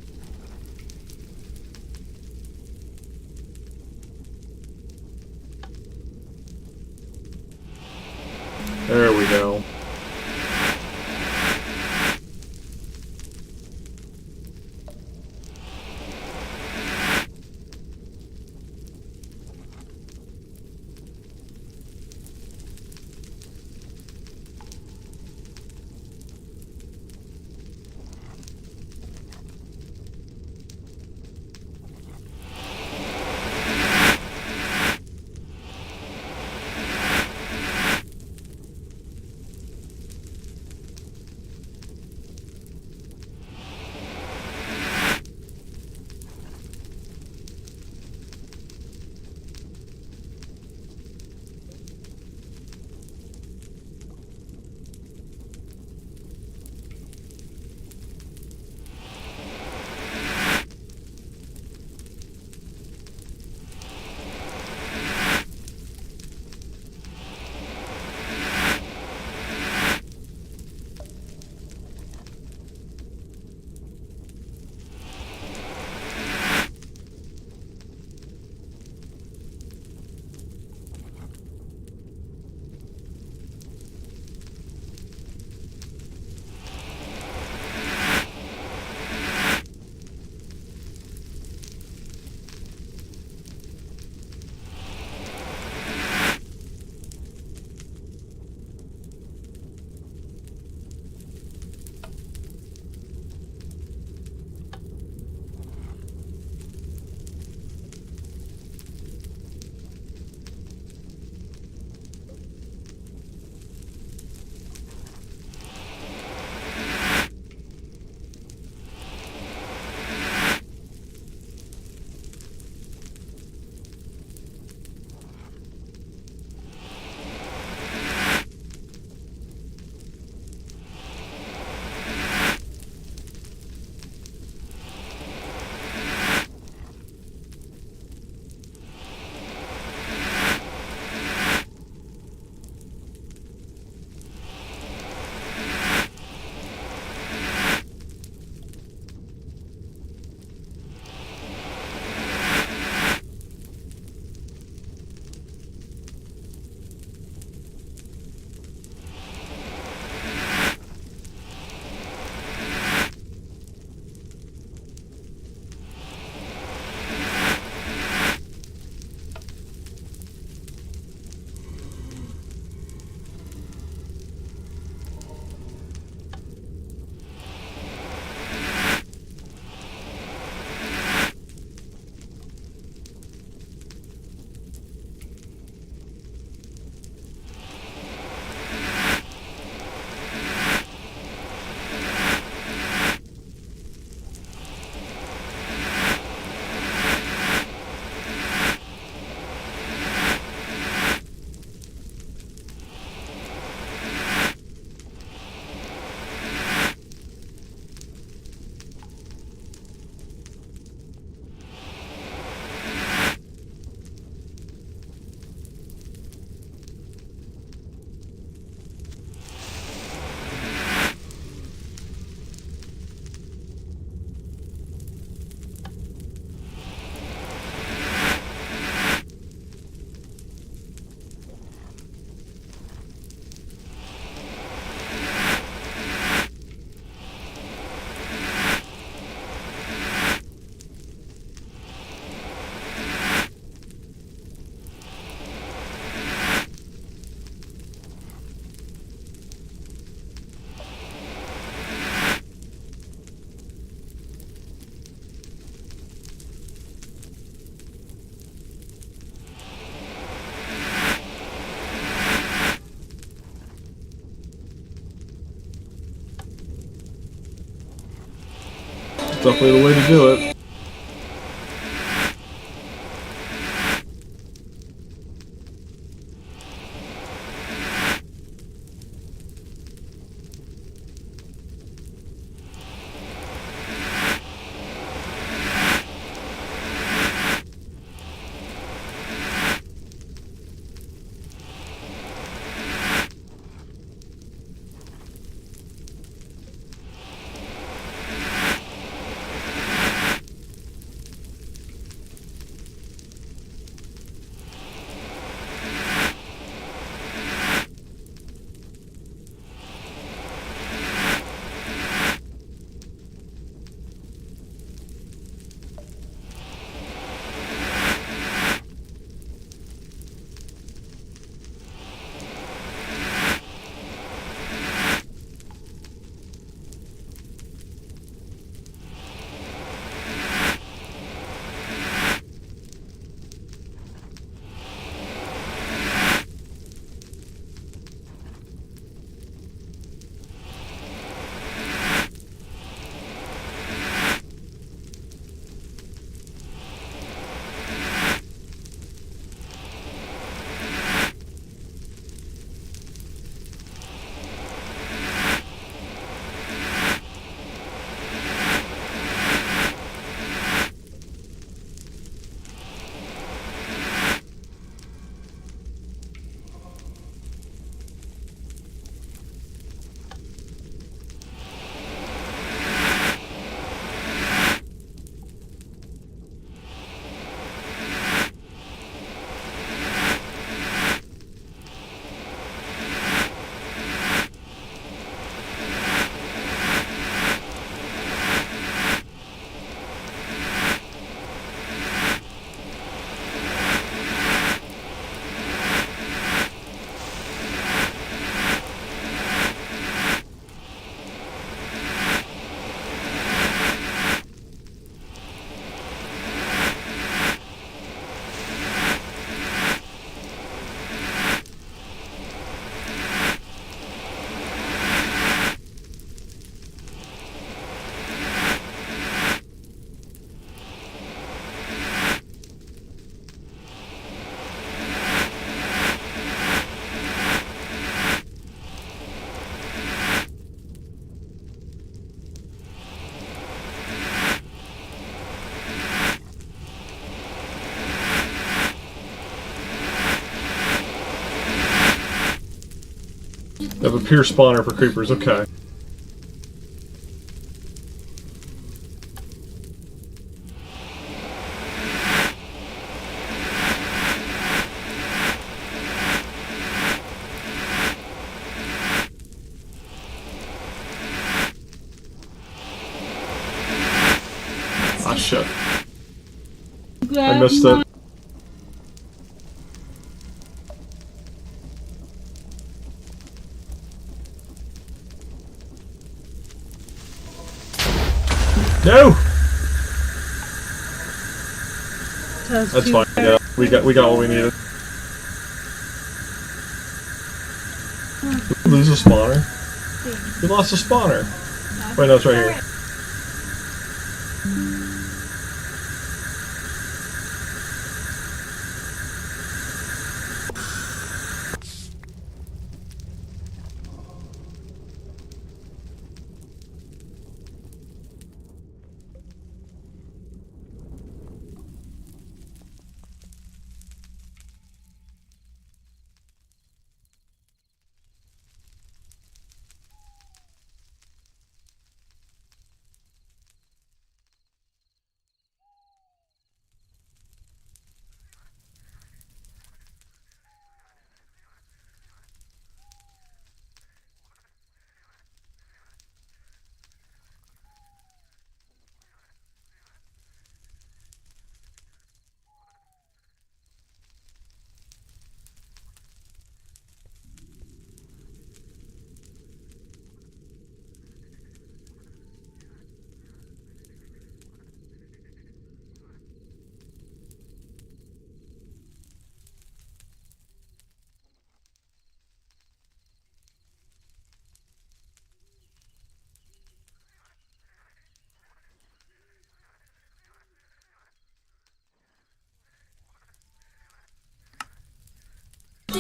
There we go. Definitely the way to do it. I have a pure spawner for creepers, okay. Ah, shit. I missed it. No! That's fine. Yeah, we got what we needed. Did we lose a spawner? We lost a spawner. Wait, no, it's right here.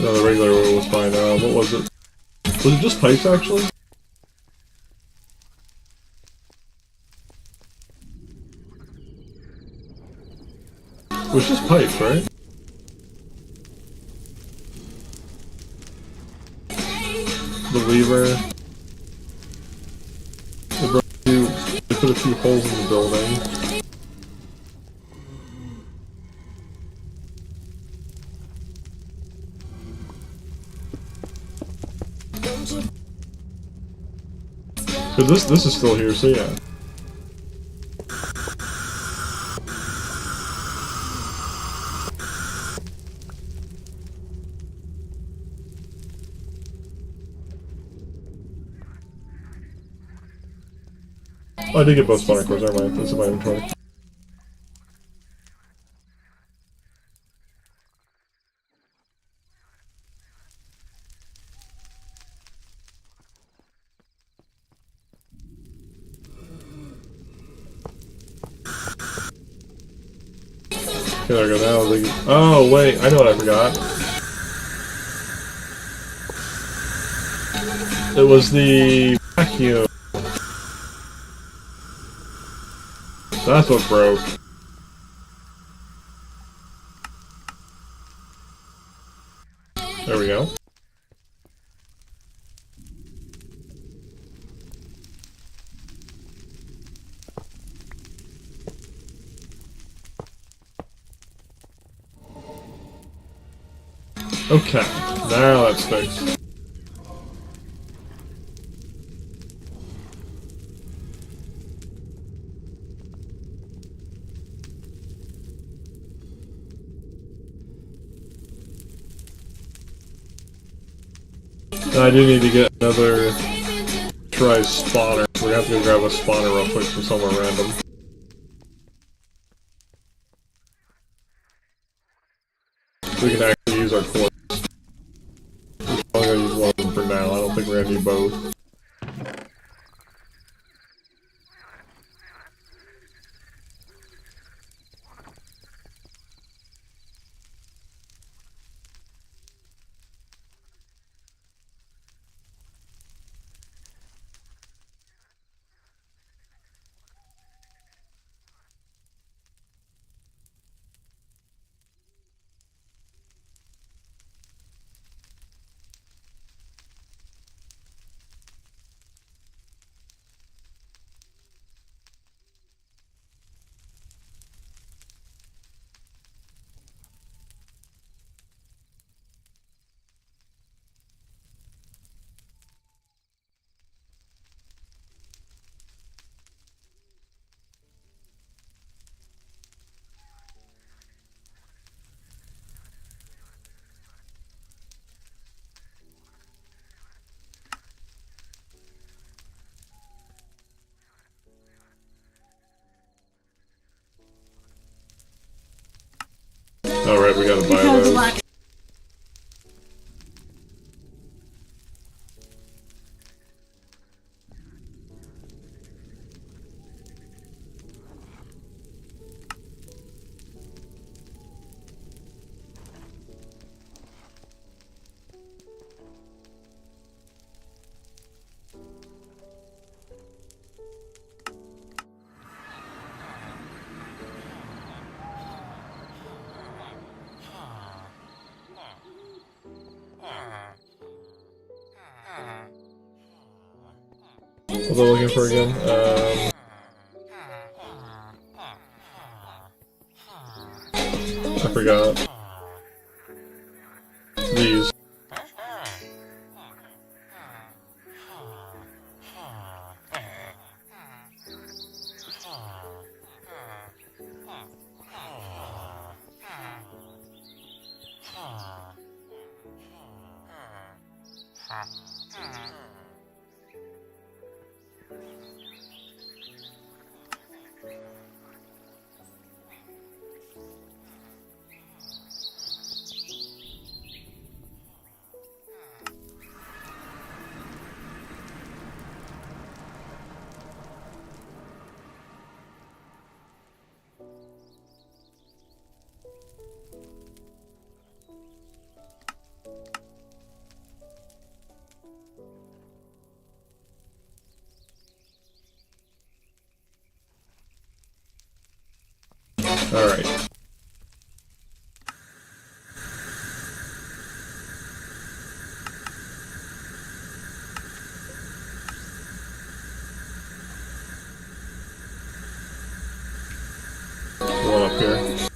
No, the regular one was fine. What was it? Was it just pipes, actually? It was just pipes, right? The lever. They put a few holes in the building. Cause this is still here, so yeah. Oh, I did get both spawner cores, never mind. That's in my inventory. Okay, there we go now. Oh, wait, I know what I forgot. It was the vacuum. That's what broke. There we go. Okay, now that's fixed. Now I do need to get another try spawner. We're gonna have to go grab a spawner real quick from somewhere random. So we can actually use our core. We're only gonna use one of them for now. I don't think we're gonna need both. Alright, we gotta buy Because those. like What was I looking for again? I forgot. These. Alright. One up here.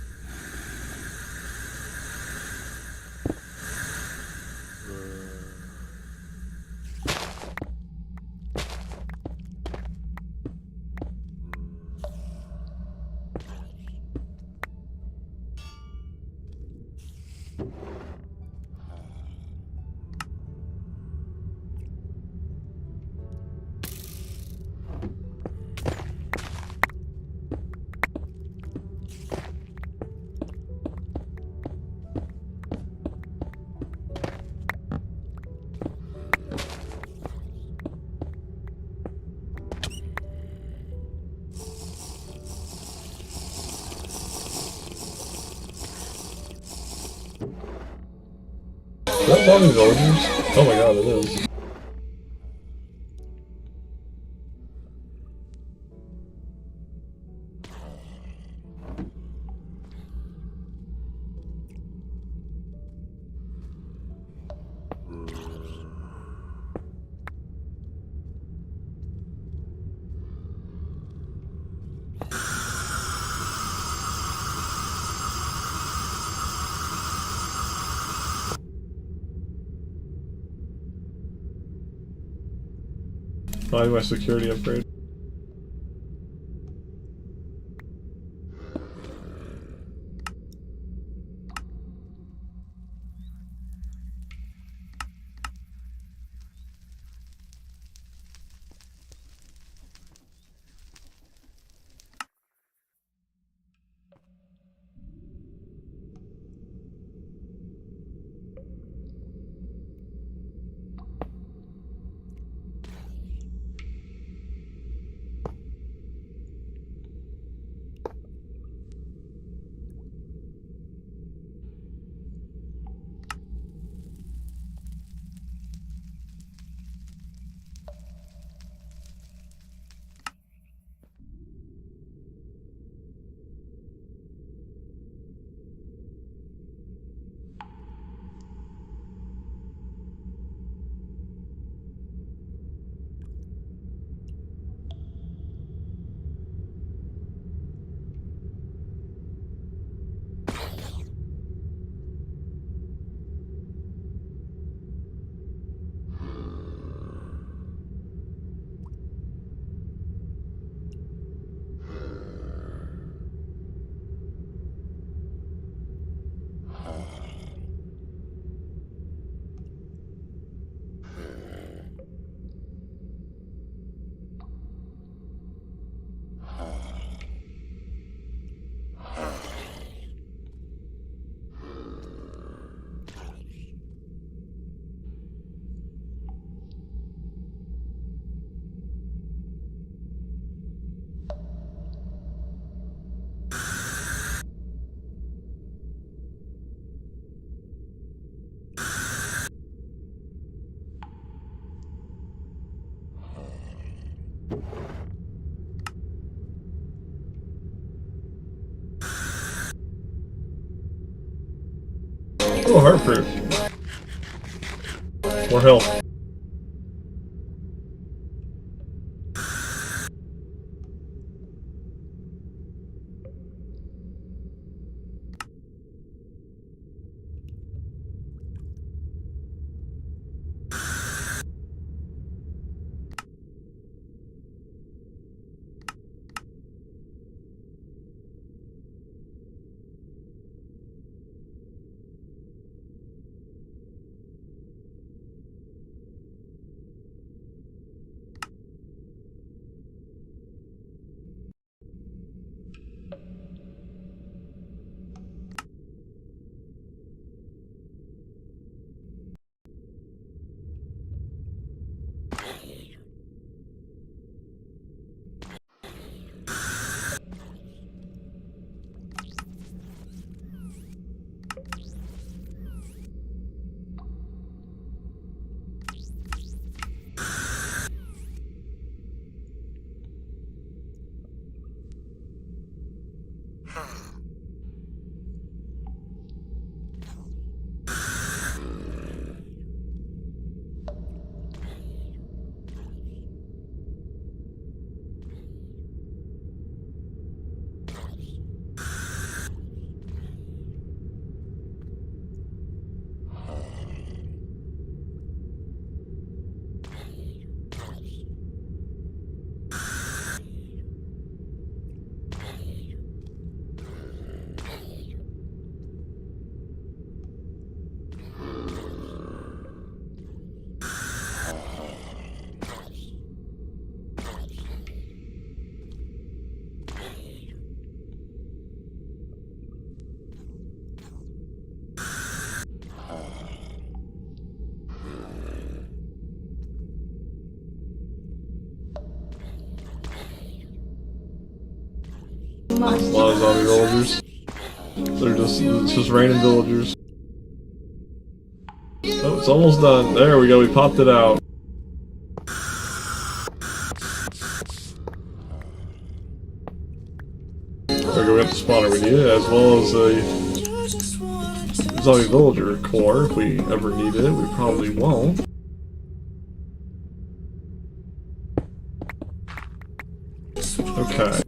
Is that one of these villagers? Oh my god, it is. Buy my security upgrade. Oh, heartfruit. More health. A lot of zombie villagers. It's just random villagers. Oh, it's almost done. There we go, we popped it out. There we go, we got the spawner we needed, as well as a zombie villager core if we ever need it. We probably won't. Okay.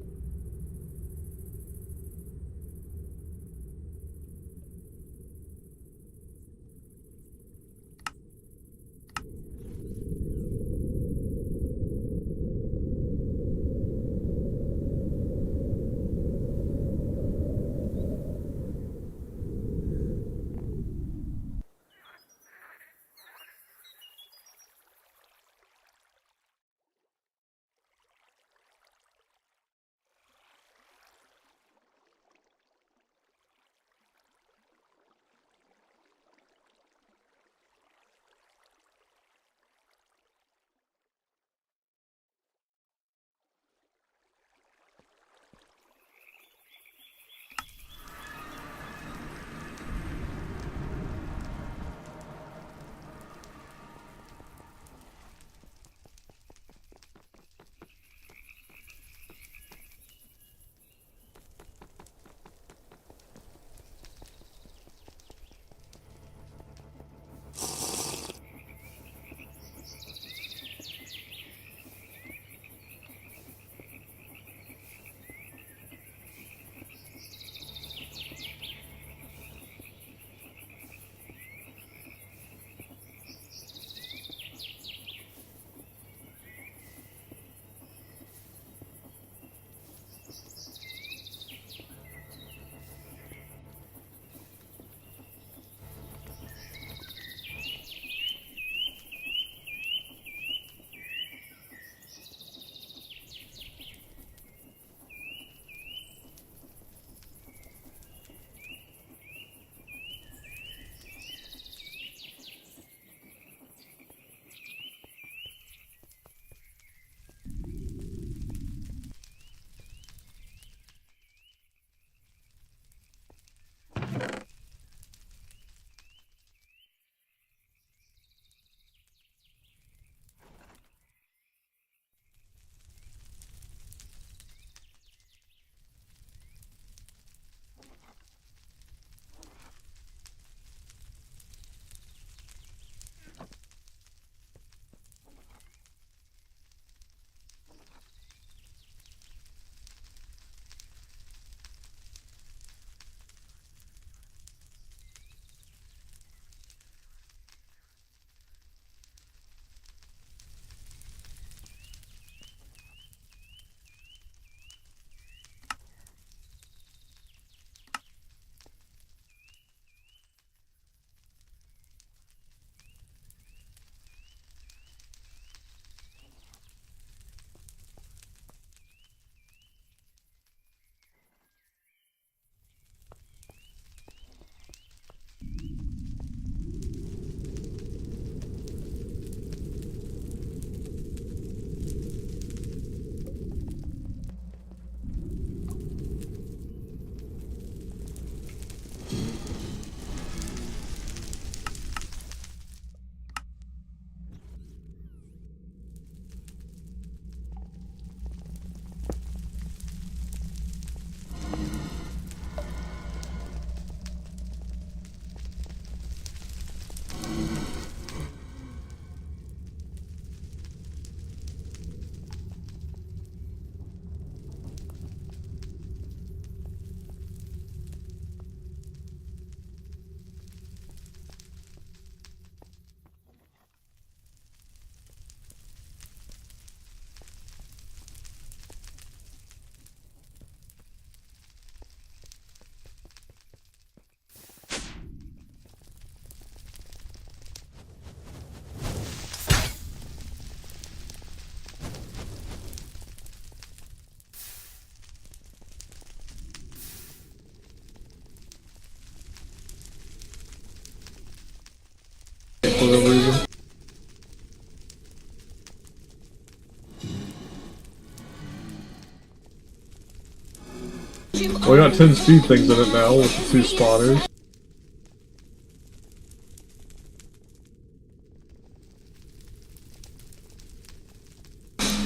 Well, we got 10 speed things in it now with the 2 spotters.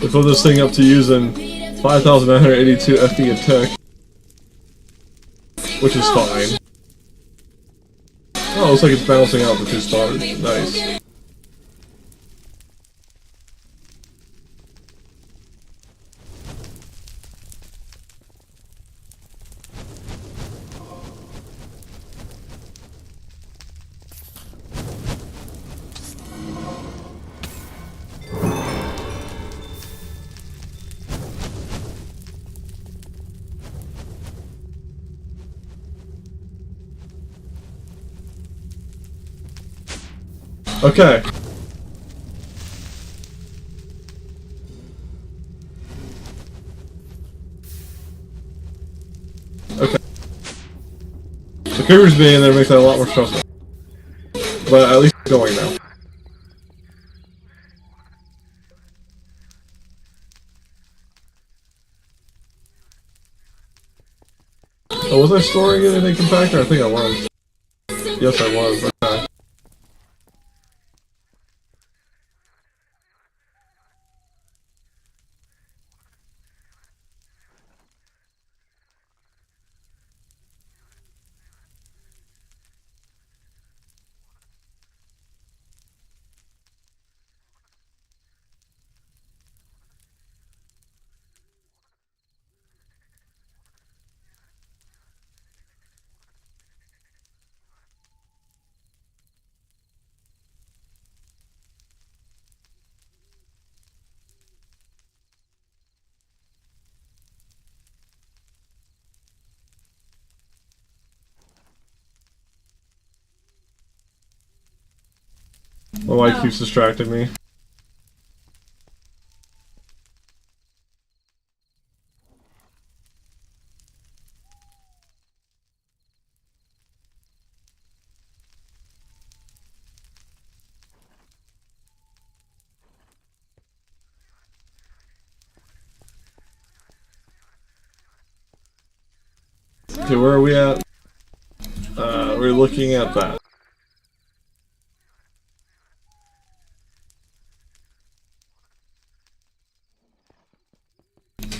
We put this thing up to using 5,982 FD attack, which is fine. Oh, looks like it's balancing out the 2 spotters. Nice. Okay. Okay. The cougars being in there makes that a lot more stressful. But at least it's going now. Oh, was I storing it in a compactor? I think I was. Yes, I was. Okay. My wife keeps distracting me. Okay, where are we at? We're looking at that.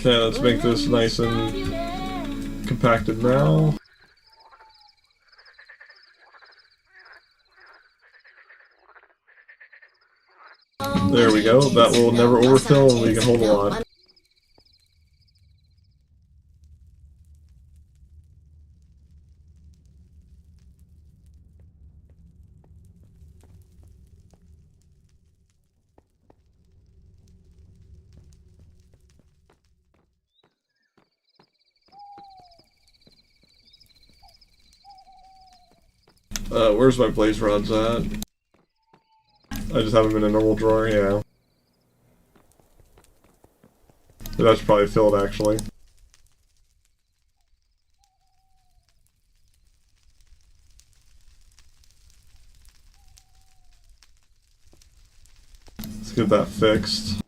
Okay, let's make this nice and compacted now. There we go. That will never overfill and we can hold a lot. Where's my blaze rods at? I just have them in a normal drawer, yeah. That's probably filled, actually. Let's get that fixed.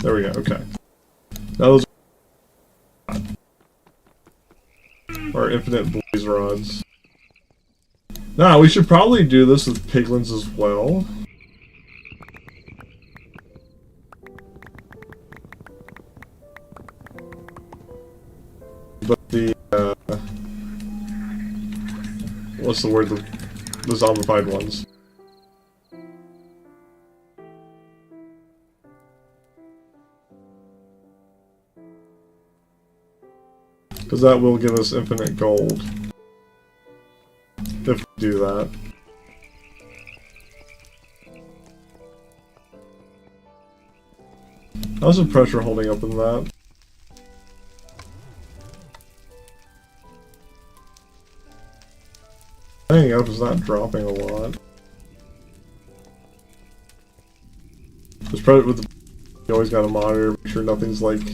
There we go, okay. Now those are infinite blaze rods. Now, we should probably do this with piglins as well. But the, what's the word? The zombified ones. Because that will give us infinite gold. If we do that. How's the pressure holding up in that? Hanging up is not dropping a lot. Just probably with the, you always gotta monitor, make sure nothing's like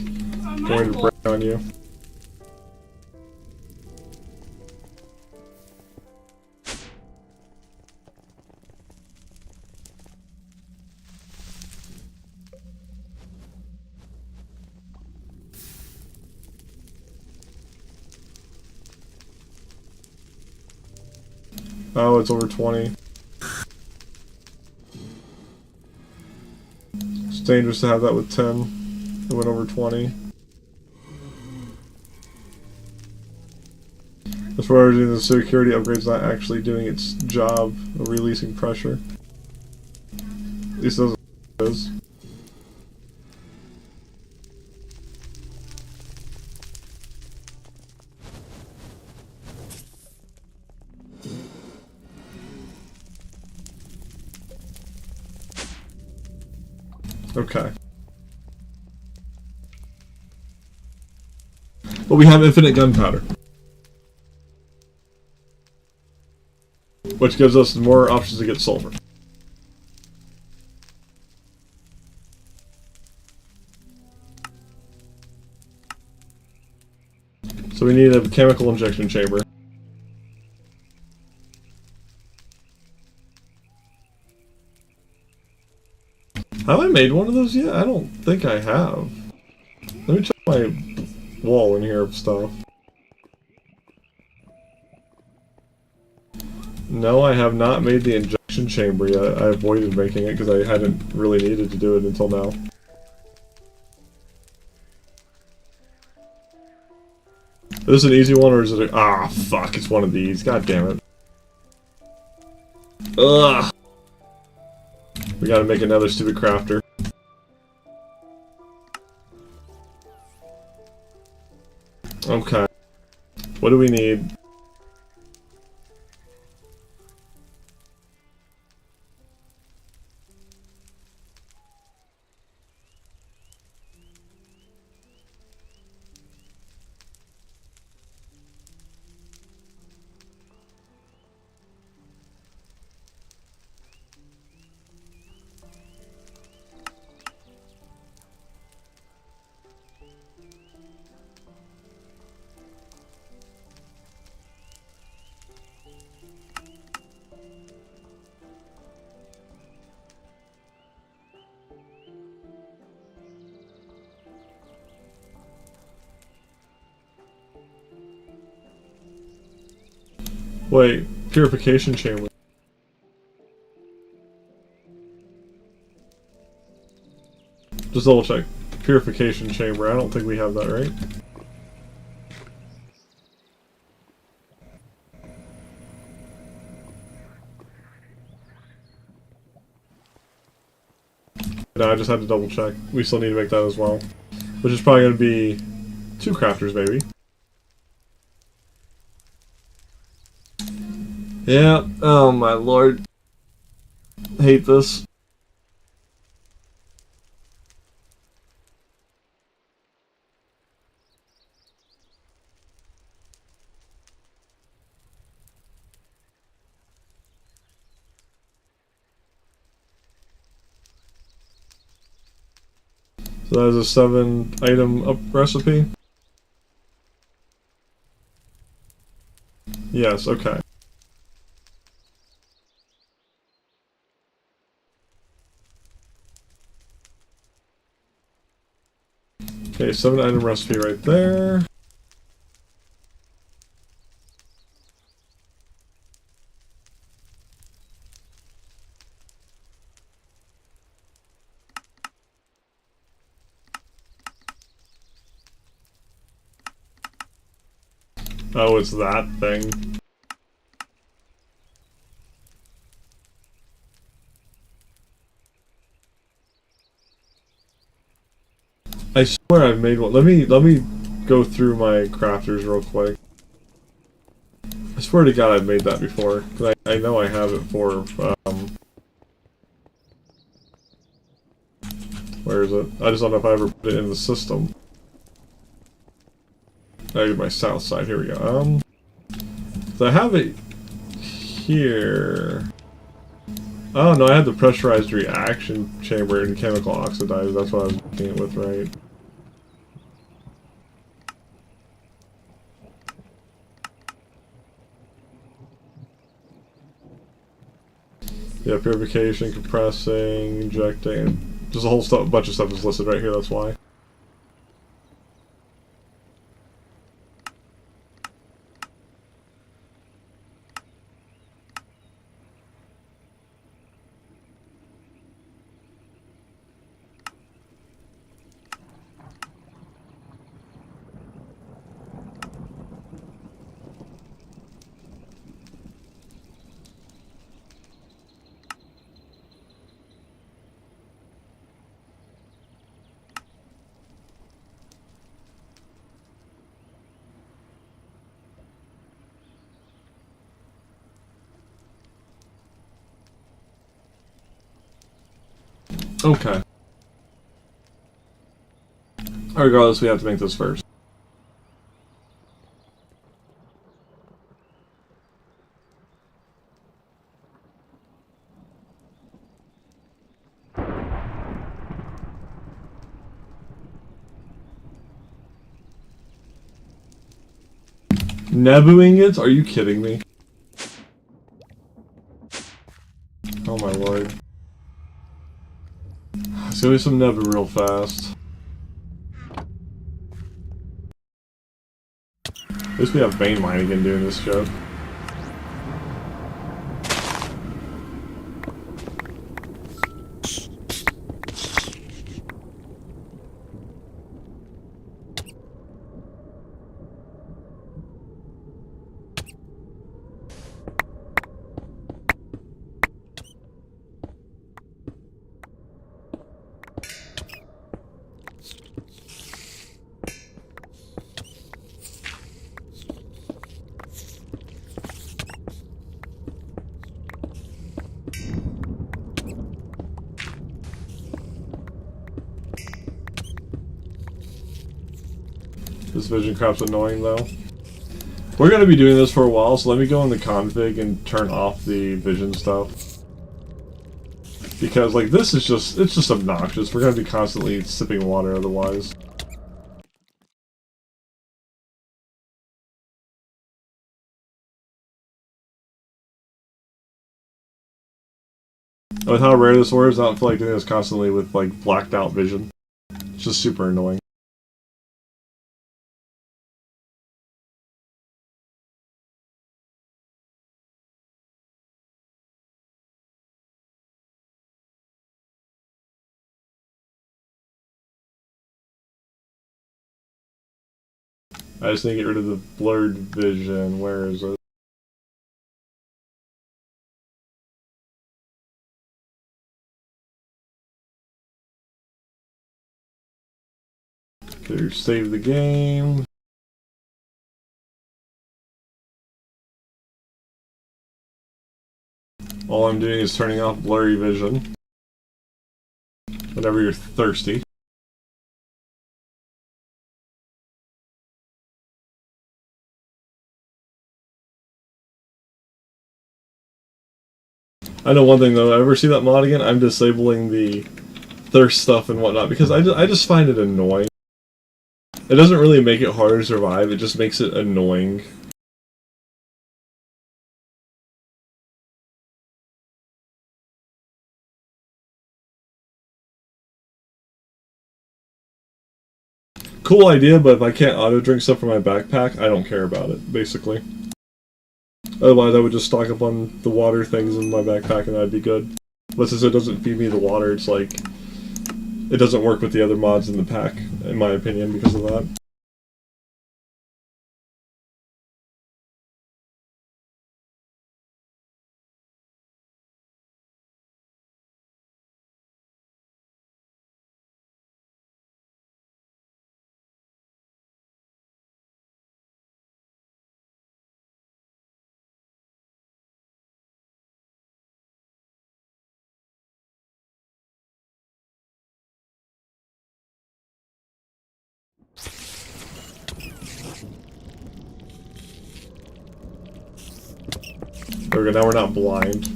going to break on you. Oh, it's over 20. It's dangerous to have that with 10. It went over 20. As far as the security upgrade's not actually doing its job of releasing pressure. At least that's what it is. Okay. But we have infinite gunpowder. Which gives us more options to get sulfur. So we need a chemical injection chamber. Have I made one of those yet? I don't think I have. Let me check my wall in here of stuff. No, I have not made the injection chamber yet. I avoided making it because I hadn't really needed to do it until now. Is this an easy one or is it a... Ah, fuck, it's one of these. God damn it. Ugh! We gotta make another stupid crafter. Okay. What do we need? Wait, purification chamber. Just double check. Purification chamber. I don't think we have that, right? No, I just had to double check. We still need to make that as well. Which is probably going to be 2 crafters, maybe. Yeah, oh my lord. I hate this. So that is a 7-item up recipe? Yes, okay. Okay, 7-item recipe right there. Oh, it's that thing. I swear I've made one. Let me go through my crafters real quick. I swear to God I've made that before. 'Cause I know I have it for, where is it? I just don't know if I ever put it in the system. I did my south side, here we go. So I have it here. Oh no, I had the pressurized reaction chamber and chemical oxidizer, that's what I was making it with, right? Yeah, purification, compressing, injecting, just a whole bunch of stuff is listed right here, that's why. Okay. Regardless, we have to make this first. Nebu ingots? Are you kidding me? Oh my lord. Let's go do some Nebu real fast. At least we have vein mining again doing this joke. This vision crap's annoying though. We're gonna be doing this for a while, so let me go in the config and turn off the vision stuff. Because like this is it's just obnoxious. We're gonna be constantly sipping water otherwise. With how rare this ore is, I don't feel like doing this constantly with like blacked out vision. It's just super annoying. I just need to get rid of the blurred vision. Where is it? Okay, save the game. All I'm doing is turning off blurry vision. Whenever you're thirsty. I know one thing though, ever see that mod again? I'm disabling the thirst stuff and whatnot because I just find it annoying. It doesn't really make it harder to survive, it just makes it annoying. Cool idea, but if I can't auto drink stuff from my backpack, I don't care about it, basically. Otherwise, I would just stock up on the water things in my backpack and that'd be good. But since it doesn't feed me the water, it's like... It doesn't work with the other mods in the pack, in my opinion, because of that. There we go, now we're not blind.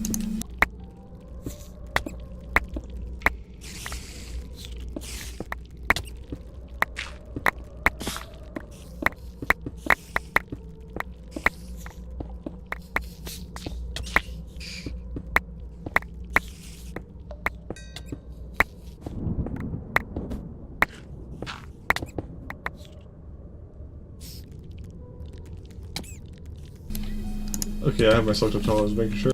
Okay, I have my selective tolerance, making sure.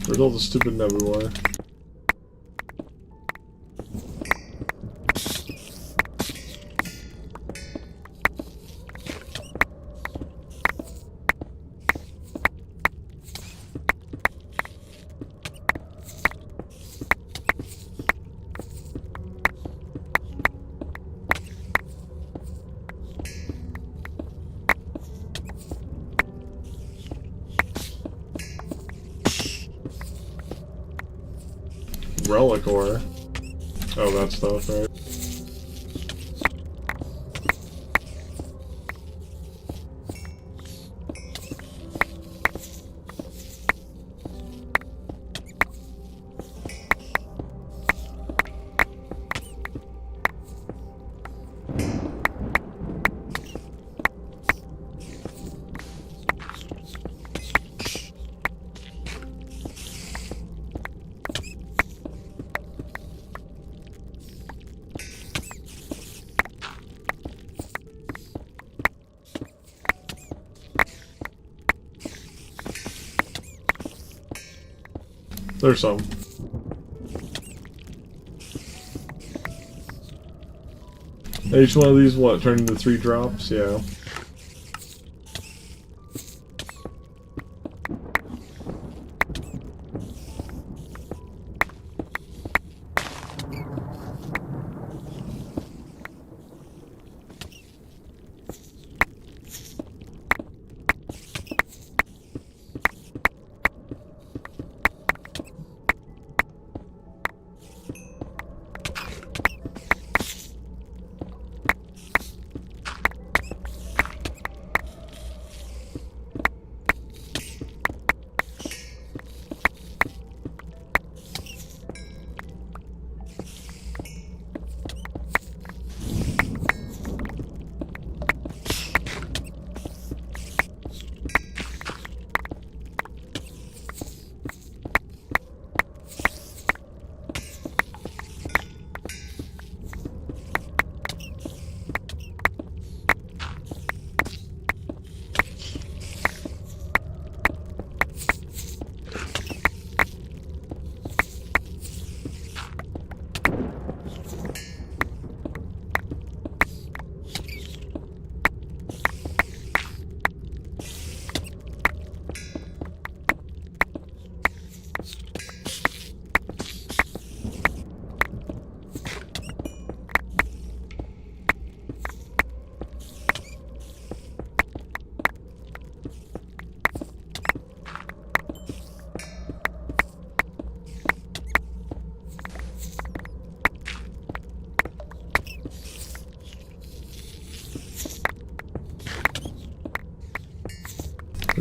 Where's all the stupid nebulae? Relic ore. Oh, that stuff, right? There's some. Each one of these, what, turn into 3 drops? Yeah.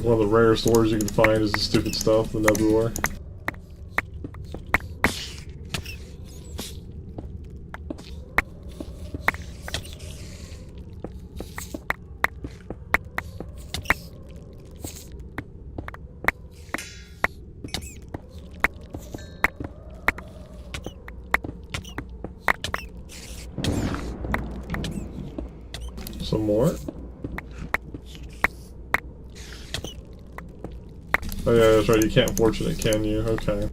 one of the rarest ores you can find is the stupid stuff, the nebula. Some more. Oh yeah, that's right, you can't fortune it, can you? Okay.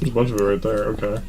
There's a bunch of it right there, okay.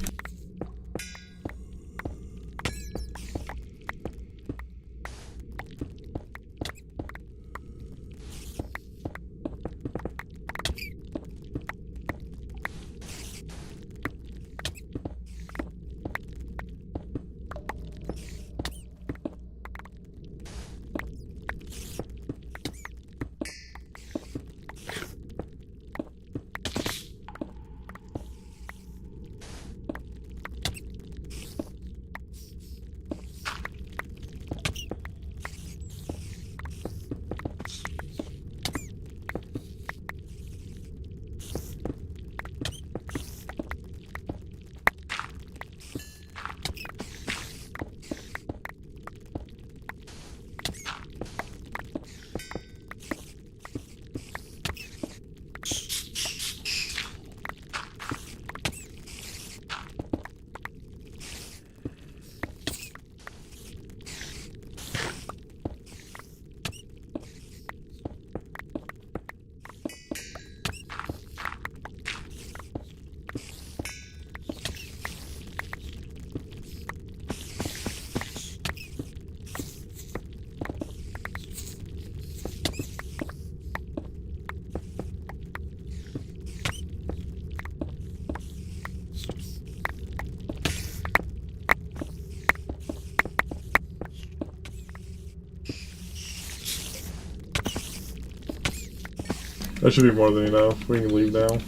That should be more than enough. We can leave now.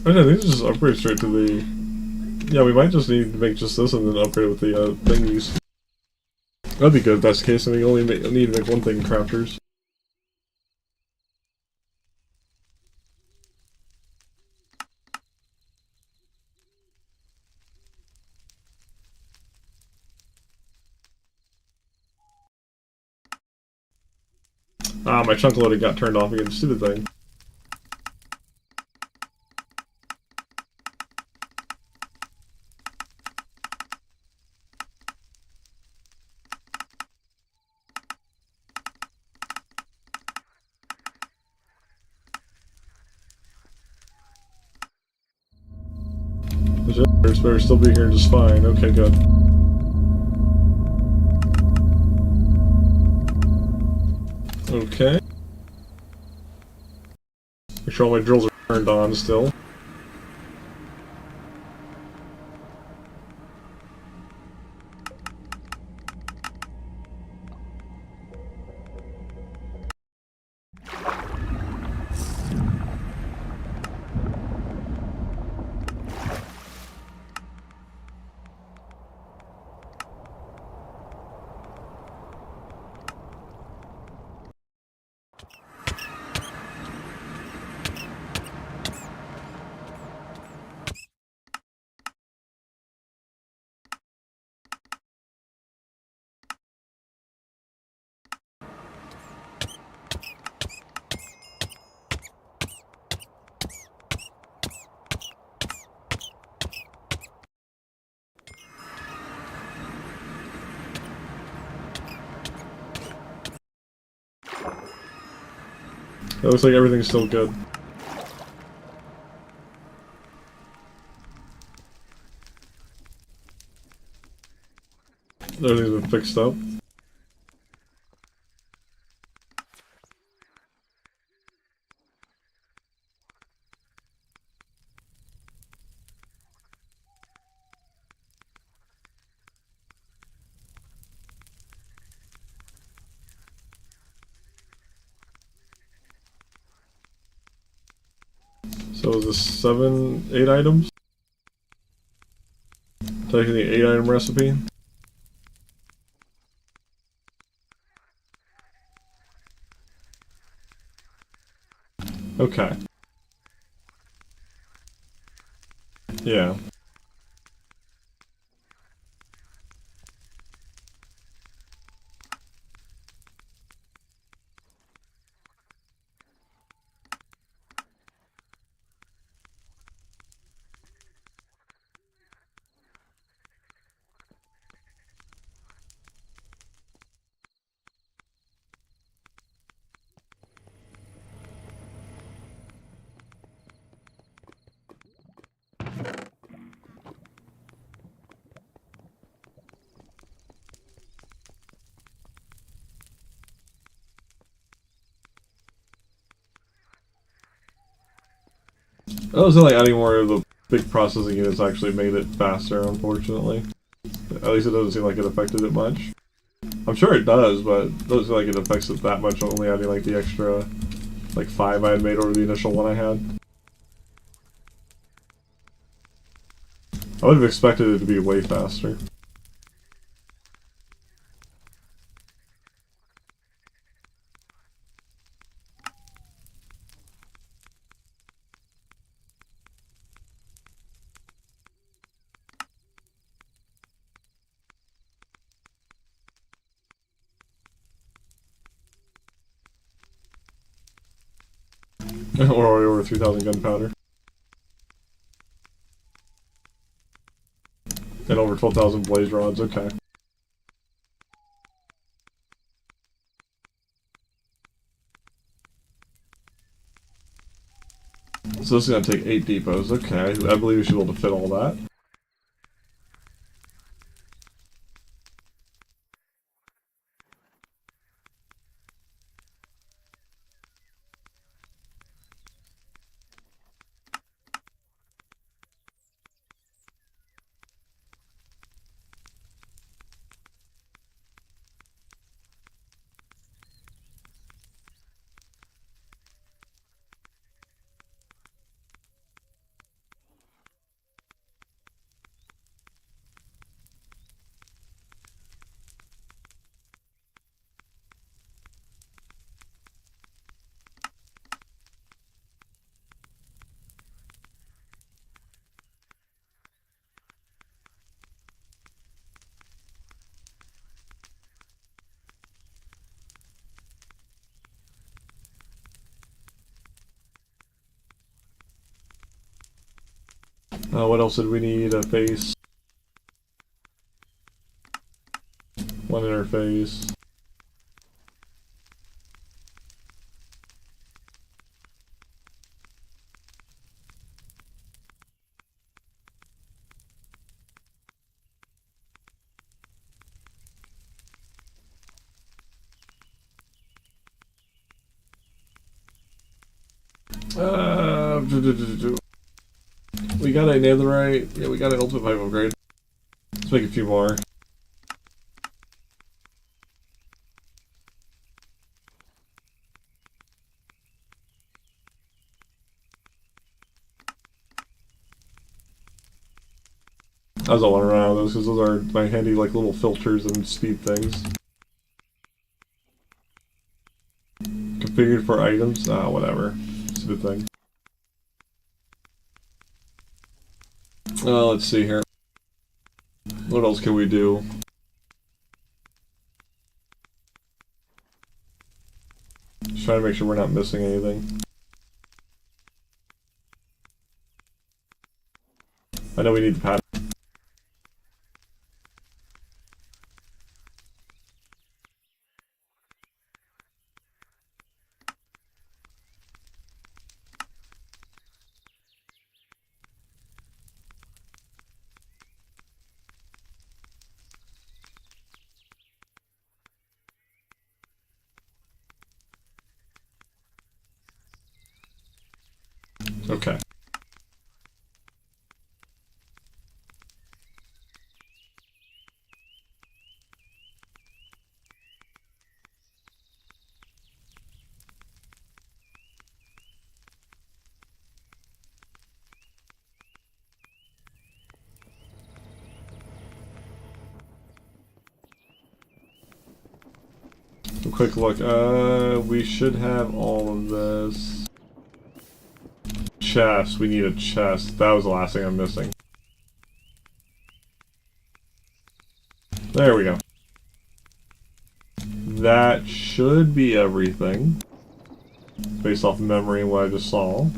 I think this is upgrade straight to the... Yeah, we might just need to make just this and then upgrade with the thingies. That'd be good if that's the case, and we only need to make one thing crafters. Ah, my chunk loading got turned off again. Stupid thing. The generators better still be here just fine. Okay, good. Okay. Make sure all my drills are turned on still. It looks like everything's still good. Everything's been fixed up. So is this 8 items? Taking the 8-item recipe. Okay. Yeah. I was like adding more of the big processing units actually made it faster, unfortunately. At least it doesn't seem like it affected it much. I'm sure it does, but it doesn't seem like it affects it that much, only adding like the extra, like 5 I had made over the initial one I had. I would have expected it to be way faster. Or already over 3,000 gunpowder. And over 12,000 blaze rods, okay. So this is gonna take 8 depots, okay. I believe we should be able to fit all that. What else did we need? A face. One interface. We got a netherite. Yeah, we got an ultimate pipe upgrade. Let's make a few more. I was all want to run out of those because those are my handy like little filters and speed things. Configured for items? Whatever. Stupid thing. Let's see here. What else can we do? Just trying to make sure we're not missing anything. I know we need the pattern. Okay. A quick look. We should have all of this. Chest. We need a chest. That was the last thing I'm missing. There we go. That should be everything. Based off memory and what I just saw.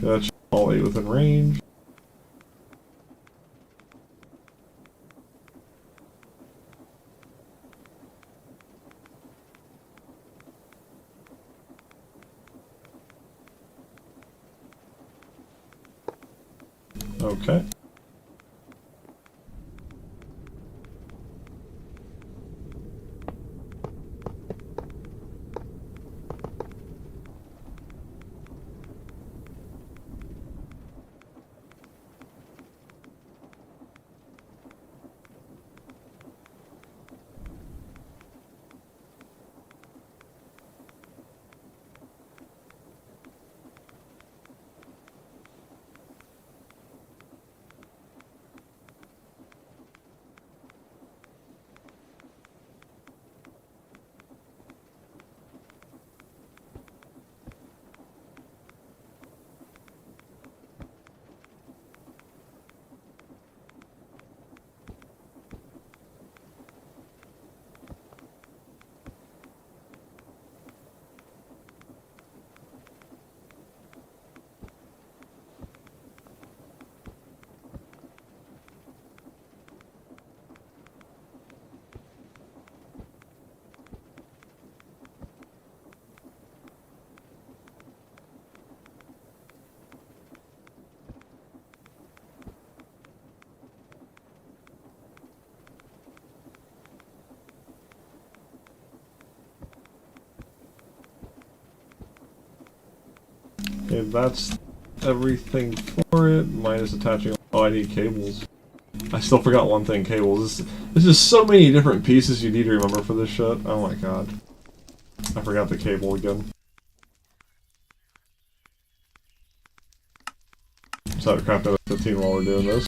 That's all 8 within range. Okay. Okay, that's everything for it, minus attaching... Oh, I need cables. I still forgot one thing, cables. There's just so many different pieces you need to remember for this shit. Oh my god. I forgot the cable again. Just have to craft another 15 while we're doing this.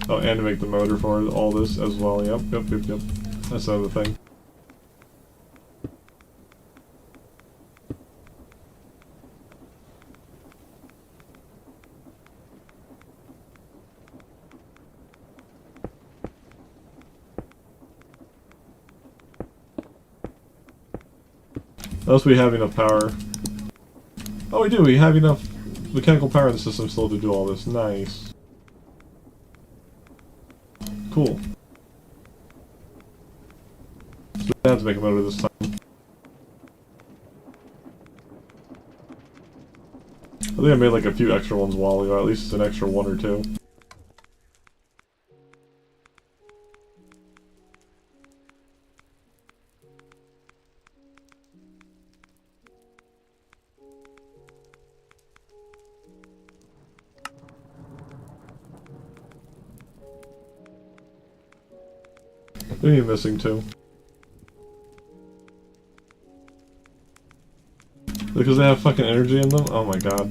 Oh, and to make the motor for all this as well. Yep. That's another thing. Unless we have enough power. Oh, we do. We have enough mechanical power in the system still to do all this. Nice. Cool. So we have to make a motor this time. I think I made like a few extra ones a while ago. At least it's an extra one or two. What are you missing too? Because they have fucking energy in them? Oh my god.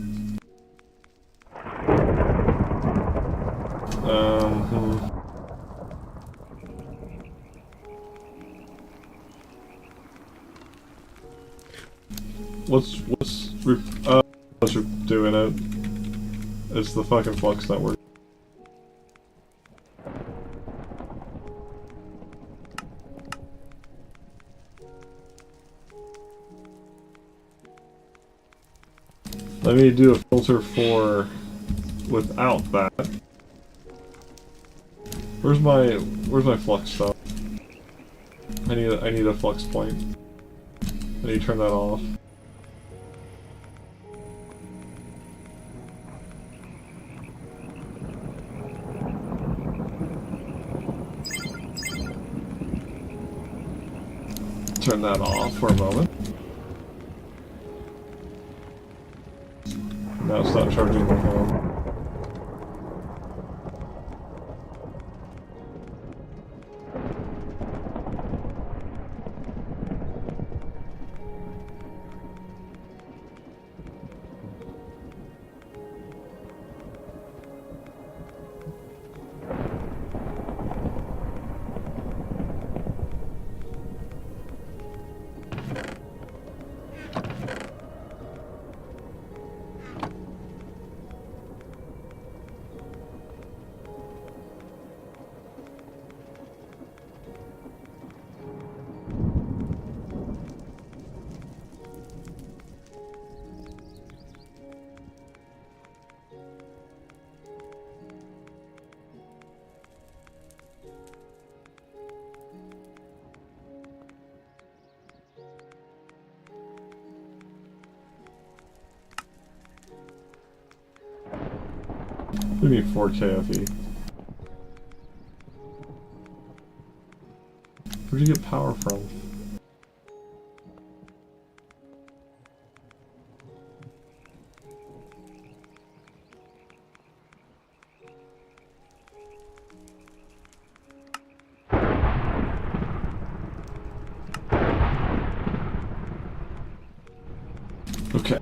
What's doing it? It's the fucking flux network. Let me do a filter for without that. Where's my flux stuff? I need a flux point. I need to turn that off. Turn that off for a moment. Now it's not charging my phone. Maybe 4K FE. Where'd you get power from? Okay.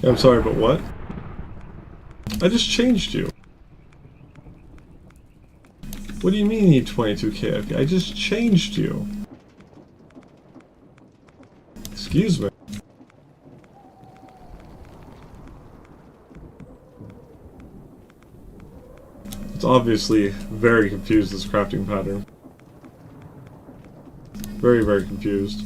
I'm sorry, but what? I just changed you. What do you mean you need 22k IP? I just changed you. Excuse me. It's obviously very confused, this crafting pattern. Very, very confused.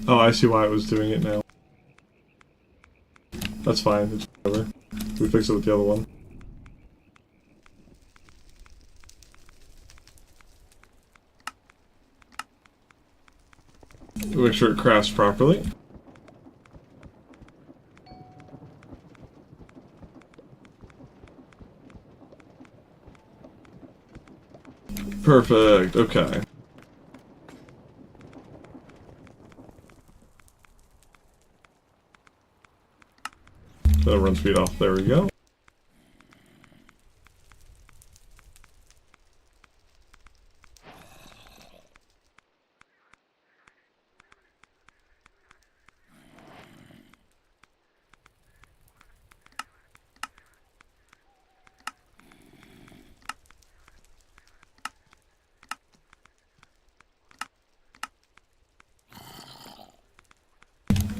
Oh, I see why I was doing it now. That's fine, it's whatever. We fix it with the other one. Make sure it crafts properly. Perfect, okay. Run speed off, there we go.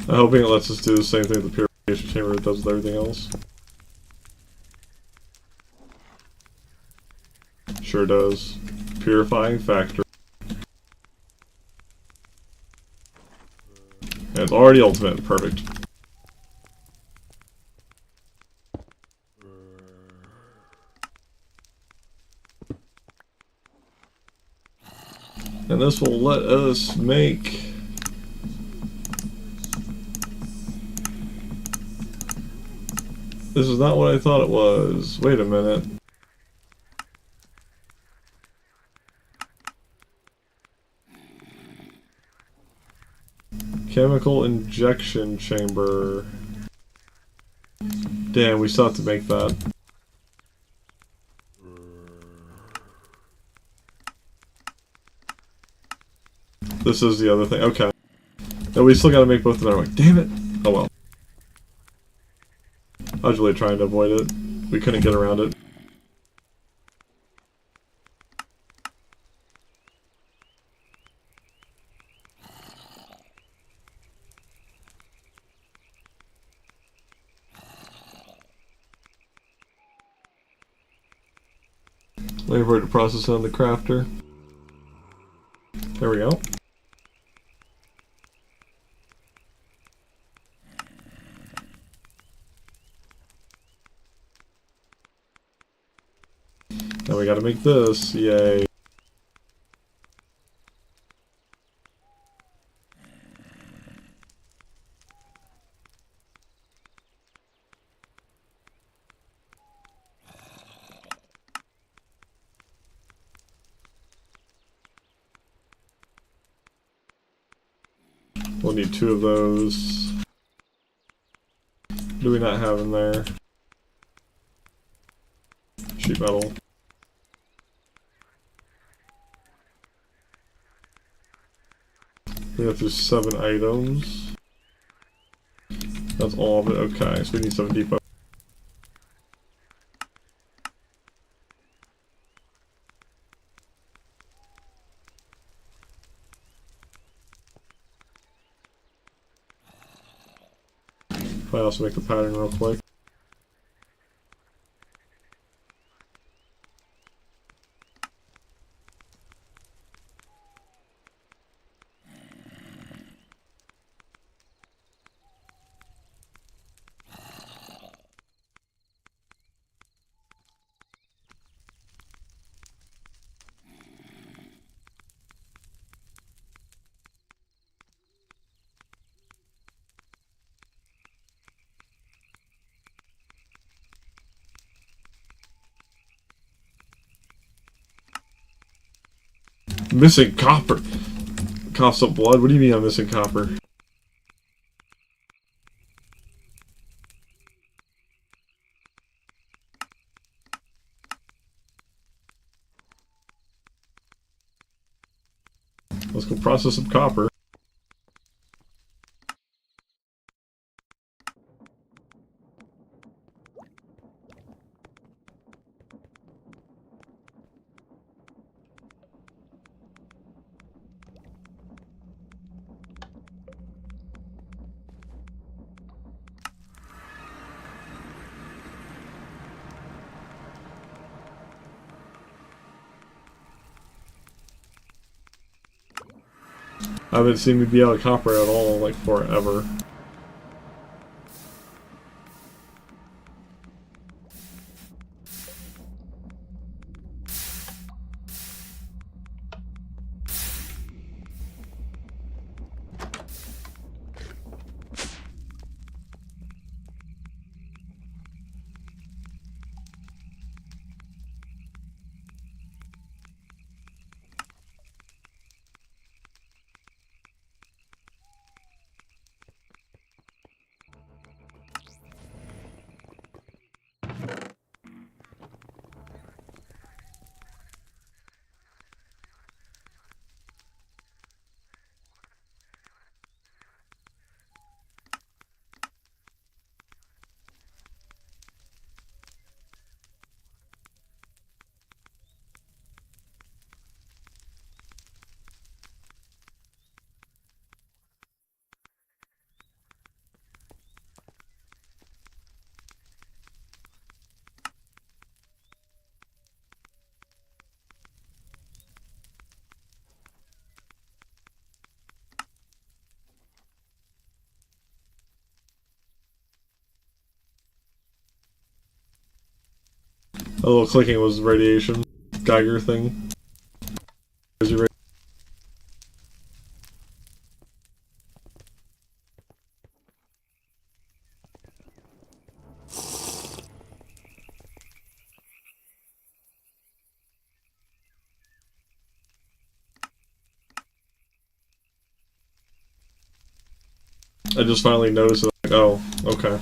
I'm hoping it lets us do the same thing with the purification chamber it does with everything else. Sure does. Purifying factor. And it's already ultimate. Perfect. And this will let us make... This is not what I thought it was. Wait a minute. Chemical injection chamber. Damn, we still have to make that. This is the other thing. Okay. No, we still gotta make both of them. Like, damn it! Oh well. I was really trying to avoid it. We couldn't get around it. Waiting for it to process on the crafter. There we go. Now we gotta make this. Yay. We'll need 2 of those. What do we not have in there? Sheet metal. We have to 7 items. That's all of it. Okay, so we need 7 depot. I also make the pattern real quick. Missing copper. Coughs up blood. What do you mean I'm missing copper? Let's go process some copper. I haven't seen me be out of copper at all, like, forever. A little clicking was radiation. Geiger thing. I just finally noticed it, like, oh, okay.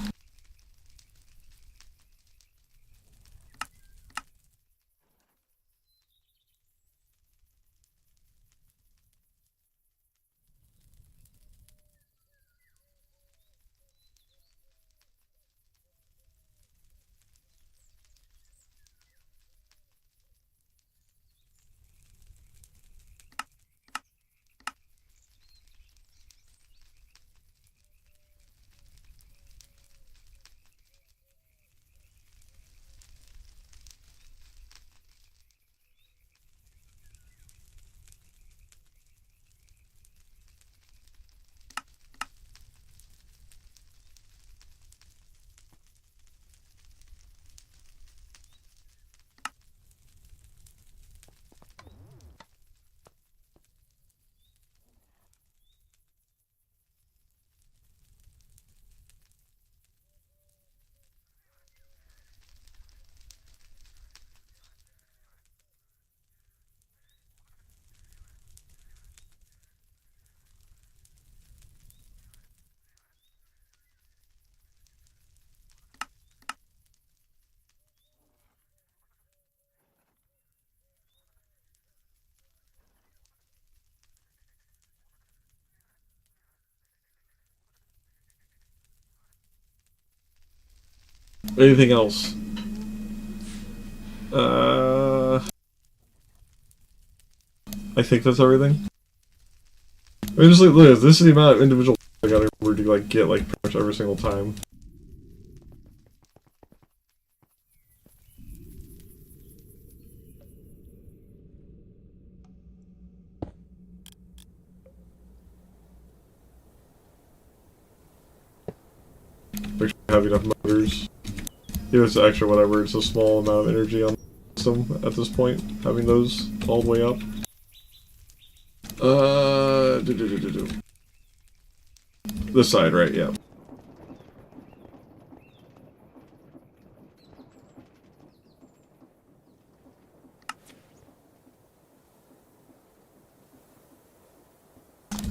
Anything else? I think that's everything. I mean, just like, look, this is the amount of individual I gotta remember to, like, get, like, pretty much every single time. have enough motors. Even if it's extra, whatever, it's a small amount of energy on the system at this point, having those all the way up. This side, right, yeah.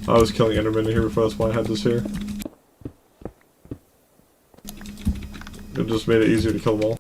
I was killing Endermen in here before, that's why I had this here. It just made it easier to kill them all.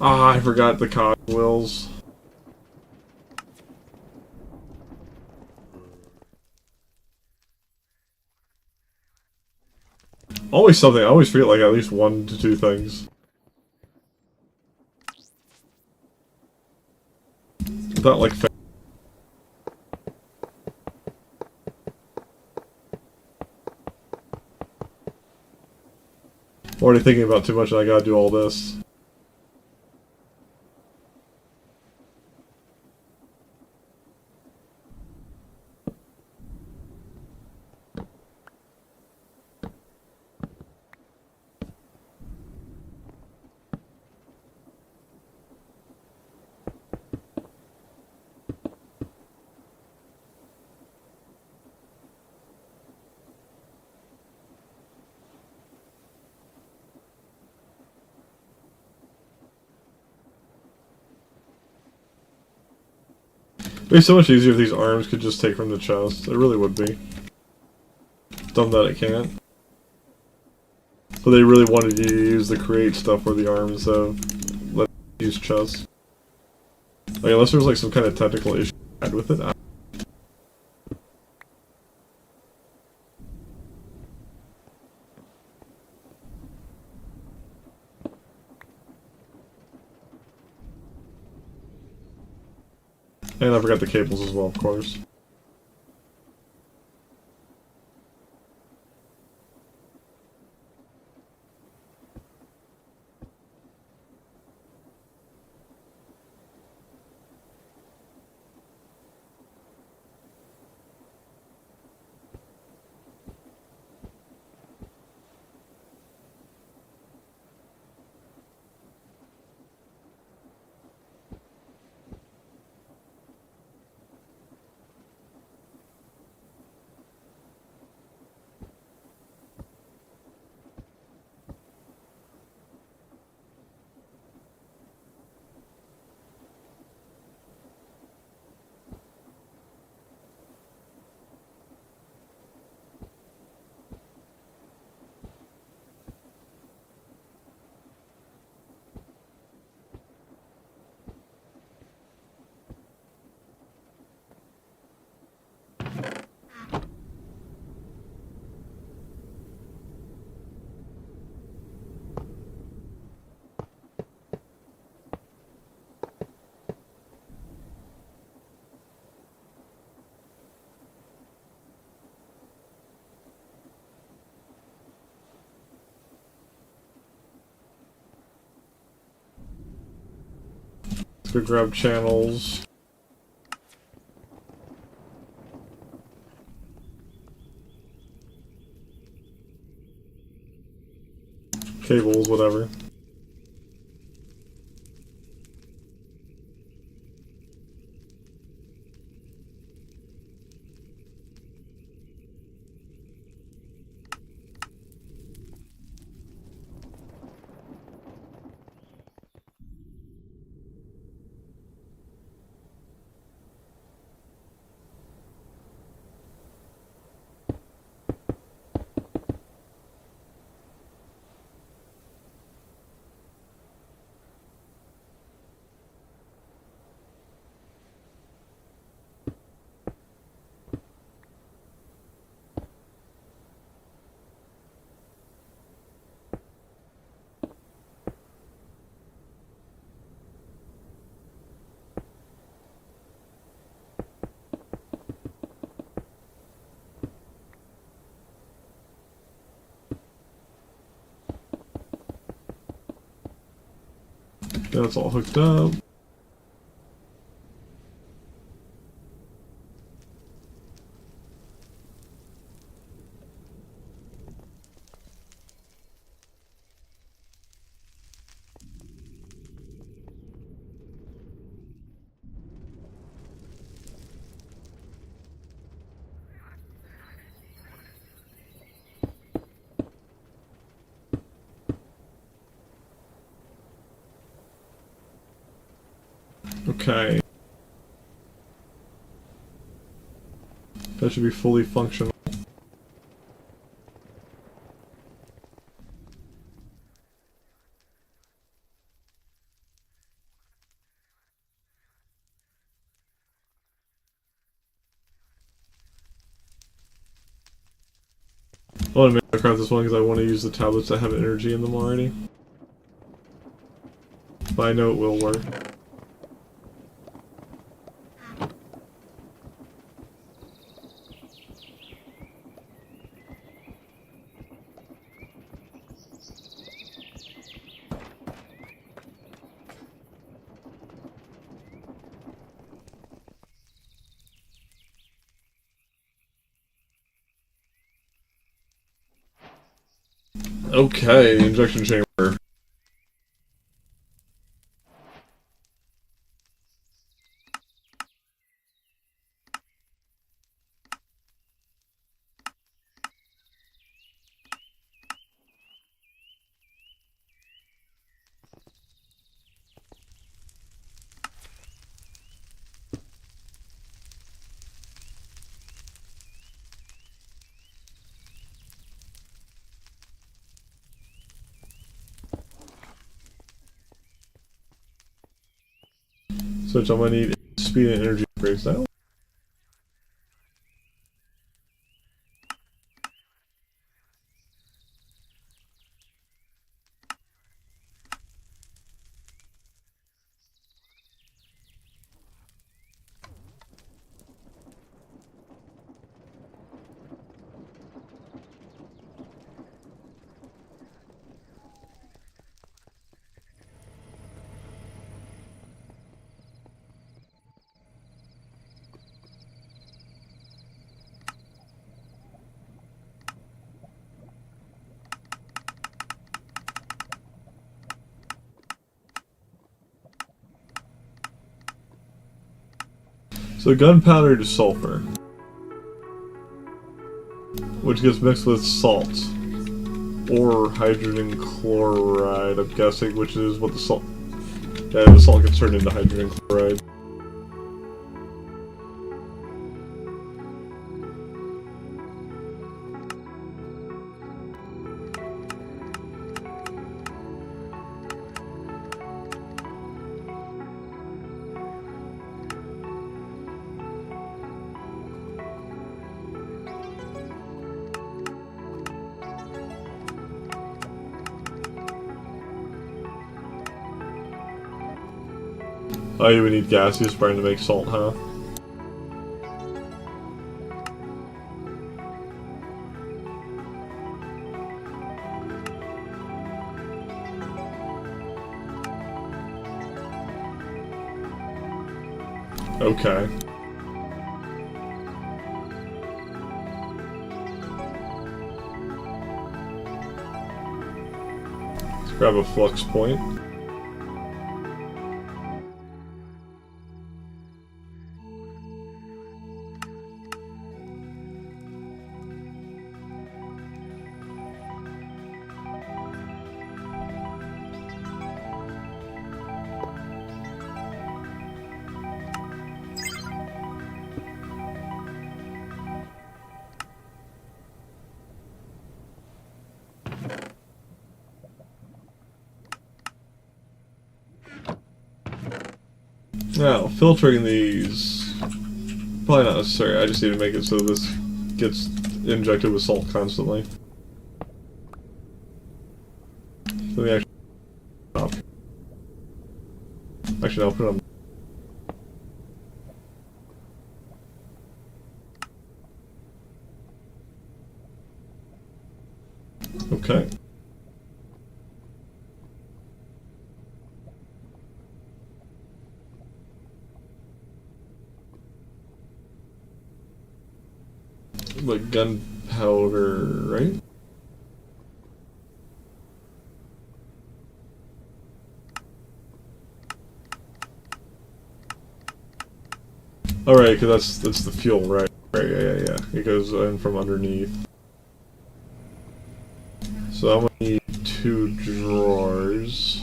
Ah, I forgot the cogwheels. Always something. I always forget like at least 1 to 2 things. Without like. Already thinking about too much and I gotta do all this. It'd be so much easier if these arms could just take from the chest. It really would be. Dumb that it can't. But they really wanted you to use the create stuff for the arms, so let's use chest. Like, unless there's like some kind of technical issue with it. And I forgot the cables as well, of course. Let's go grab channels. Cables, whatever. Now it's all hooked up. Okay. That should be fully functional. I want to make craft this one because I want to use the tablets that have energy in them already. But I know it will work. Okay, the injection chamber. So I'm gonna need speed and energy upgrades now. So gunpowder to sulfur, which gets mixed with salt or hydrogen chloride, I'm guessing, which is what the salt. Yeah, the salt gets turned into hydrogen chloride. Oh, you would need gaseous brine to make salt, huh? Okay. Let's grab a flux point. Now, filtering these, probably not necessary. I just need to make it so this gets injected with salt constantly. Let me actually, I'll put it on. Okay. but gunpowder, right? Alright, because that's the fuel, right? Right, yeah. It goes in from underneath. So I'm gonna need 2 drawers.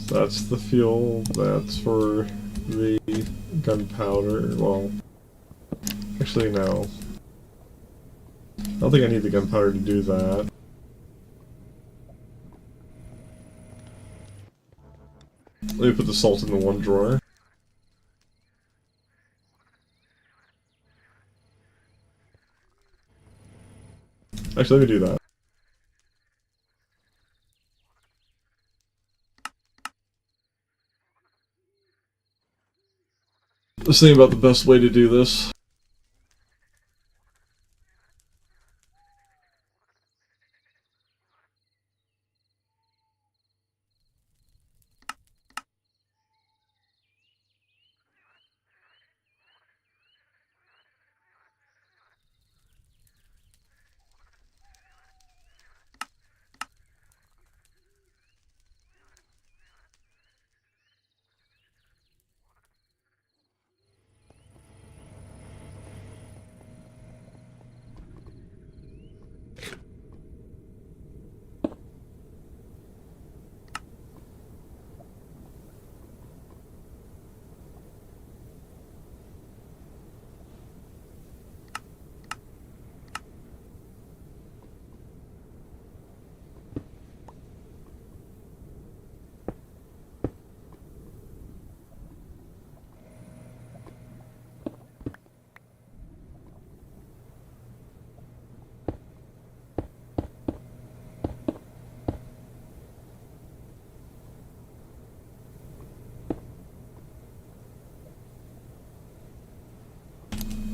So that's the fuel, that's for the gunpowder. Well, actually no. I don't think I need the gunpowder to do that. Let me put the salt in the one drawer. Actually, let me do that. Let's think about the best way to do this.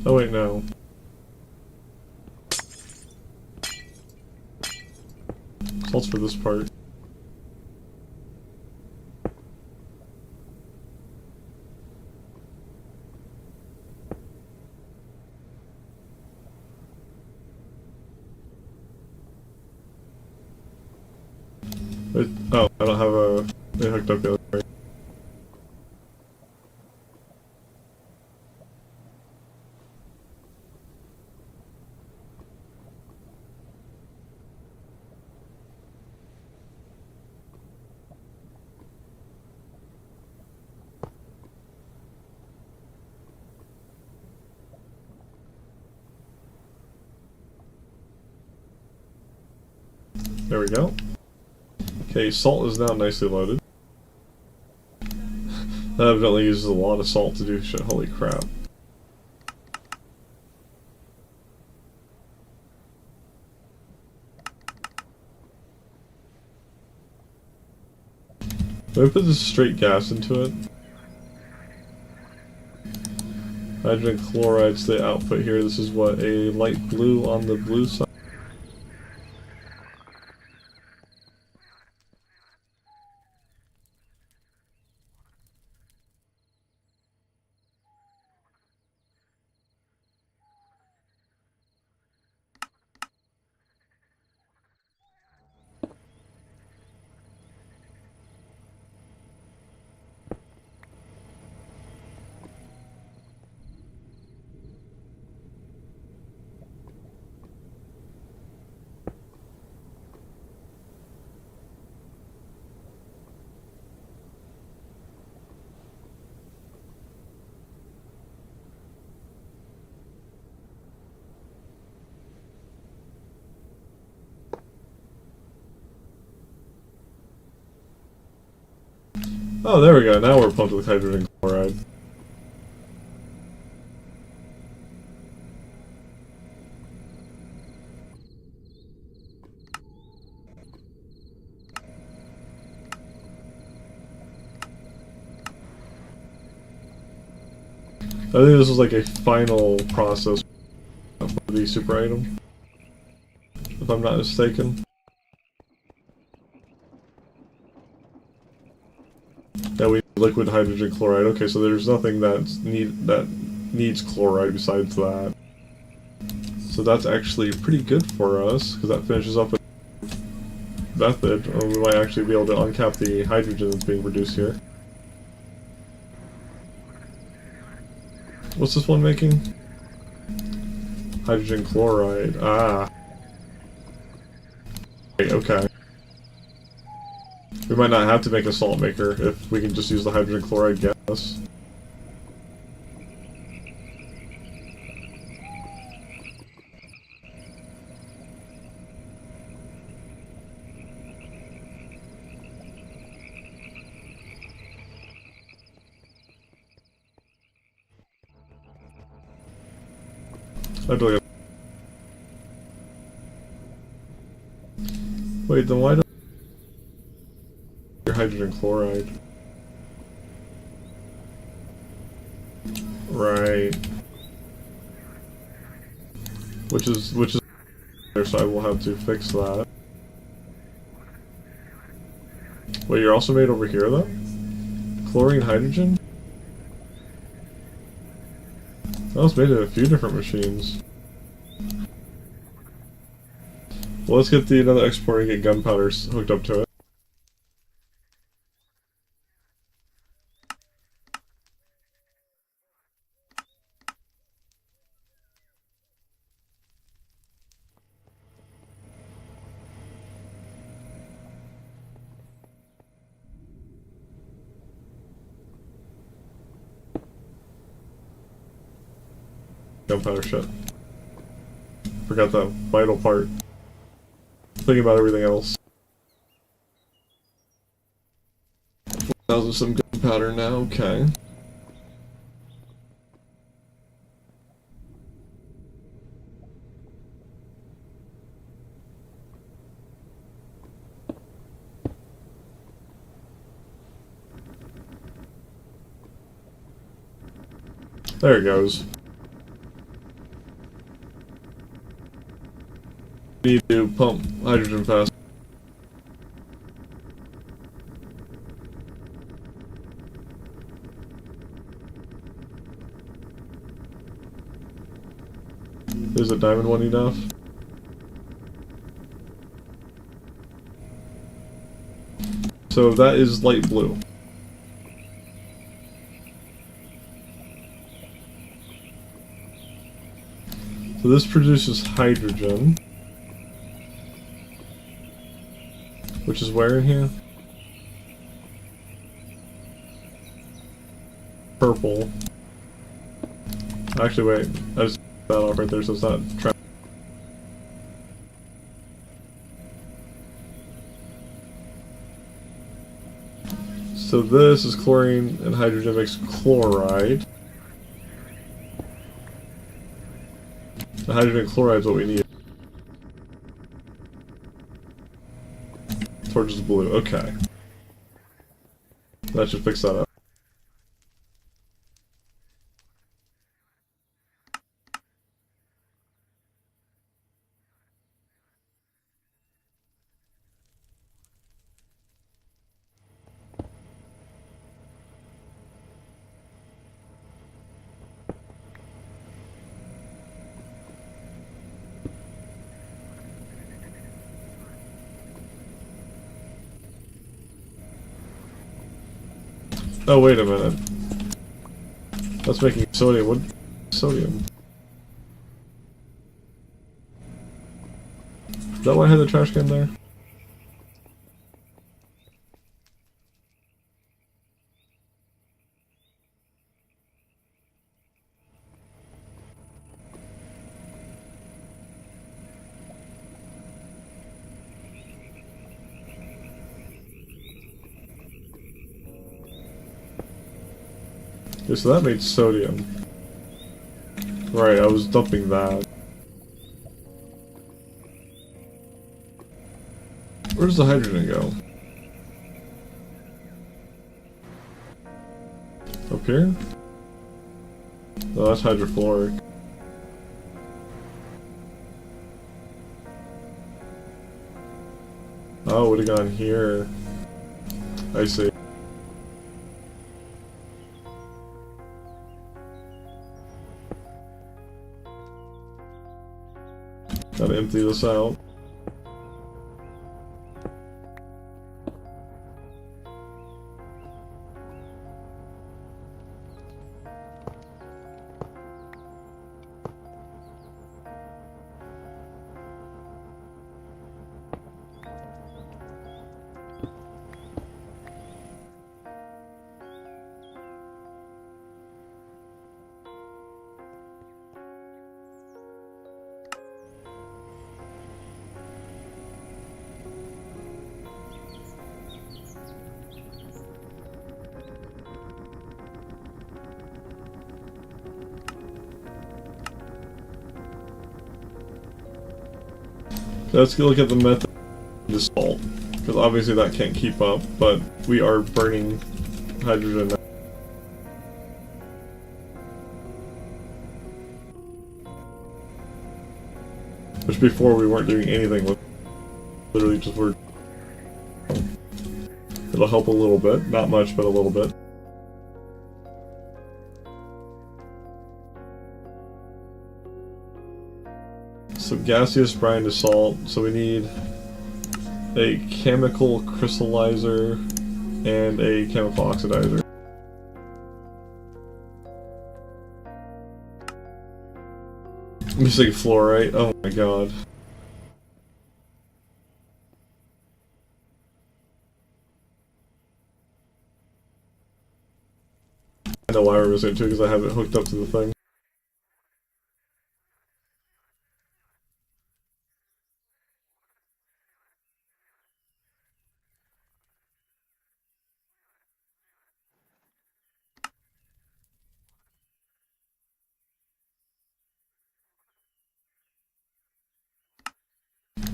Oh wait, no. Salt's for this part. Wait, oh, I don't have it hooked up the other way. There we go. Okay, salt is now nicely loaded. That evidently uses a lot of salt to do shit, holy crap. Let me put this straight gas into it. Hydrogen chloride's the output here. This is what, a light blue on the blue side? Oh, there we go. Now we're pumped with hydrogen chloride. I think this was like a final process for the super item. I I'm not mistaken. Yeah, we need liquid hydrogen chloride. Okay, so there's nothing that needs chloride besides that. So that's actually pretty good for us, because that finishes up with method, or we might actually be able to uncap the hydrogen that's being produced here. What's this one making? Hydrogen chloride. Ah. Okay. We might not have to make a salt maker if we can just use the hydrogen chloride gas. Wait, then why don't your hydrogen chloride? Right. Which is there, so I will have to fix that. Wait, you're also made over here though? Chlorine hydrogen? That was made in a few different machines. Well, let's get another exporter and get gunpowder hooked up to it. Gunpowder shit. Forgot that vital part. Thinking about everything else. 4,000 some gunpowder now, okay. There it goes. Need to pump hydrogen fast. Is a diamond one enough? So that is light blue. So this produces hydrogen. Which is where in here? Purple. Actually, wait. I just took that off right there, so it's not trapped. So this is chlorine and hydrogen makes chloride. The hydrogen chloride is what we need. Torch is blue. Okay. That should fix that up. Oh, wait a minute. That's making sodium. What? Sodium. Is that why I had the trash can there? Okay, so that made sodium. Right, I was dumping that. Where does the hydrogen go? Up here? Oh, that's hydrofluoric. Oh, would have gone here. I see. Gotta empty this out. Let's go look at the method of the salt, because obviously that can't keep up, but we are burning hydrogen now. Which before we weren't doing anything with, literally just were. It'll help a little bit, not much, but a little bit. So gaseous brine to salt, so we need a chemical crystallizer and a chemical oxidizer. Missing fluorite, oh my god. I know why we're missing it too, because I have it hooked up to the thing.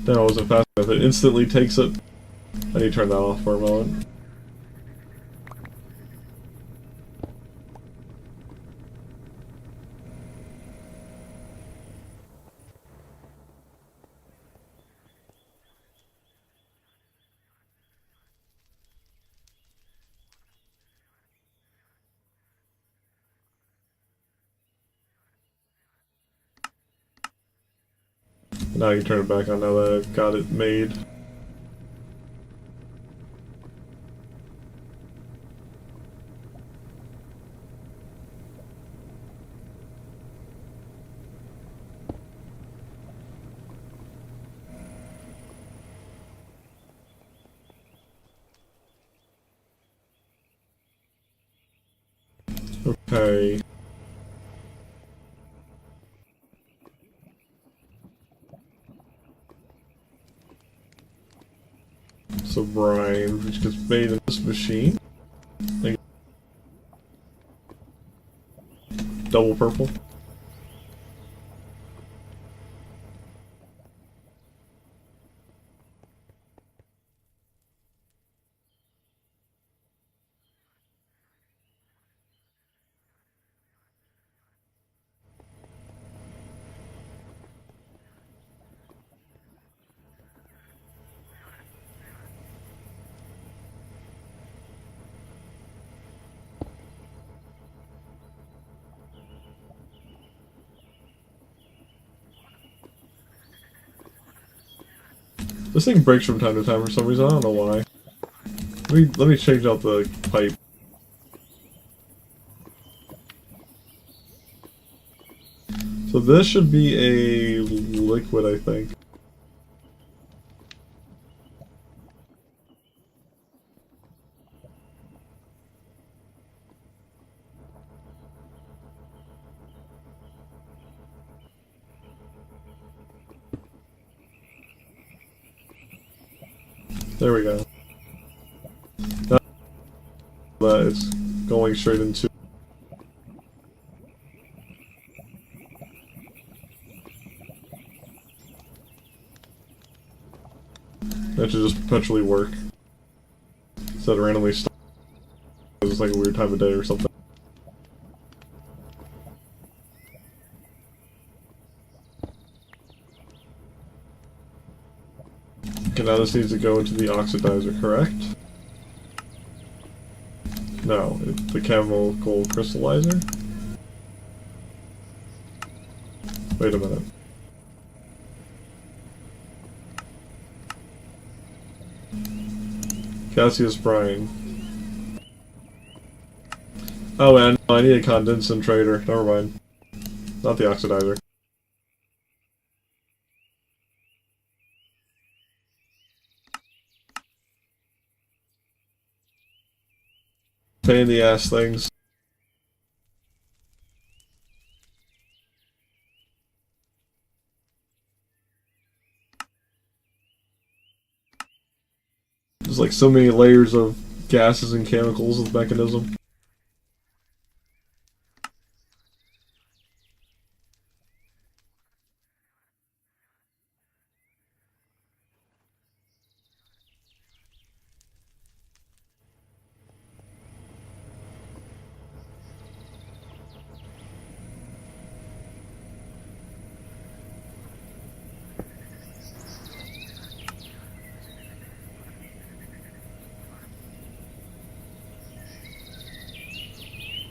No, I wasn't fast enough. It instantly takes it. I need to turn that off for a moment. Now you can turn it back on now that I've got it made. Okay. So brine, which gets made in this machine. Double purple. This thing breaks from time to time for some reason, I don't know why. Let me change out the pipe. So this should be a liquid, I think. There we go. Now that it's going straight into. That should just perpetually work. Instead of randomly stop. It's like a weird time of day or something. Okay, now this needs to go into the oxidizer, correct? No, it's the chemical crystallizer? Wait a minute. Gaseous brine. Oh, and I need a condensator. Never mind. Not the oxidizer. Pain in the ass things. There's like so many layers of gases and chemicals of the mechanism.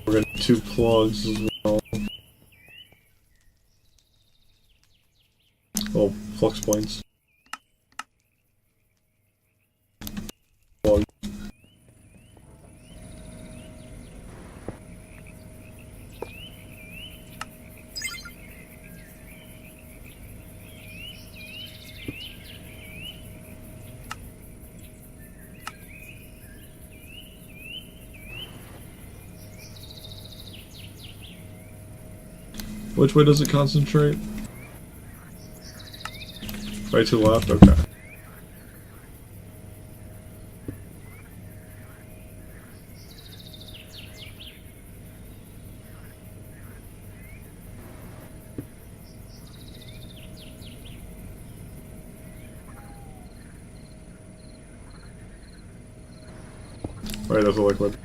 We're getting 2 plugs as well. Oh, flux points. Plug. Which way does it concentrate? Right to the left? Okay. Right, that's a liquid.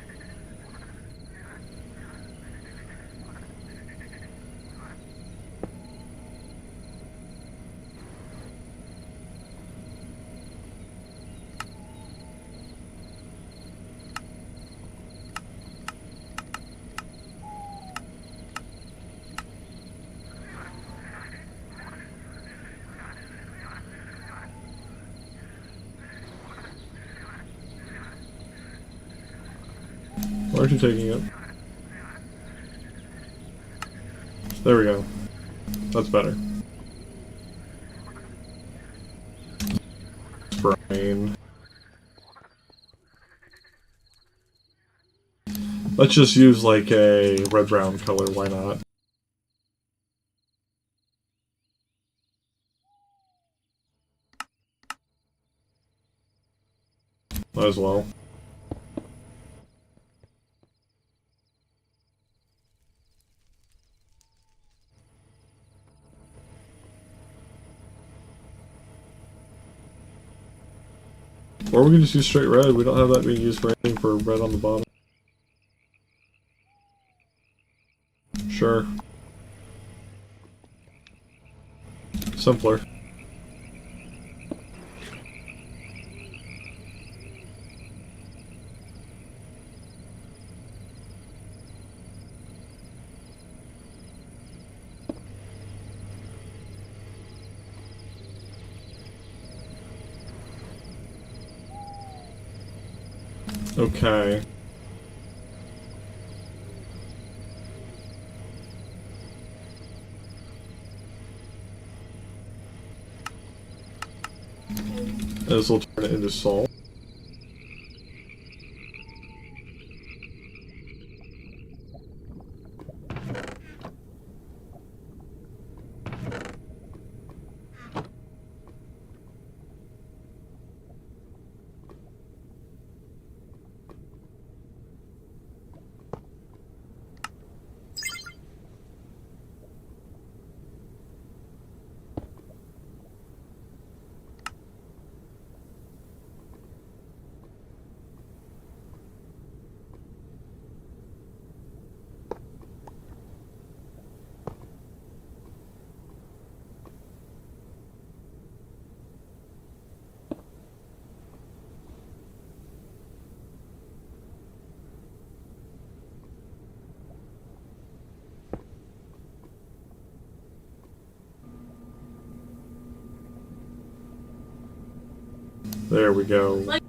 Why aren't you taking it? There we go. That's better. Brain. Let's just use like a red-brown color, why not? Might as well. Or we can just use straight red. We don't have that being used for anything for red on the bottom. Sure. Simpler. Okay. This will turn it into salt. There we go.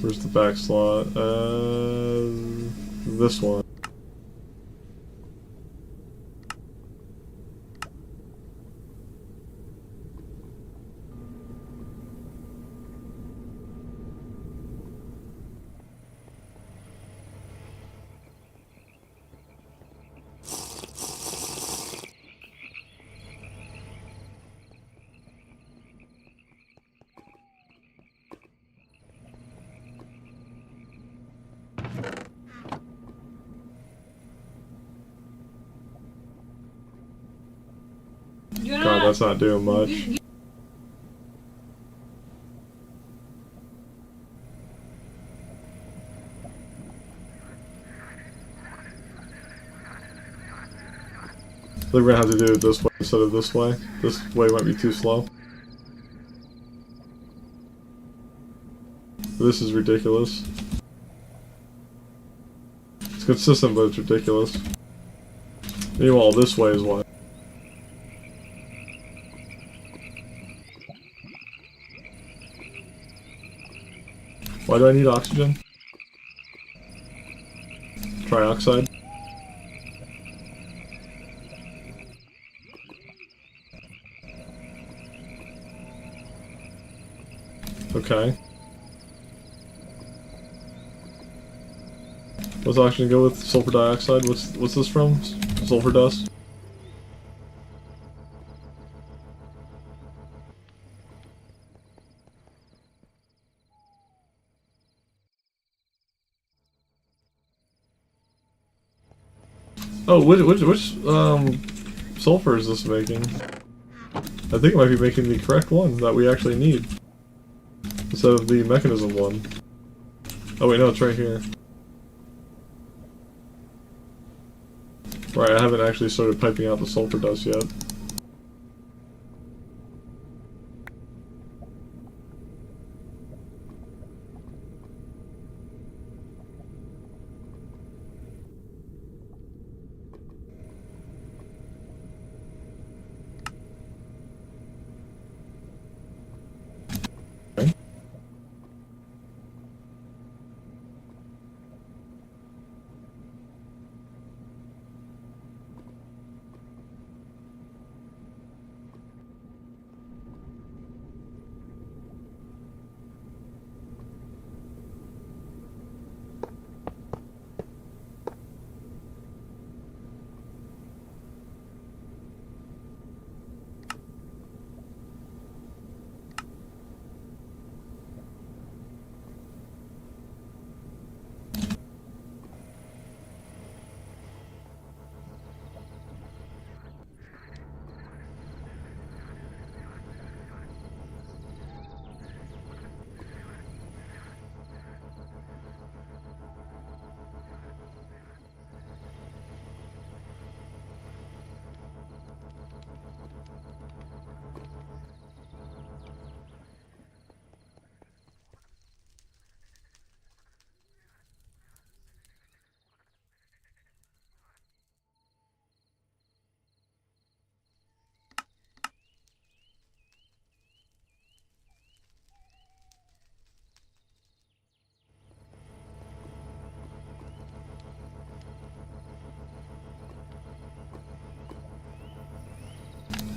Where's the back slot? This one. God, that's not doing much. I think we're gonna have to do it this way instead of this way. This way might be too slow. This is ridiculous. It's consistent, but it's ridiculous. Meanwhile, this way is why. Why do I need oxygen? Trioxide? Okay. What's oxygen go with? Sulfur dioxide? What's this from? Sulfur dust? Oh, which sulfur is this making? I think it might be making the correct one that we actually need. Instead of the mechanism one. Oh wait, no, it's right here. Right, I haven't actually started piping out the sulfur dust yet. Okay.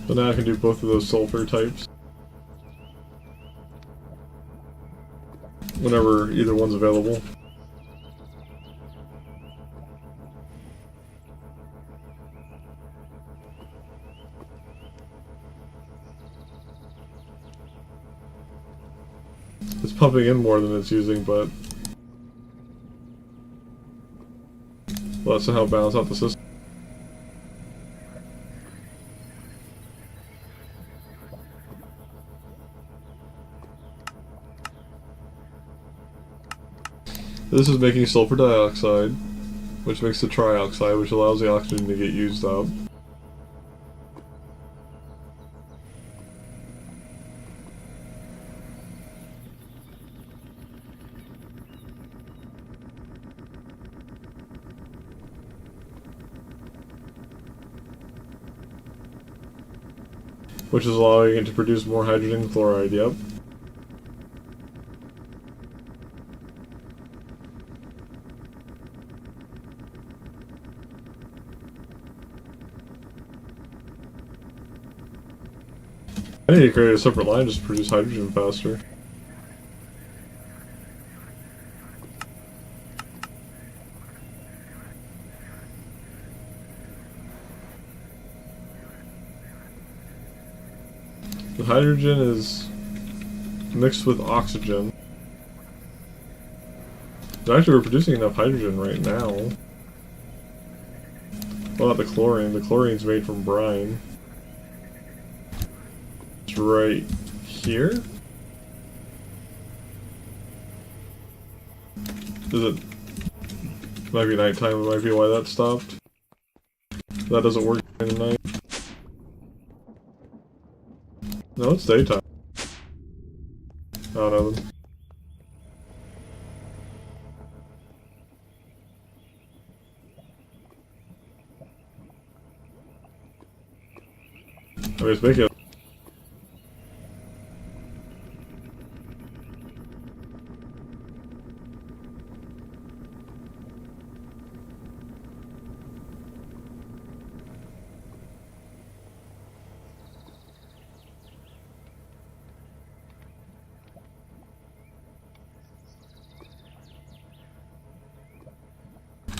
So now I can do both of those sulfur types. Whenever either one's available. It's pumping in more than it's using, but well, that's somehow balance out the system. This is making sulfur dioxide, which makes the trioxide, which allows the oxygen to get used up. Which is allowing it to produce more hydrogen chloride, yep. I need to create a separate line just to produce hydrogen faster. The hydrogen is mixed with oxygen. Actually, we're producing enough hydrogen right now. Well, not the chlorine. The chlorine's made from brine. It's right here? Is it? Might be nighttime. It might be why that stopped. That doesn't work in the night. No, it's daytime. Oh no. I mean, it's making it.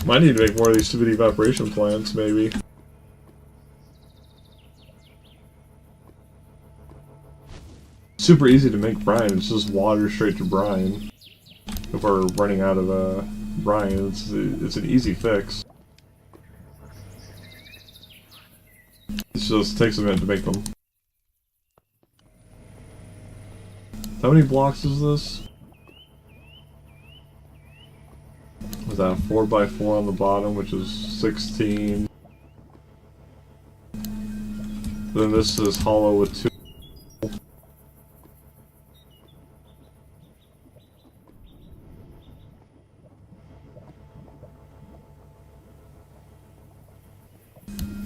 Might need to make more of these stupid evaporation plants, maybe. Super easy to make brine, it's just water straight to brine. If we're running out of brine, it's an easy fix. It just takes a minute to make them. How many blocks is this? Was that 4x4 on the bottom, which is 16. Then this is hollow with 2.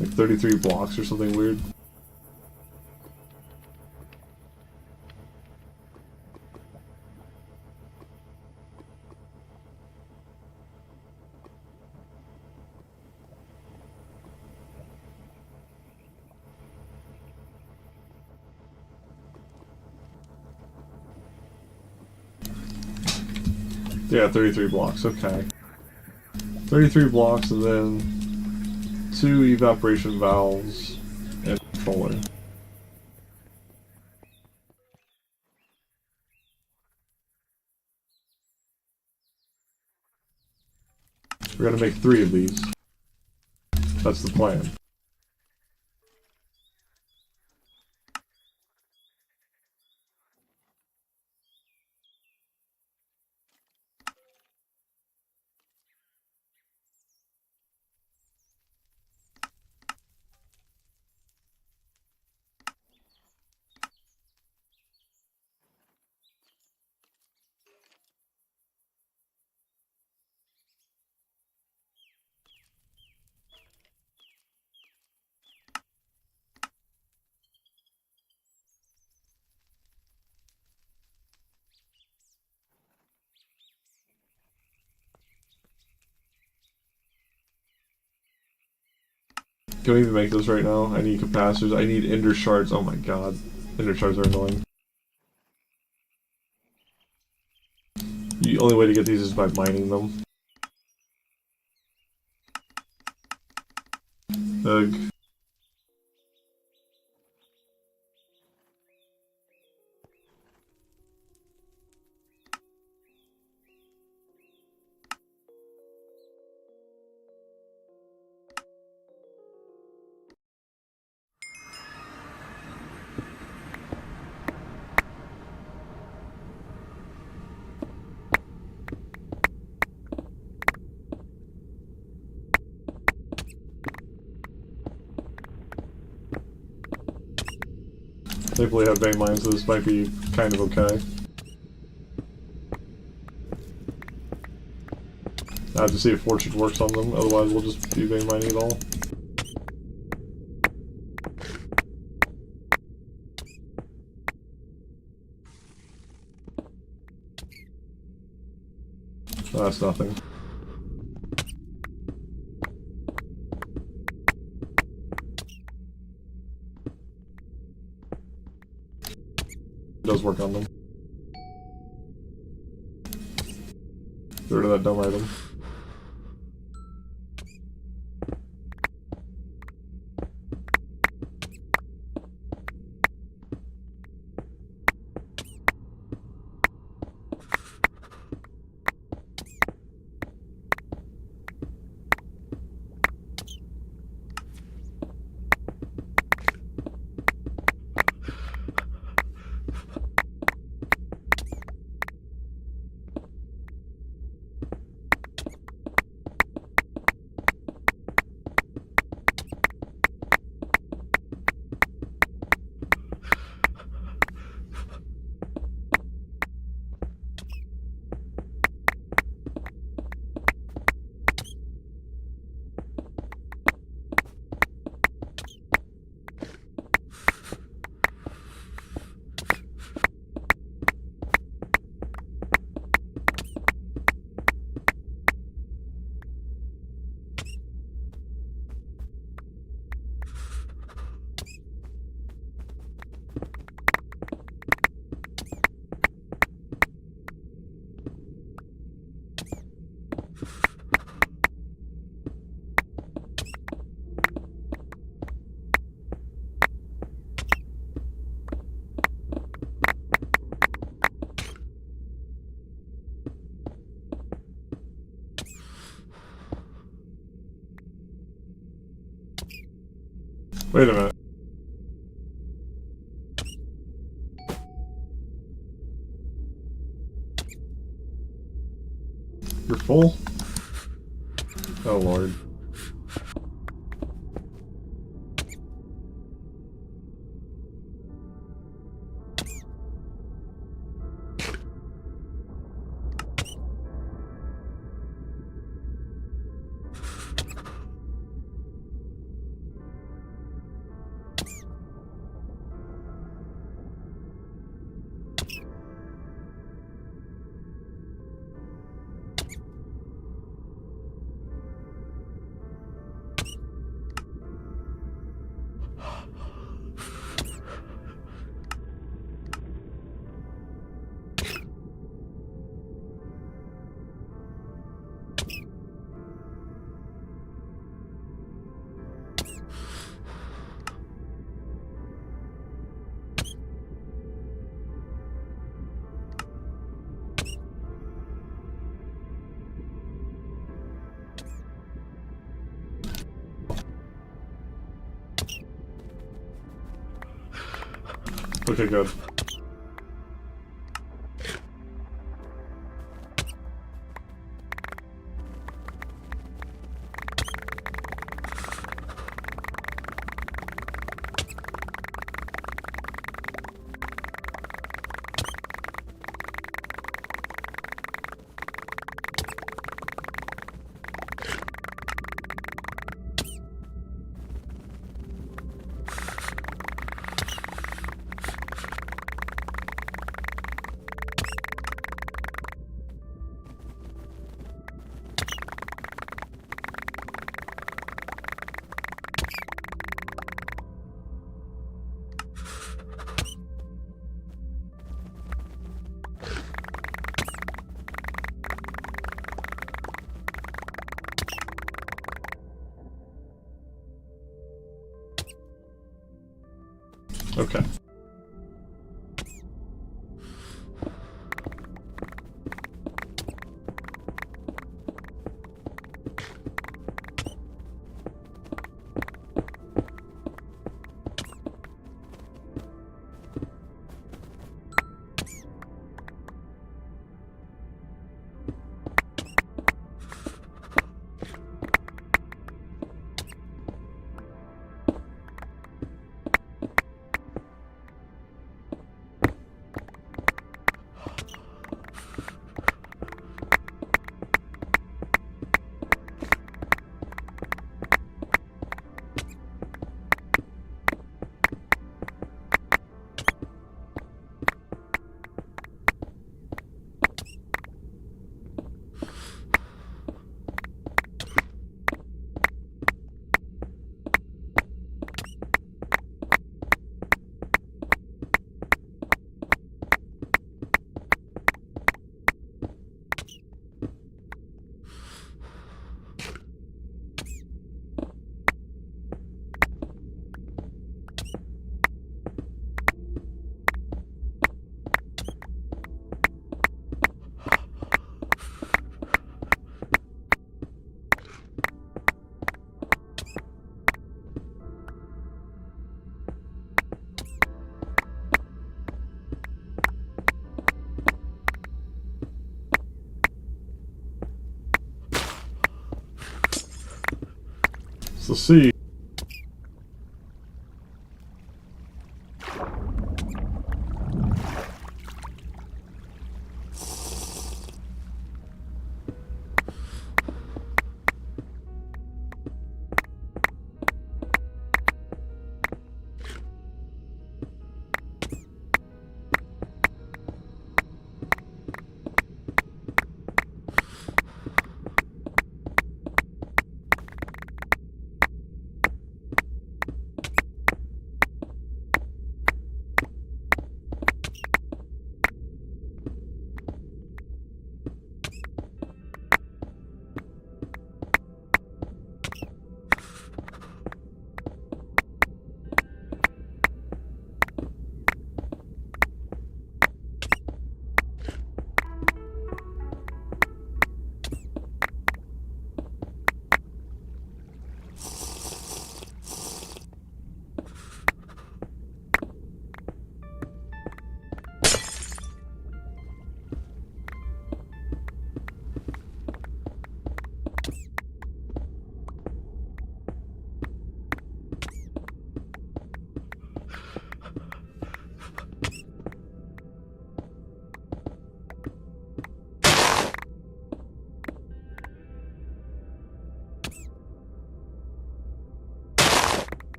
Like 33 blocks or something weird. Yeah, 33 blocks, okay. 33 blocks and then 2 evaporation valves and a controller. We're gonna make 3 of these. That's the plan. Can we even make this right now? I need capacitors. I need ender shards. Oh my god. Ender shards are annoying. The only way to get these is by mining them. Ugh. Thankfully I have vein mines, so this might be kind of okay. I have to see if fortune works on them, otherwise we'll just be vein mining it all. Oh, that's nothing. It does work on them. Get rid of that dumb item. Wait a minute. You're full? Oh lord. Okay, good. Okay. So see.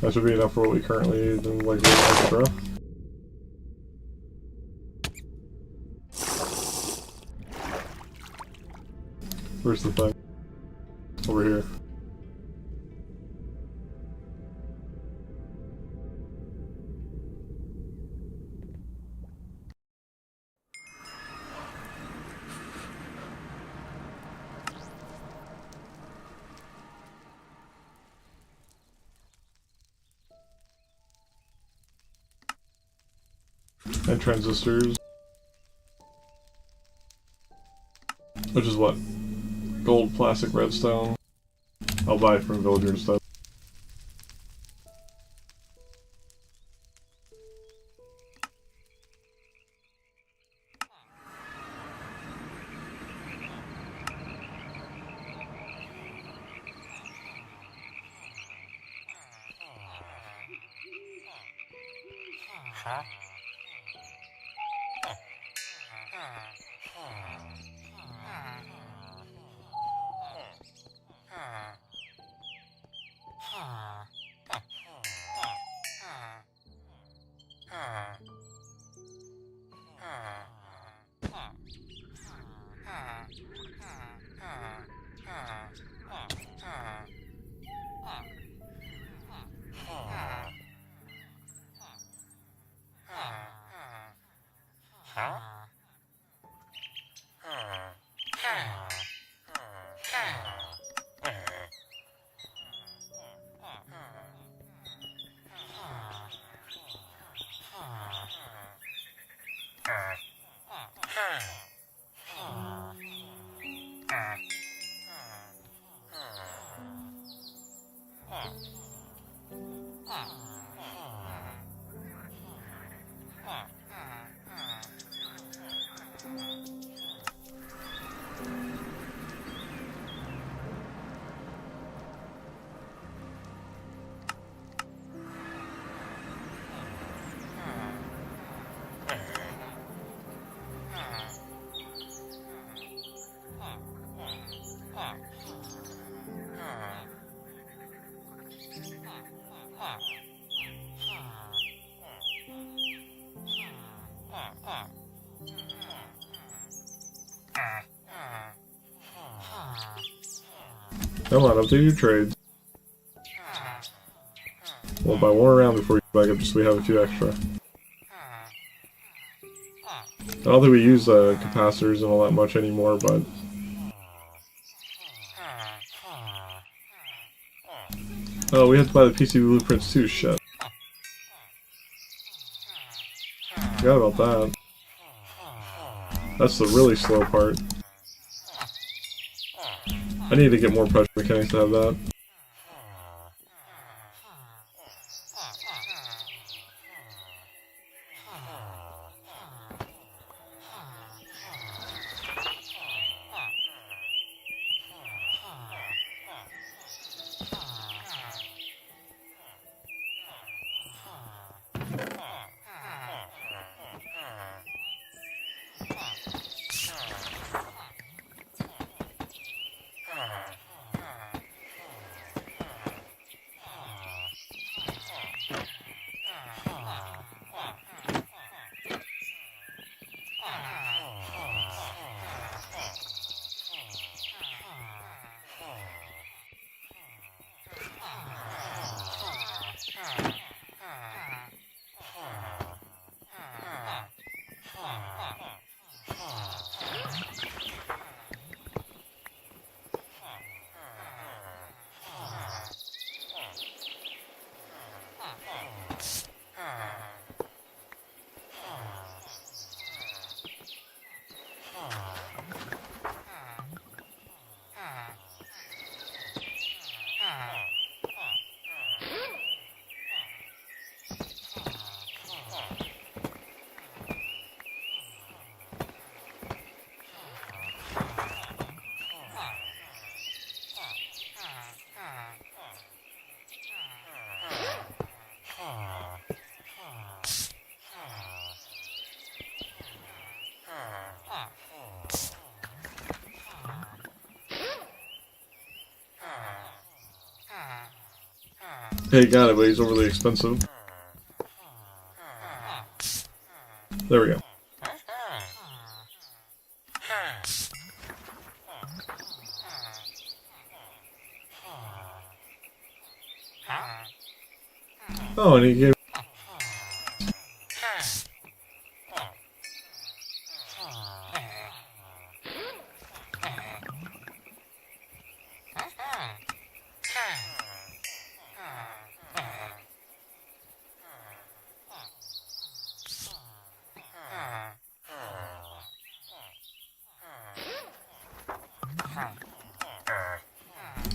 That should be enough for what we currently need, and like the extra. Where's the thing? Over here. And transistors. Which is what? Gold, plastic, redstone. I'll buy it from villager and stuff. Come on, update your trades. We'll buy one around before you back up just so we have a few extra. I don't think we use capacitors and all that much anymore, but... Oh, we have to buy the PC blueprints too, shit. Forgot about that. That's the really slow part. I need to get more pressure mechanics to have that. Hey, got it, but he's overly expensive. There we go. Oh, and he gave...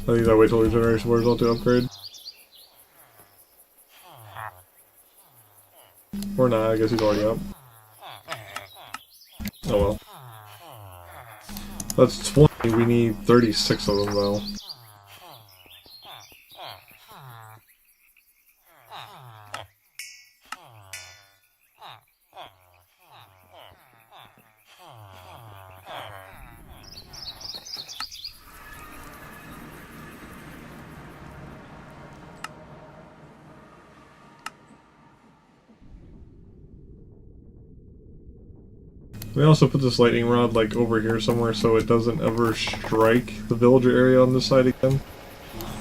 I think that wait till the generation wears out to upgrade. Or not, I guess he's already up. Oh well. That's 20, we need 36 of them though. We also put this lightning rod like over here somewhere so it doesn't ever strike the villager area on this side again.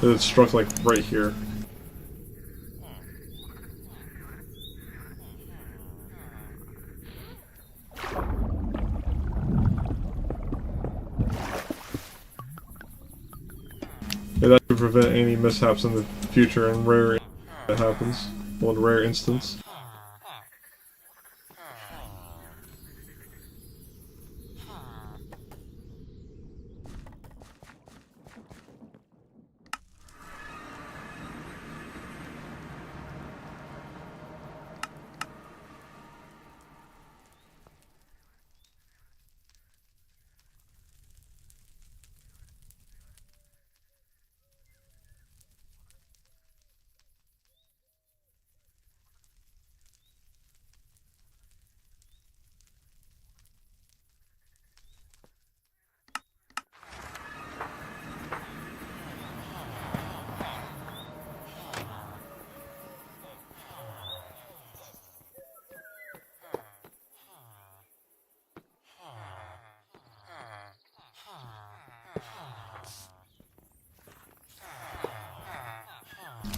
It struck like right here. Yeah, that should prevent any mishaps in the future and rare that happens. One rare instance.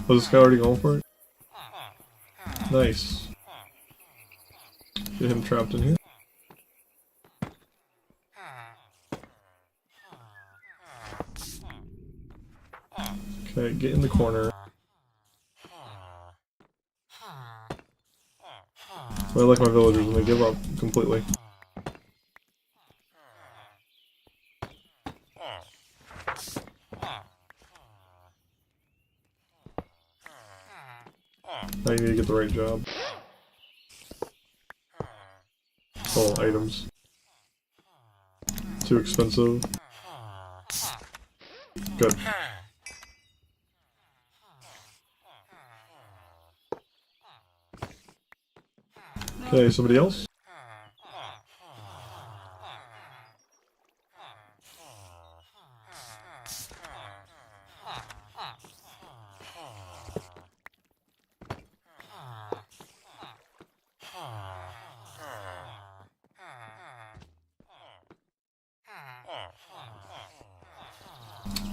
Was this guy already going for it? Nice. Get him trapped in here. Okay, get in the corner. I like my villagers when they give up completely. Now you need to get the right job. Oh, items. Too expensive. Good. Okay, somebody else?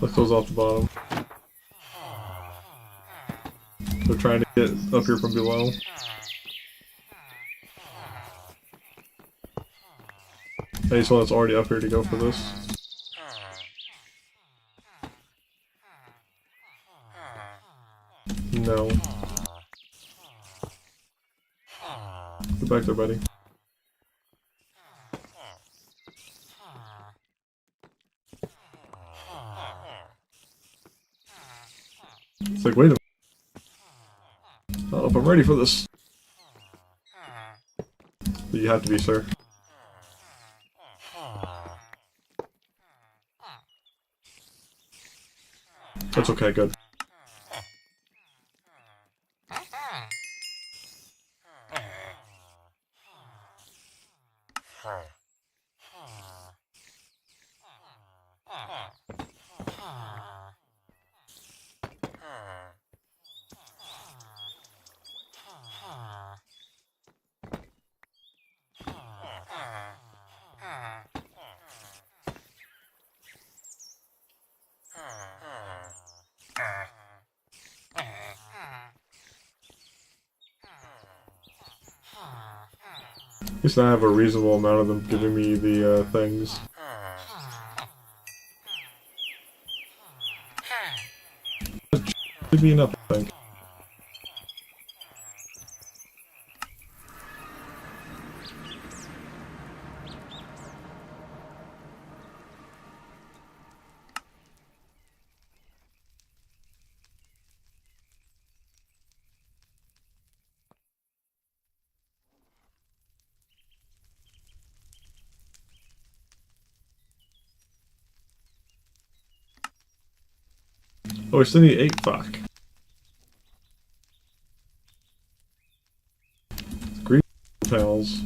Lift those off the bottom. They're trying to get up here from below. I need someone that's already up here to go for this. No. Get back there, buddy. It's like, wait a minute. I don't know if I'm ready for this. But you have to be, sir. That's okay, good. At least I have a reasonable amount of them giving me the things. Should be enough, I think. Oh, we still need 8, fuck. Green panels.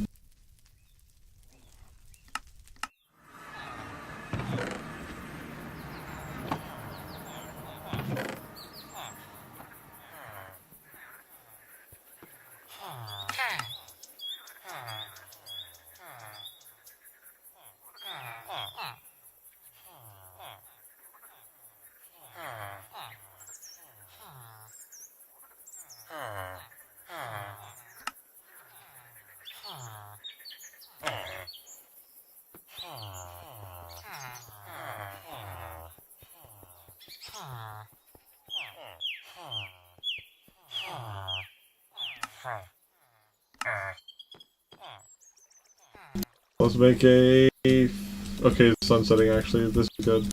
Let's make a... Okay, the sun's setting actually. This is good.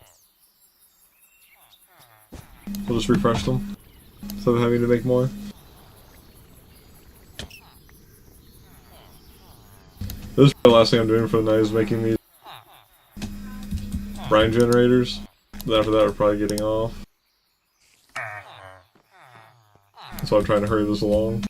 We'll just refresh them instead of having to make more. This is the last thing I'm doing for the night is making these brine generators. Then after that we're probably getting off. So I'm trying to hurry this along.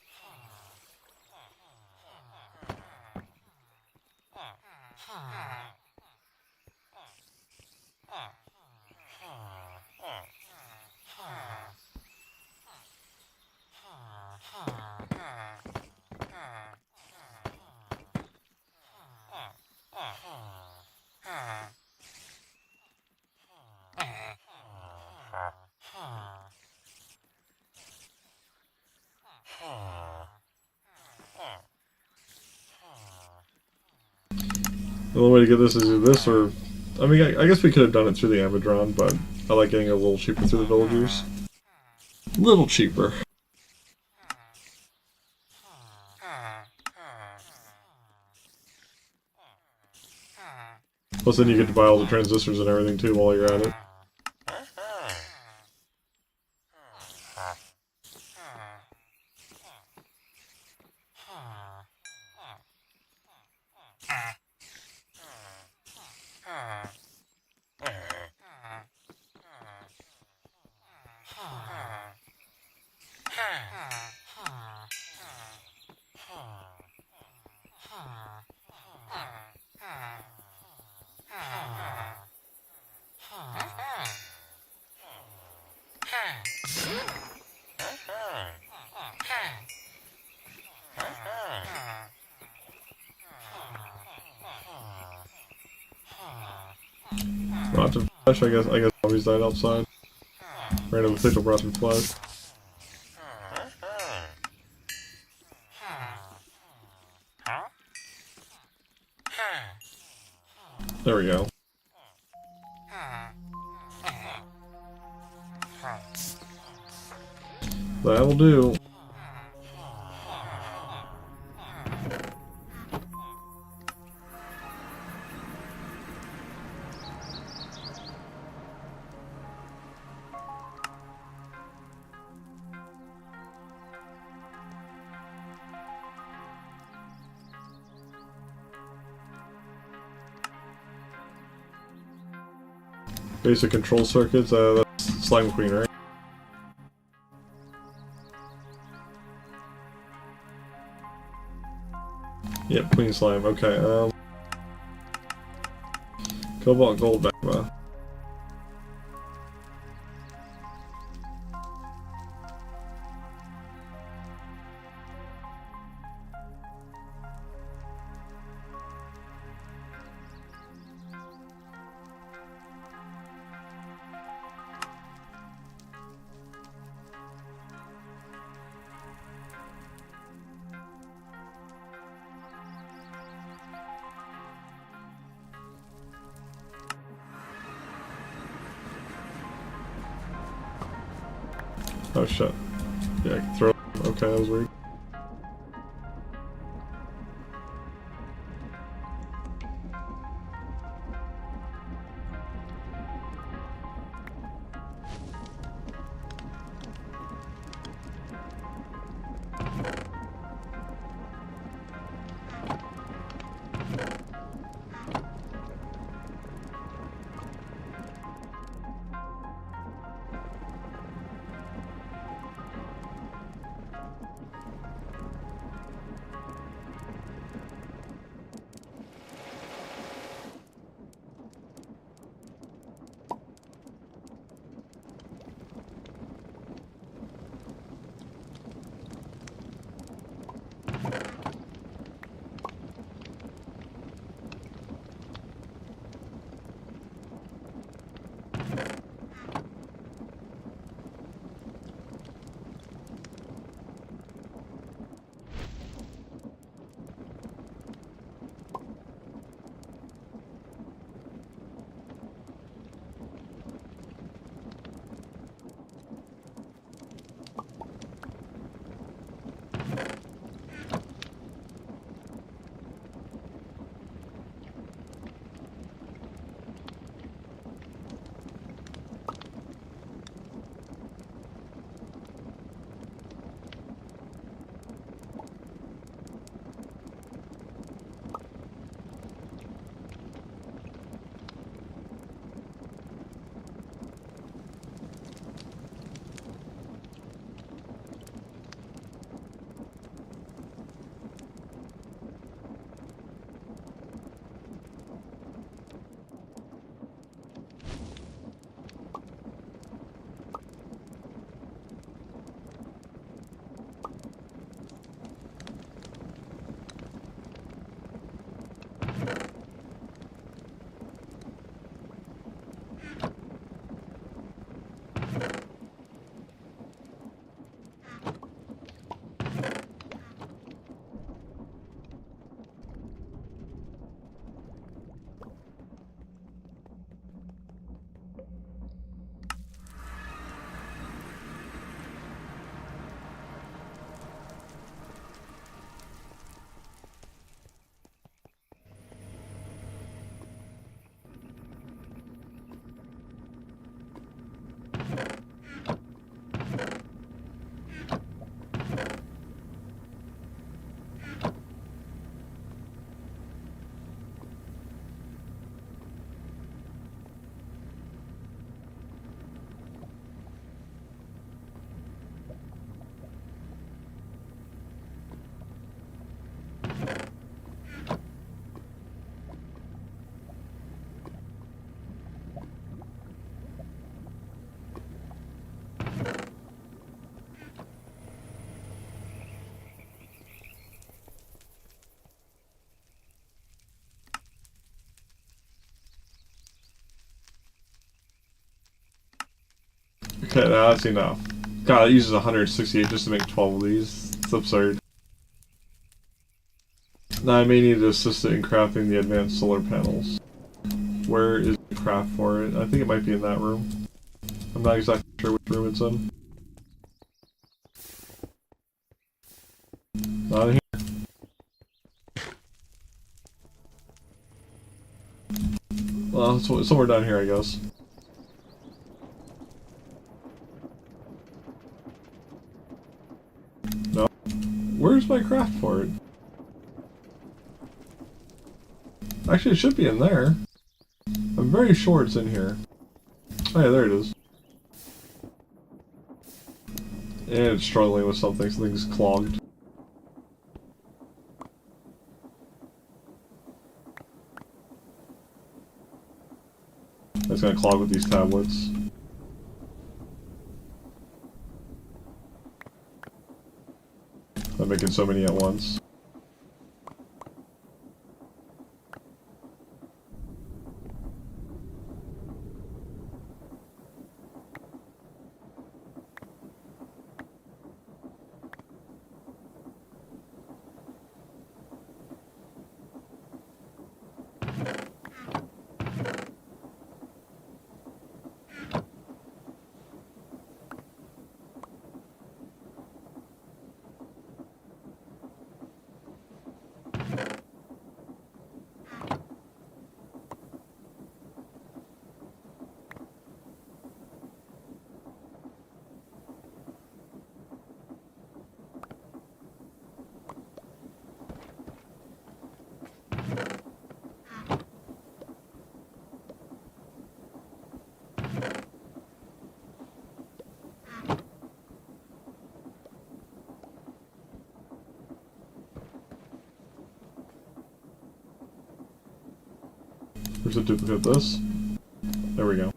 The only way to get this is either this or... I mean, I guess we could have done it through the Amadron, but I like getting it a little cheaper through the villagers. A little cheaper. Plus then you get to buy all the transistors and everything too while you're at it. Rotten flesh, I guess zombies died outside. Random official rotten flesh. There we go. That'll do. Basic control circuits, that's Slime Queen, right? Yep, Queen Slime, okay, Cobalt Gold Magma. Oh shit. Yeah, I can throw. Okay, that was weird. Okay, that's enough. God, it uses 168 just to make 12 of these. It's absurd. Now I may need to assist it in crafting the advanced solar panels. Where is the craft for it? I think it might be in that room. I'm not exactly sure which room it's in. Not in here. Well, it's somewhere down here, I guess. No. Where's my craft for it? Actually, it should be in there. I'm very sure it's in here. Oh yeah, there it is. And it's struggling with something. Something's clogged. It's gonna clog with these tablets. I'm making so many at once. to duplicate this. There we go.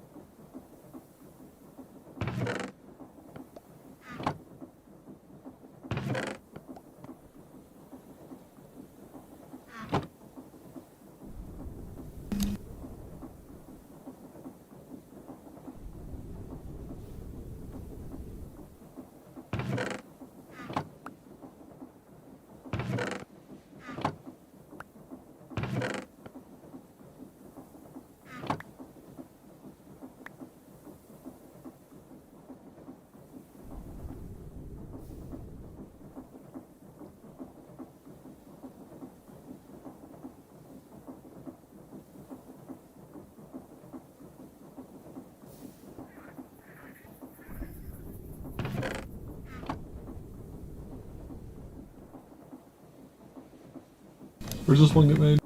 Where's this one get made?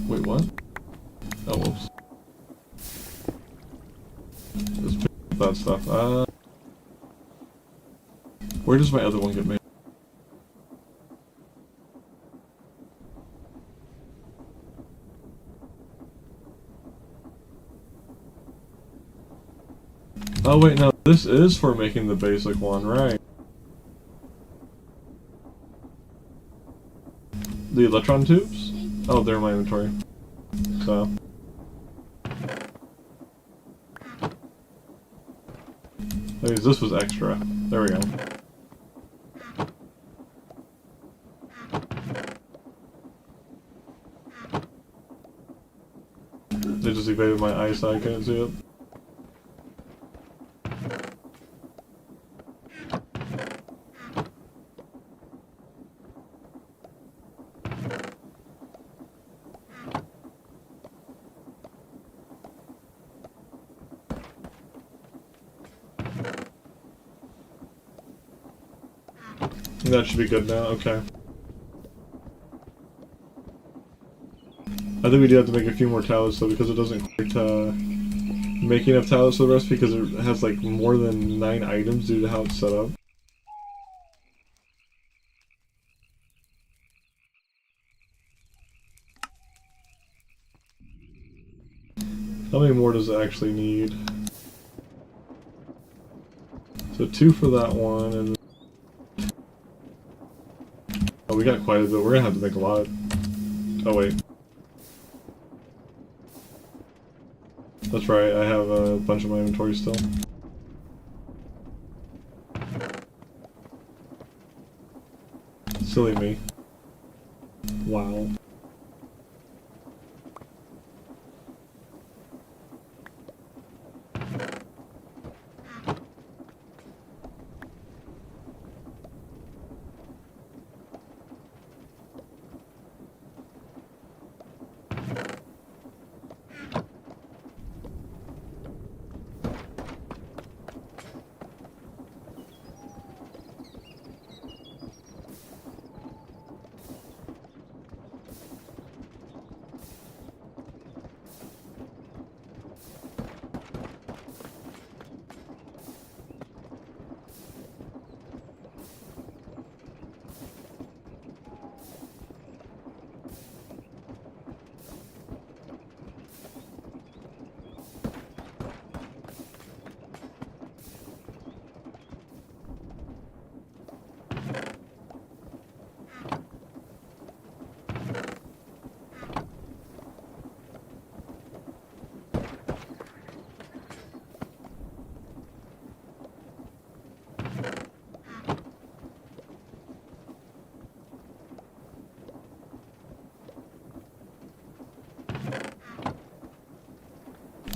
Wait, what? Oh, whoops. Let's pick up that stuff. Where does my other one get made? Oh wait, no, this is for making the basic one, right? The electron tubes? Oh, they're in my inventory. So. Anyways, this was extra. There we go. They just evaded my eyesight, I couldn't see it. That should be good now, okay. I think we do have to make a few more towers though, because it doesn't quite make enough towers for the rest, because it has like more than 9 items due to how it's set up. How many more does it actually need? So 2 for that one, and oh, we got quite a bit. We're gonna have to make a lot. Oh wait. That's right, I have a bunch of my inventory still. Silly me. Wow.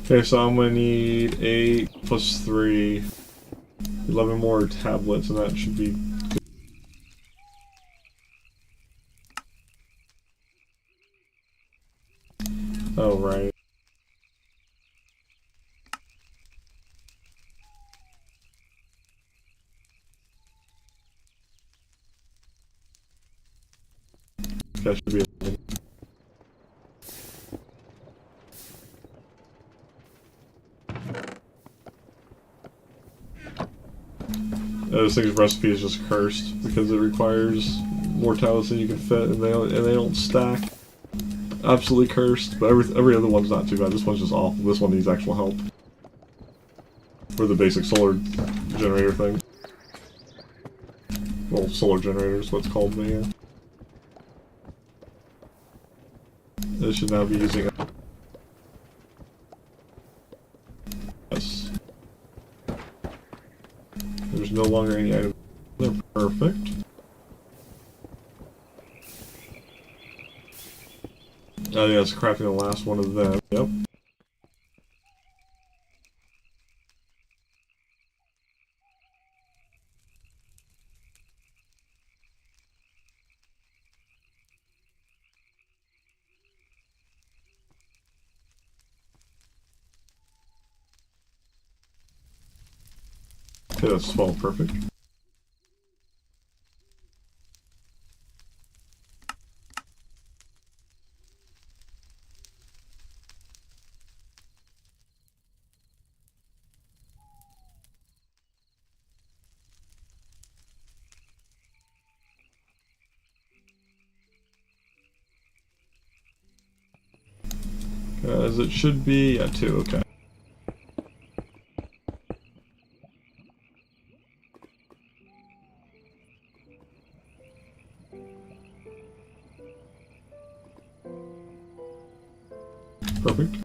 Okay, so I'm gonna need 8 plus 3, 11 more tablets, and that should be good. Oh, right. That should be 11. This thing's recipe is just cursed because it requires more towers than you can fit, and they don't stack. Absolutely cursed, but every other one's not too bad. This one's just awful. This one needs actual help for the basic solar generator thing. Well, solar generator is what's called, but yeah. This should now be using it. Yes. There's no longer any items. They're perfect. Oh yeah, it's crafting the last one of them. Yep. Okay, that's 12, perfect. As it should be, yeah, 2, okay. Perfect.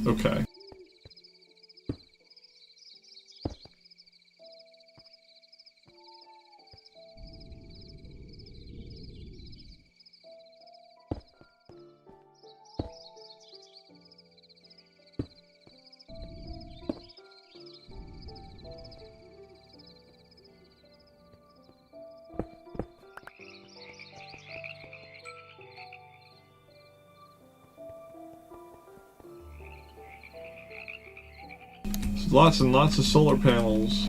Okay. Lots and lots of solar panels.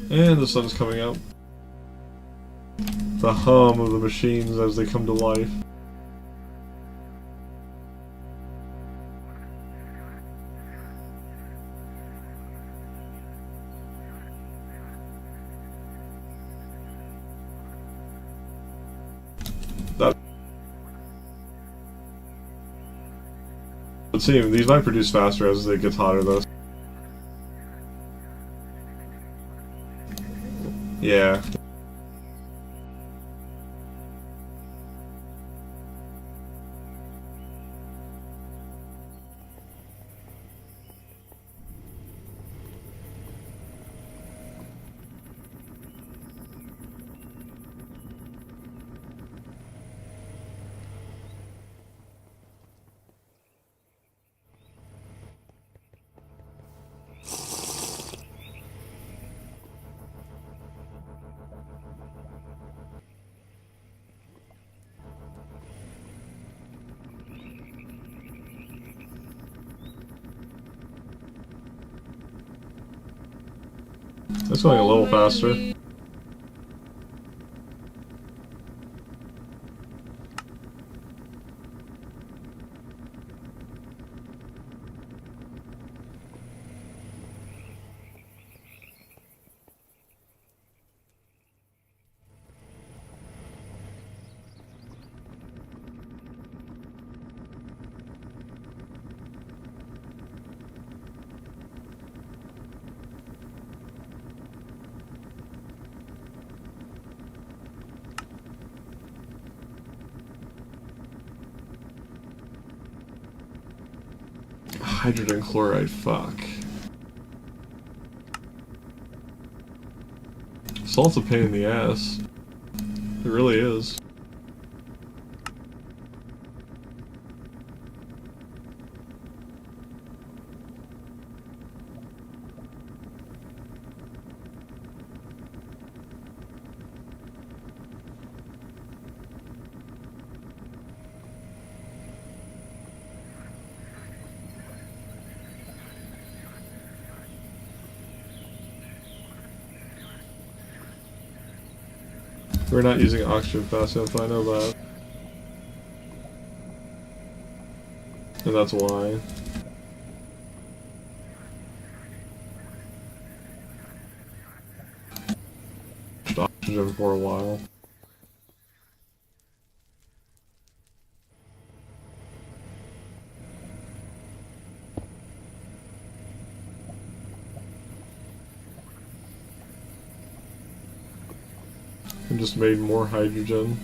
And the sun's coming out. The hum of the machines as they come to life. Let's see, these might produce faster as it gets hotter though. Yeah. That's going a little faster. Hydrogen chloride, fuck. Salt's a pain in the ass. It really is. We're not using oxygen fast enough, I know that. And that's why. Just oxygen for a while. And just made more hydrogen.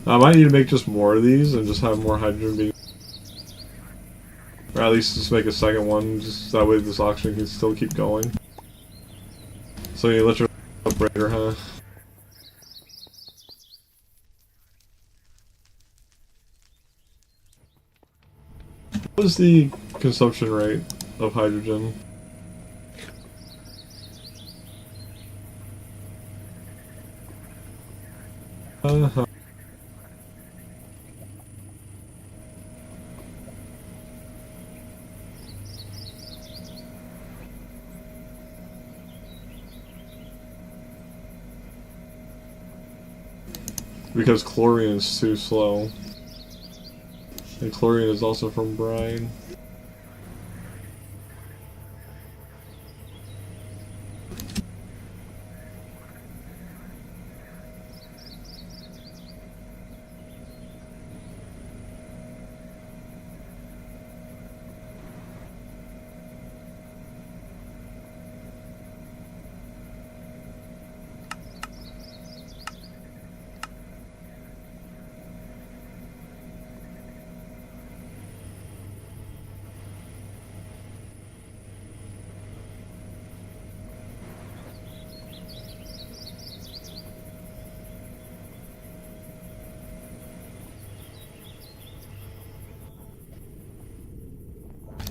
I might need to make just more of these and just have more hydrogen being... Or at least just make a second one, just that way this oxygen can still keep going. So you let your operator, huh? What is the consumption rate of hydrogen? Uh-huh. Because chlorine is too slow. And chlorine is also from brine.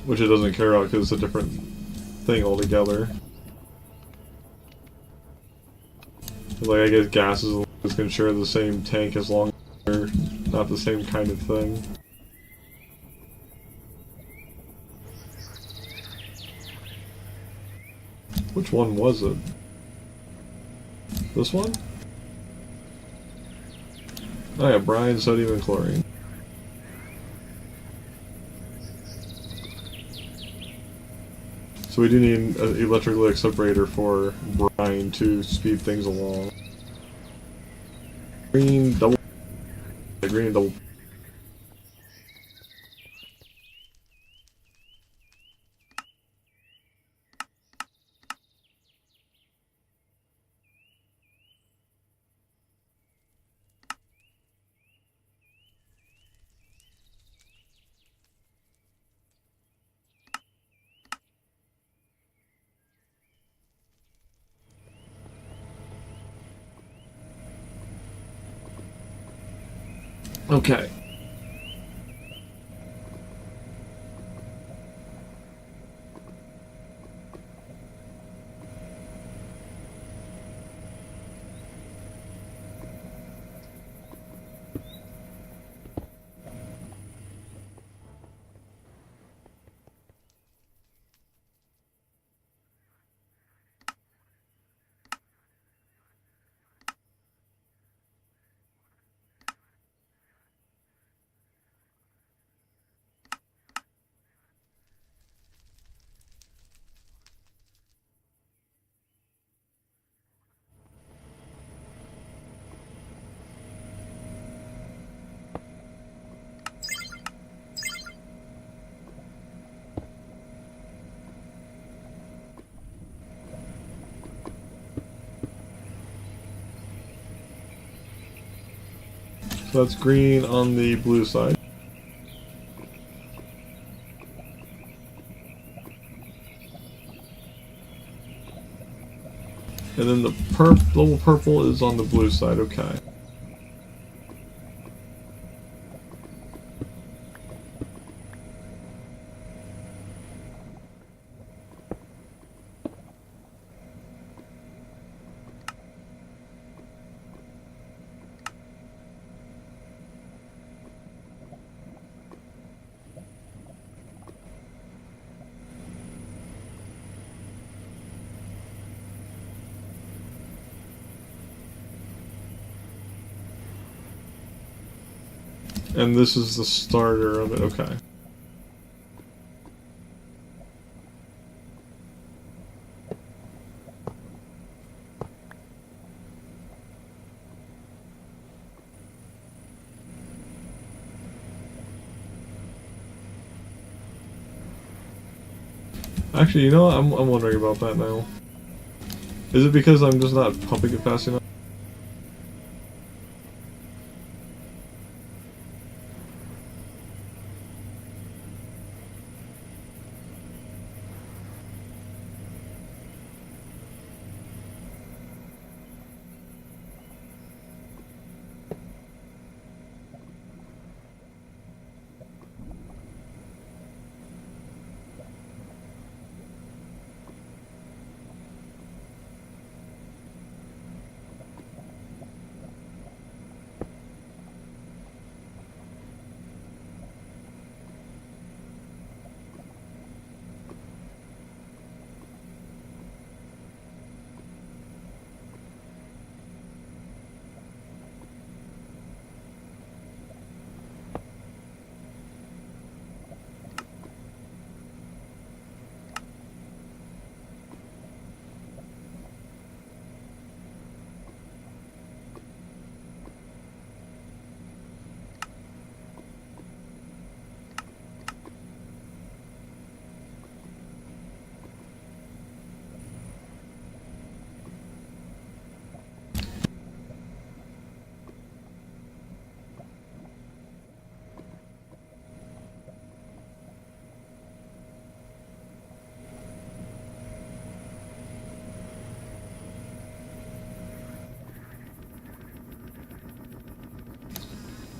which it doesn't care about because it's a different thing altogether. Like, I guess gases can share the same tank as long as they're not the same kind of thing. Which one was it? This one? Oh yeah, brine, sodium, and chlorine. So we do need an electrolytic separator for brine to speed things along. Green double. Green double. Okay. So that's green on the blue side. And then the little purple is on the blue side, okay. And this is the starter of it, okay. Actually, you know what? I'm wondering about that now. Is it because I'm just not pumping it fast enough?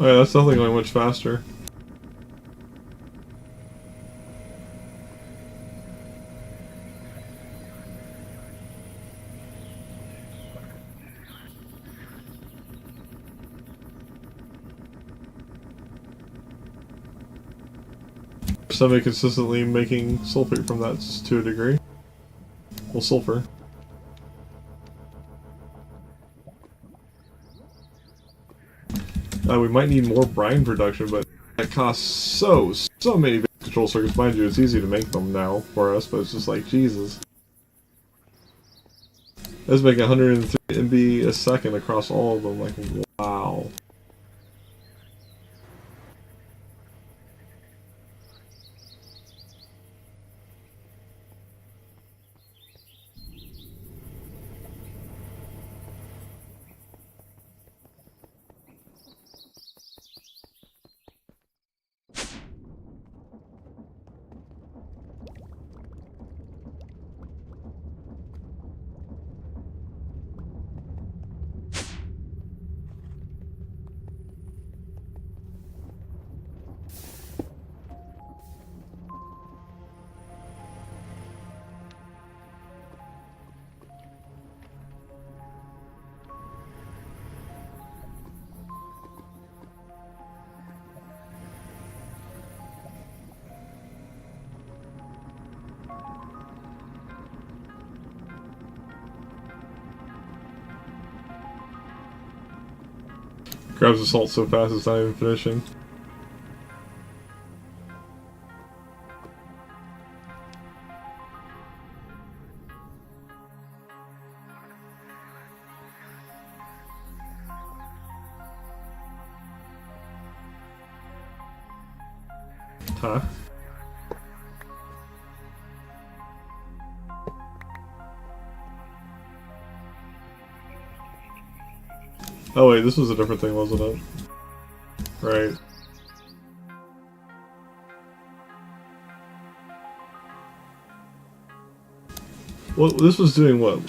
Oh yeah, that's definitely going much faster. Semi-consistently making sulfate from that to a degree. Well, sulfur. We might need more brine production, but that costs so many control circuits. Mind you, it's easy to make them now for us, but it's just like, Jesus. Let's make 103 MB a second across all of them. Like, wow. Grabs the salt so fast it's not even finishing. Huh? Oh wait, this was a different thing, wasn't it? Right. Well, this was doing what?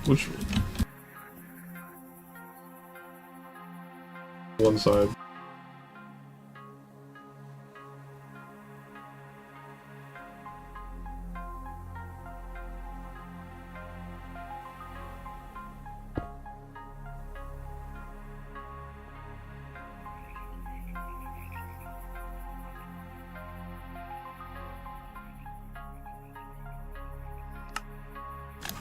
Which... one side.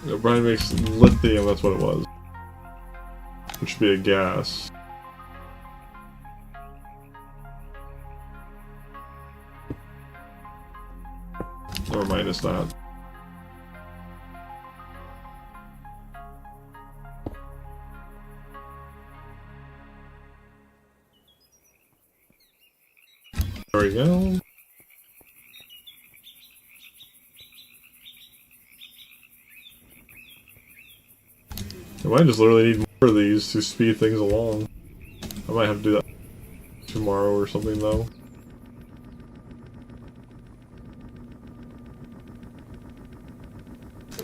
No, Brian makes lithium, that's what it was. Which should be a gas. Never mind, it's not. There we go. I might just literally need more of these to speed things along. I might have to do that tomorrow or something though.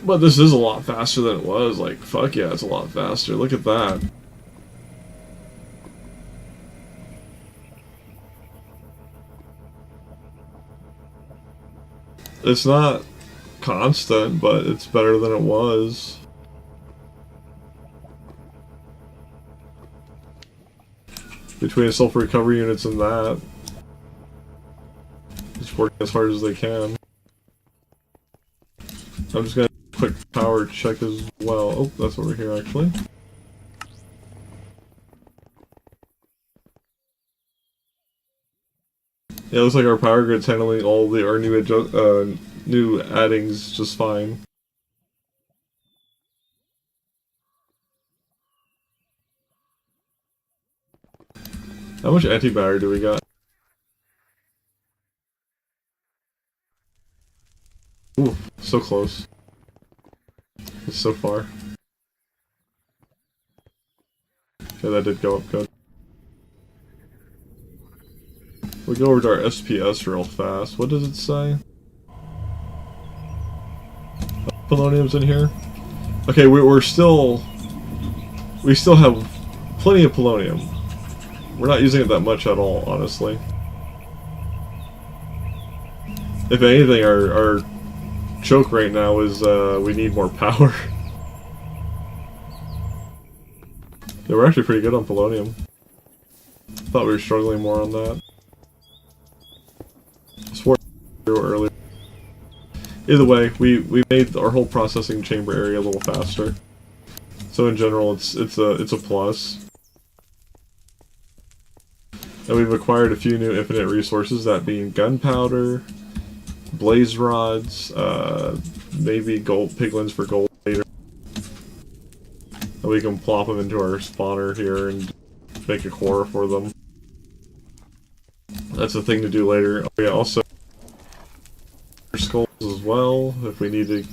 But this is a lot faster than it was. Like, fuck yeah, it's a lot faster. Look at that. It's not constant, but it's better than it was. Between the sulfur recovery units and that. Just working as hard as they can. I'm just gonna quick power check as well. Oh, that's over here actually. Yeah, it looks like our power grid's handling all our new addings just fine. How much antimatter do we got? Ooh, so close. It's so far. Okay, that did go up good. We'll go over to our SPS real fast. What does it say? Polonium's in here. Okay, we still have plenty of polonium. We're not using it that much at all, honestly. If anything, our choke right now is we need more power. Yeah, we're actually pretty good on polonium. Thought we were struggling more on that. earlier. Either way, we made our whole processing chamber area a little faster. So in general, it's a plus. And we've acquired a few new infinite resources, that being gunpowder, blaze rods, maybe gold piglins for gold later. And we can plop them into our spawner here and make a core for them. That's a thing to do later. Oh yeah, also skulls as well, if we need to.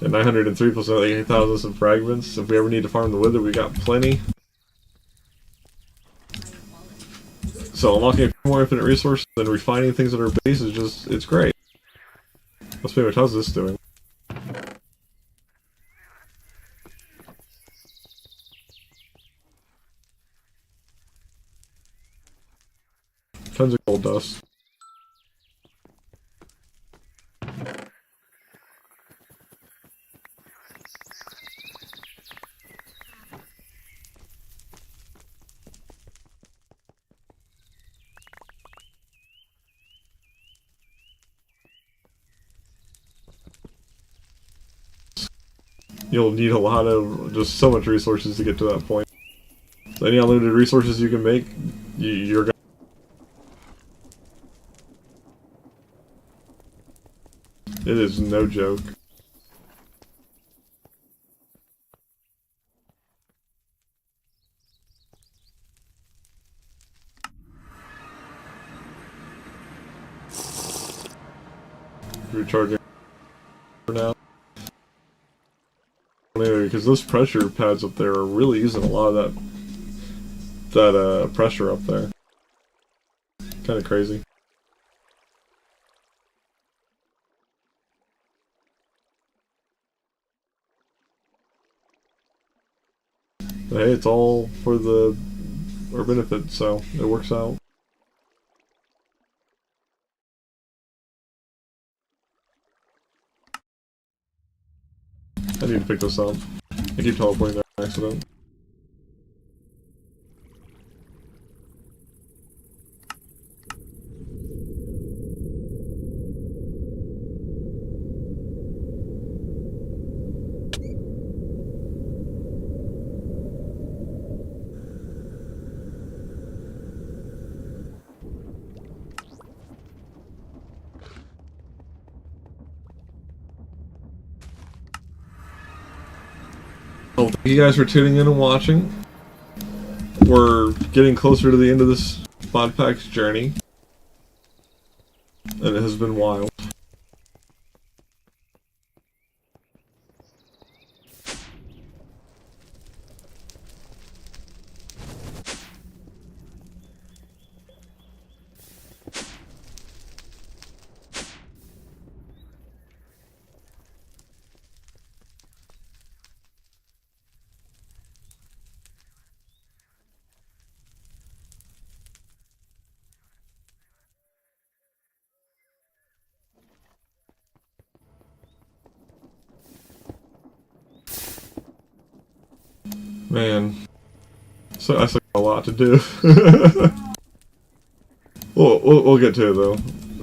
And 903 plus 8,000 some fragments. If we ever need to farm the wither, we got plenty. So unlocking a few more infinite resources and refining things at our base is just, it's great. Let's see what how's this doing. Tons of gold dust. You'll need a lot of, just so much resources to get to that point. So any unlimited resources you can make, you're gonna... It is no joke. Recharging for now. Anyway, because those pressure pads up there are really using a lot of that pressure up there. Kind of crazy. But hey, it's all for our benefit, so it works out. I need to pick this up. I keep teleporting there by accident. Well, thank you guys for tuning in and watching. We're getting closer to the end of this mod pack's journey, and it has been wild. Man, so that's like a lot to do. We'll get to it though.